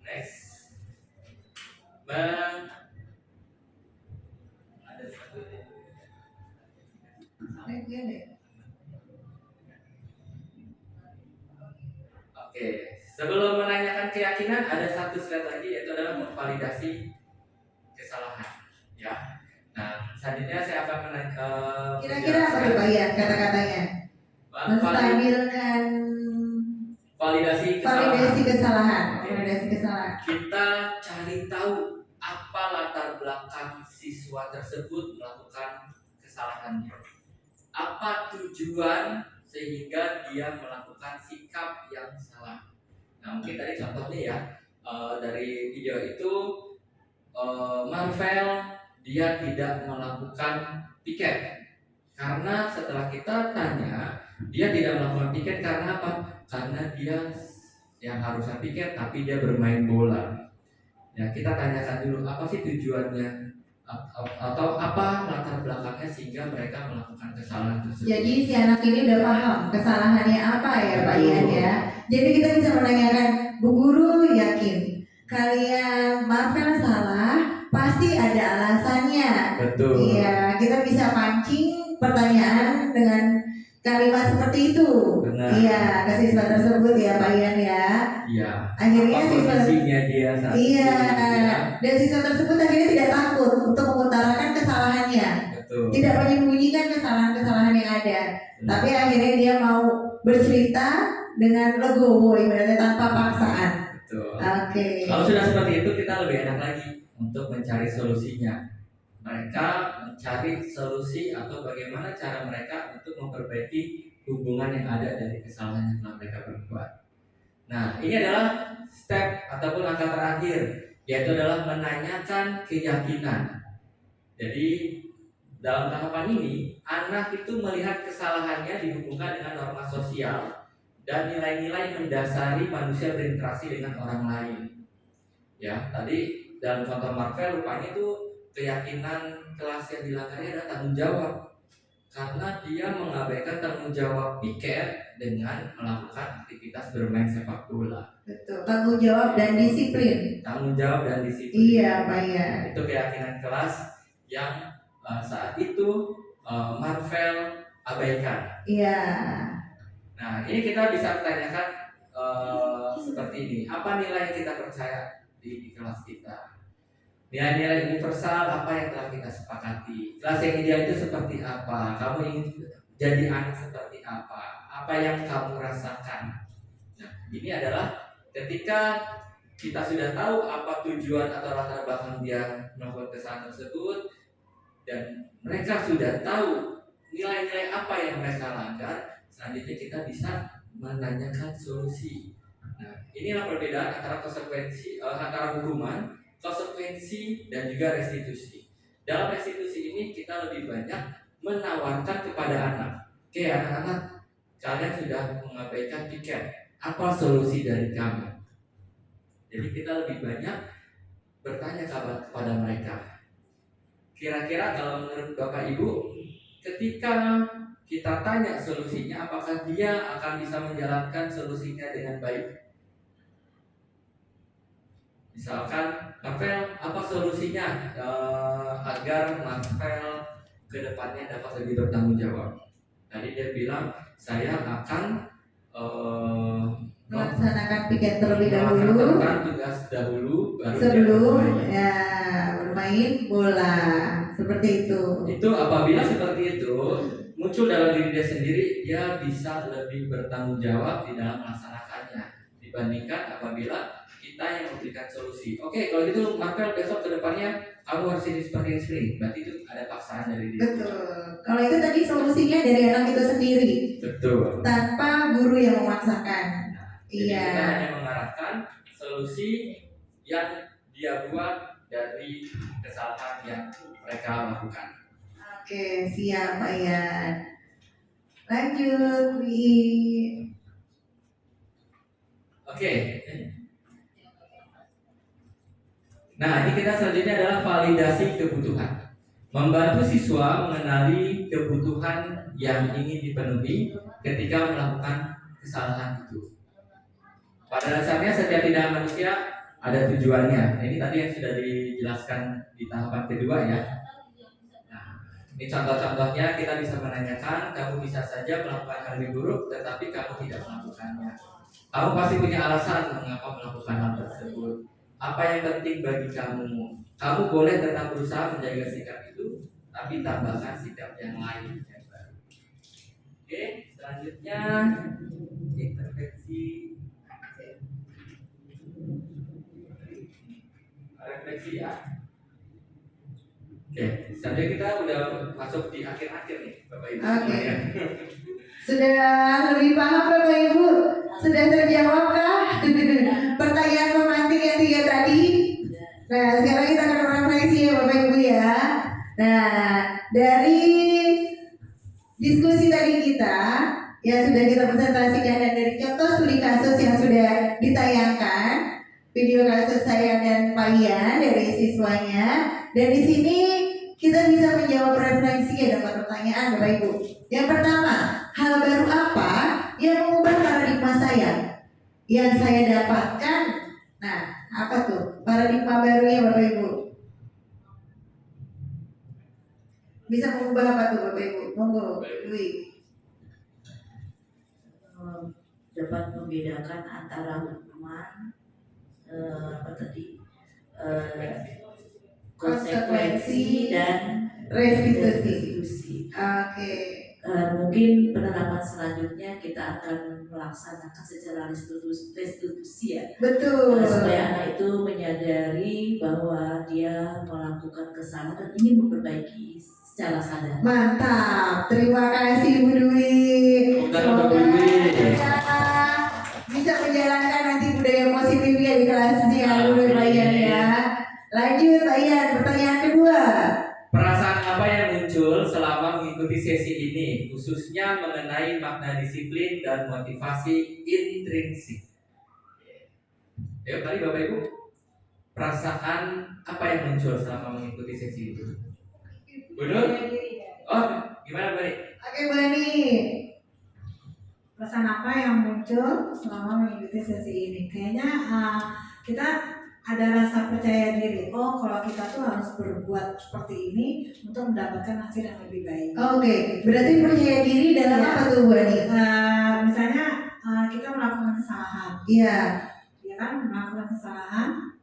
next. Ada satu. Oke, sebelum menanyakan keyakinan ada satu slide lagi yaitu adalah memvalidasi kesalahan. Ya. Nah, selanjutnya saya akan Kira-kira apa tuh Pak ya kata-katanya? Menstabilkan validasi kesalahan. Kita cari tahu apa latar belakang siswa tersebut melakukan kesalahannya. Apa tujuan sehingga dia melakukan sikap yang salah. Nah, mungkin tadi contohnya ya dari video itu Marvel dia tidak melakukan piket karena setelah kita tanya dia tidak melakukan piket karena apa? Karena dia yang harusnya piket tapi dia bermain bola. Ya, kita tanyakan dulu apa sih tujuannya atau apa latar belakangnya sehingga mereka melakukan kesalahan tersebut. Jadi si anak ini udah paham kesalahannya apa ya Pak Ian ya. Jadi kita bisa menanyakan, Bu Guru yakin kalian Marvel salah, pasti ada alasannya. Betul. Iya, kita bisa pancing pertanyaan dengan kalimat seperti itu. Benar. Iya, ke siswa tersebut ya Pak Ian ya. Iya. Akhirnya Apa siswa posisinya dia saat iya, itu, ya? dan siswa tersebut akhirnya tidak takut untuk mengutarakan kesalahannya, Betul. tidak menyembunyikan kesalahan-kesalahan yang ada, tapi akhirnya dia mau bercerita dengan legowo, ibaratnya tanpa paksaan. Betul. Oke. Kalau sudah seperti itu kita lebih enak lagi untuk mencari solusinya. Mereka mencari solusi atau bagaimana cara mereka untuk memperbaiki hubungan yang ada dari kesalahan yang telah mereka perbuat. Nah, ini adalah step ataupun langkah terakhir, yaitu adalah menanyakan keyakinan. Jadi dalam tahapan ini, anak itu melihat kesalahannya dihubungkan dengan norma sosial dan nilai-nilai mendasari manusia berinteraksi dengan orang lain. Ya, tadi dalam contoh Marvel rupanya itu keyakinan kelas yang dilanggar adalah tanggung jawab, karena dia mengabaikan tanggung jawab piket dengan melakukan aktivitas bermain sepak bola. Betul. Tanggung jawab dan disiplin. Tanggung jawab dan disiplin. Iya, Pak ya. Itu keyakinan kelas yang saat itu Marvel abaikan. Iya. Nah, ini kita bisa tanyakan seperti ini. Apa nilai yang kita percaya di kelas kita? Nilai-nilai universal apa yang telah kita sepakati? Kelas yang ideal itu seperti apa? Kamu ingin jadi anak seperti apa? Apa yang kamu rasakan? Nah, ini adalah ketika kita sudah tahu apa tujuan atau latar belakang dia melakukan kesalahan tersebut, dan mereka sudah tahu nilai-nilai apa yang mereka langgar, selanjutnya kita bisa menanyakan solusi. Nah, inilah perbedaan antara konsekuensi antara hukuman, konsekuensi, dan juga restitusi. Dalam restitusi ini kita lebih banyak menawarkan kepada anak. Oke, anak-anak, kalian sudah mengabaikan piket. Apa solusi dari kami? Jadi kita lebih banyak bertanya kepada mereka. Kira-kira kalau menurut Bapak Ibu, ketika kita tanya solusinya, apakah dia akan bisa menjalankan solusinya dengan baik? Misalkan, Marvel, apa solusinya agar Marvel kedepannya dapat lebih bertanggung jawab? Tadi dia bilang, saya akan Melaksanakan piket terlebih dahulu melaksanakan tugas dahulu baru sebelum dia ya bermain bola, seperti itu. Itu apabila seperti itu muncul dalam diri dia sendiri, dia bisa lebih bertanggung jawab di dalam melaksanakannya dibandingkan apabila kita yang memberikan solusi. Oke, kalau gitu Marvel besok kedepannya kamu harus ini seperti ini, berarti itu ada paksaan dari dia. Betul. Kalau itu tadi solusinya dari anak itu sendiri, Betul. tanpa guru yang memaksakan. Jadi Iya. kita hanya mengarahkan solusi yang dia buat dari kesalahan yang mereka lakukan. Oke, siap Pak Ian. Lanjut, Wi. Oke. Nah, ini kita selanjutnya adalah validasi kebutuhan. Membantu siswa mengenali kebutuhan yang ingin dipenuhi ketika melakukan kesalahan itu. Pada dasarnya setiap tindakan manusia ada tujuannya. Ini tadi yang sudah dijelaskan di tahapan kedua ya. Nah, ini contoh-contohnya kita bisa menanyakan, kamu bisa saja melakukan hal yang buruk, tetapi kamu tidak melakukannya. Kamu pasti punya alasan mengapa melakukan hal tersebut. Apa yang penting bagi kamu? Kamu boleh tetap berusaha menjaga sikap itu, tapi tambahkan sikap yang lain yang baru. Oke, selanjutnya intervensi refleksi ya. Oke, selanjutnya kita udah masuk di akhir-akhir nih, Bapak Ibu. Oke. semuanya. Sudah lebih paham Bapak Ibu? Sudah terjawabkah pertanyaan pemantik yang 3 tadi? Nah, sekarang kita akan refleksi ya Bapak Ibu ya. Nah, dari diskusi tadi kita yang sudah kita presentasikan dan dari contoh studi kasus yang sudah ditayangkan, video kasus saya dan Pak Ian dari siswanya, dan di sini kita bisa menjawab refleksi ada 4 pertanyaan Bapak Ibu. Yang pertama, hal baru apa yang mengubah paradigma saya yang saya dapatkan? Nah, Apa tuh paradigma barunya Bapak Ibu? Bisa mengubah apa tuh Bapak Ibu? Monggo, Dwi. Dapat membedakan antara hukuman konsekuensi dan restitusi. Oke. Mungkin penerapan selanjutnya kita akan melaksanakan secara restitusi ya. Betul. Supaya anak itu menyadari bahwa dia melakukan kesalahan dan ingin memperbaiki secara sadar. Mantap. Terima kasih Bu Dwi. Semoga kita bisa menjalankan nanti budaya positifnya di kelasnya Bu Dwi Pak Ian ya. Lanjut Pak Ian, pertanyaan kedua. Perasaan apa yang muncul selama mengikuti sesi ini, khususnya mengenai makna disiplin dan motivasi intrinsik? Ya, tadi Bapak Ibu, perasaan apa yang muncul selama mengikuti sesi itu? Betul? Oh, gimana Bu? Oke Bu Ani. Perasaan apa yang muncul selama mengikuti sesi ini? Kayaknya kita ada rasa percaya diri. Oh, kalau kita tuh harus berbuat seperti ini untuk mendapatkan hasil yang lebih baik. Oke, berarti percaya diri dalam apa tuh Bu Ani? Misalnya kita melakukan kesalahan. Iya. Ya kan, melakukan kesalahan,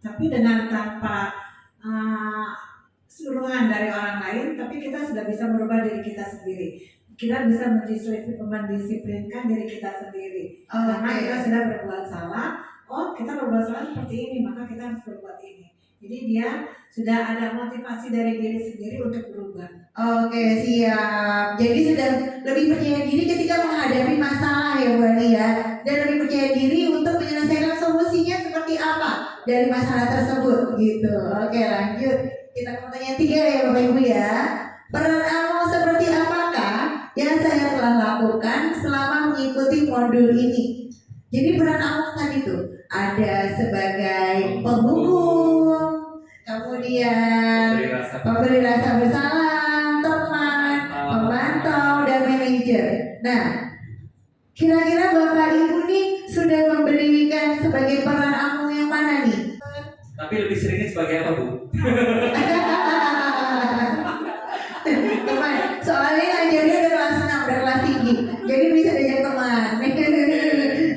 tapi dengan tanpa suruhan dari orang lain, tapi kita sudah bisa merubah diri kita sendiri. Kita bisa mendisiplinkan diri kita sendiri. Karena kita sudah berbuat salah. Oh, kita berbuat salah seperti ini, maka kita harus berbuat ini. Jadi dia sudah ada motivasi dari diri sendiri untuk berubah. Oke, siap. Jadi sudah lebih percaya diri ketika menghadapi masalah ya Bu Ani ya. Dan lebih percaya diri untuk menyelesaikan solusinya seperti apa dari masalah tersebut gitu. Oke, lanjut. Kita ke pertanyaan 3 ya Bapak Ibu ya. Peran amal seperti apakah yang saya telah lakukan selama mengikuti modul ini? Jadi peran amal tadi tuh ada sebagai penghukum, kemudian pemberi rasa bersalah, teman, pemantau, dan manajer. Nah, kira-kira Bapak Ibu nih sudah memberikan sebagai peran amal yang mana nih? Tapi lebih seringnya sebagai apa Bu? Teman, soalnya ngajarnya udah kelas 6, udah kelas tinggi, jadi bisa diajak teman.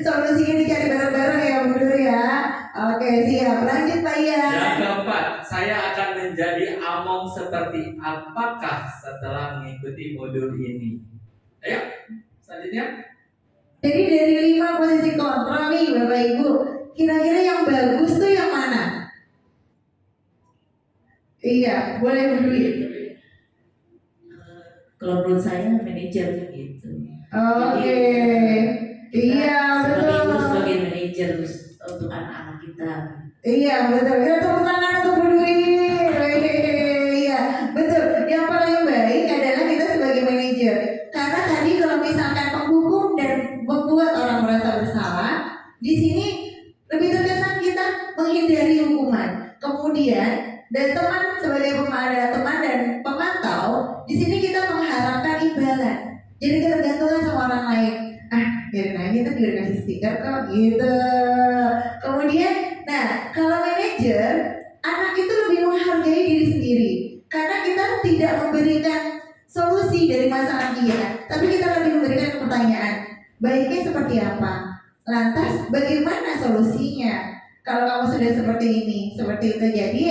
Solusinya dicari bareng-bareng ya Bu Duri ya. Oke, siap. Lanjut Pak Ian. Yang keempat, saya akan menjadi among seperti apakah setelah mengikuti modul ini? Ayo, selanjutnya. Jadi dari 5 posisi kontrol nih Bapak Ibu, kira-kira yang bagus tuh yang mana? Iya, boleh Bu Dwi. Kalau menurut saya manajer gitu. Oke. Iya, sebagai betul. sebagai manajer untuk anak-anak kita. Iya, betul. Kita tepuk tangan untuk Bu Dwi. Iya, betul. Yang paling baik adalah kita sebagai manajer. Karena tadi kalau misalkan penghukum dan membuat orang merasa bersalah, di sini lebih terkesan kita menghindari hukuman. Kemudian dan teman sebagai teman dan pemantau, di sini kita mengharapkan imbalan. Jadi ketergantungan sama orang lain. Biarin aja kita juga kasih stiker kok gitu. Kemudian, nah kalau manajer, anak itu lebih menghargai diri sendiri. Karena kita tidak memberikan solusi dari masalah dia, tapi kita lebih memberikan pertanyaan. Baiknya seperti apa? Lantas bagaimana solusinya? Kalau kamu sudah seperti ini, seperti itu. Jadi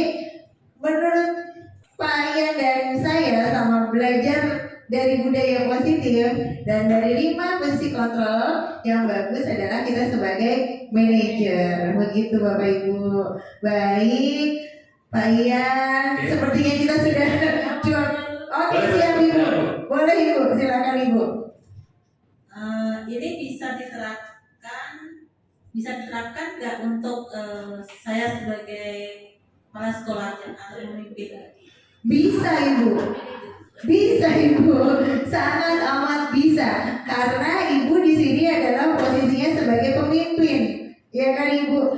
menurut Pak Ian dan saya sama belajar dari budaya positif dan dari 5 posisi kontrol yang bagus adalah kita sebagai manajer. Begitu Bapak Ibu. Baik Pak Ian, sepertinya kita sudah jual. Oke, siap Ibu. Boleh Ibu, silakan Ibu. Ini bisa diterapkan nggak untuk saya sebagai kepala sekolah atau pemimpin? Bisa Ibu. Bisa Ibu, sangat amat bisa. Karena Ibu di sini adalah posisinya sebagai pemimpin, ya kan Ibu?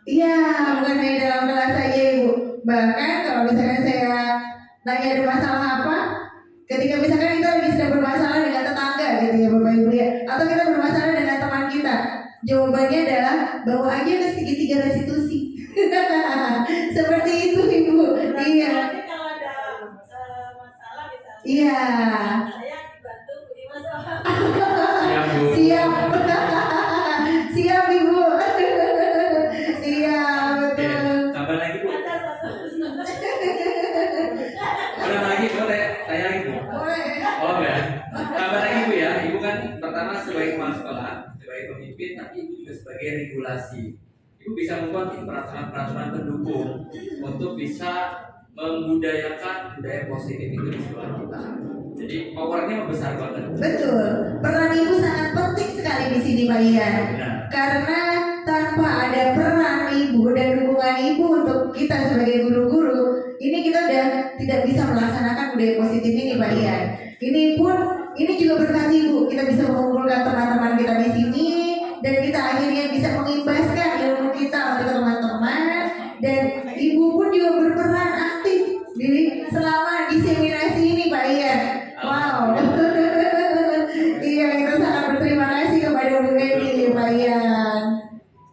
Iya, bukan hanya dalam kelas saja Ibu. Bahkan kalau misalkan saya nanya ada masalah apa, ketika misalkan kita lagi sedang bermasalah dengan tetangga gitu ya Bapak Ibu ya, atau kita bermasalah dengan teman kita, Jawabannya adalah bawa aja ke segitiga restitusi. Seperti itu Ibu. Iya. Nanti kalau ada masalah misalnya. Iya. Saya dibantu di masalah. Siap Bu. Siap. Siap Ibu. Iya, Oke, betul. tambah lagi Bu. Ada satu. Ada lagi Bu, tanya lagi Bu. Boleh. Oh enggak. Tambah lagi Bu ya. Ibu kan pertama sebagai kepala sekolah, sebagai pemimpin, tapi Ibu juga sebagai regulasi. Ibu bisa membuat peraturan-peraturan pendukung untuk bisa membudayakan budaya positif itu di sekolah kita. Jadi powernya besar banget. Betul. Peran Ibu sangat penting sekali di sini Pak Ian. Benar. Karena tanpa ada peran Ibu dan dukungan Ibu untuk kita sebagai guru-guru, ini kita udah tidak bisa melaksanakan budaya positif ini Pak Ian. Ini juga berkat Ibu, kita bisa mengumpulkan teman-teman kita di sini dan kita akhirnya bisa mengimbaskan ilmu kita untuk teman-teman, dan Ibu pun juga berperan aktif selama diseminasi ini Pak Ian. Wow. Iya, kita sangat berterima kasih kepada Bu Eni Pak Ian.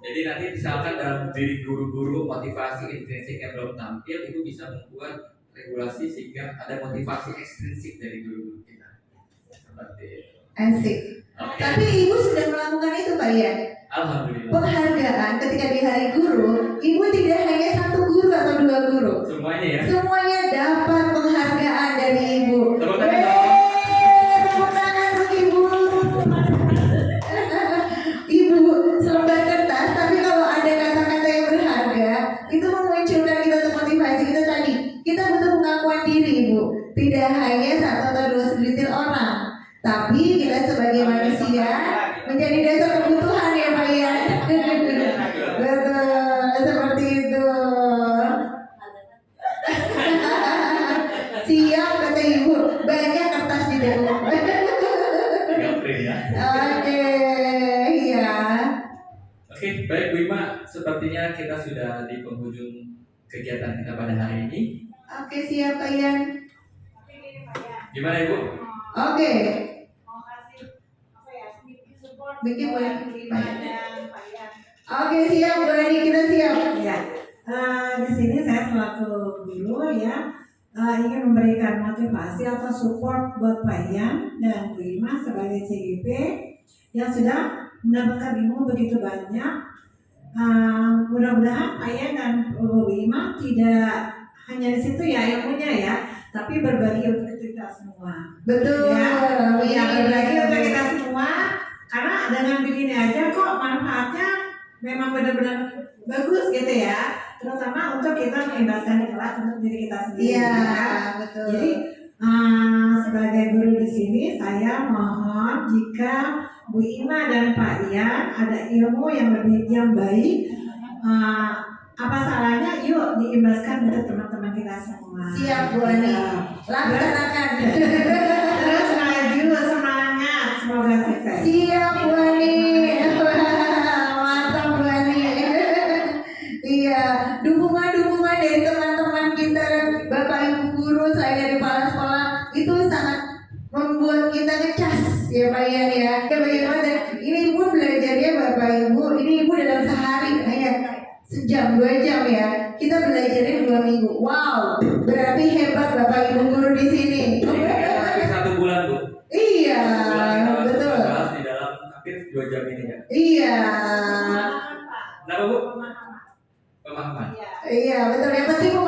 Jadi nanti misalkan dalam diri guru-guru motivasi intrinsik yang belum tampil, itu bisa membuat regulasi sehingga ada motivasi ekstrinsik dari guru-guru kita. Seperti itu. Asik. Oke. Tapi Ibu sudah melakukan itu Pak Ian. Alhamdulillah. Penghargaan ketika di hari guru, Ibu tidak hanya satu guru atau dua guru. Semuanya ya. Semuanya dapat penghargaan dari Ibu. Tepuk tangan dong. Tepuk tangan untuk Ibu. Ibu selembar kertas, tapi kalau ada kata-kata yang berharga, itu memunculkan kita untuk motivasi kita tadi. Kita butuh pengakuan diri Ibu. Tidak hanya satu atau dua segelintir orang, tapi kita sebagai manusia menjadi dasar kebutuhan ya Pak Ian. Betul, seperti itu. Siap kata Ibu, banyak kertas di dapur. Tiga print ya. Oke, iya. Oke, baik Bu Ima, sepertinya kita sudah di penghujung kegiatan kita pada hari ini. Oke, siap Pak Ian. Gimana Ibu? Oke, Mau kasih apa ya, sedikit support bikin boleh. Lima dan Pak Ian. Oke, siap Bu Eni, kita siap. Ya, di sini saya selaku guru ya ingin memberikan motivasi atau support buat Pak Ian dan Bu Ima sebagai CGP yang sudah mendapatkan ilmu begitu banyak. Mudah-mudahan Pak Ian dan Bu Ima tidak hanya di situ ya ilmunya ya, tapi berbagi untuk kita semua. Betul. Ya, berbagi untuk kita semua. Karena dengan begini aja kok manfaatnya memang benar-benar bagus gitu ya, terutama untuk kita mengimbaskan di kelas untuk diri kita sendiri. Iya, ya. betul. Jadi sebagai guru di sini saya mohon jika Bu Ima dan Pak Ian ada ilmu yang baik, apa salahnya yuk diimbaskan untuk teman-teman kita semua. Siap Bu Eni. Laksanakan. Terus maju semangat, semoga sukses. Siap Bu Eni. Mantap Bu Eni. Iya, dukungan-dukungan dari teman-teman kita dan Bapak Ibu guru, saya dari kepala sekolah itu sangat membuat kita ngecas ya Pak Ian ya. Ya bagaimana, dan ini pun belajarnya Bapak Ibu, ini Ibu dalam sehari hanya sejam 2 jam ya. Kita belajarnya 2 minggu. Wow, berarti hebat Bapak Ibu guru di sini. Hampir 1 bulan Bu. Iya, Kita betul. bahas di dalam hampir 2 jam ini ya. Iya. Kenapa Bu? Pemahaman. Iya, betul. Yang penting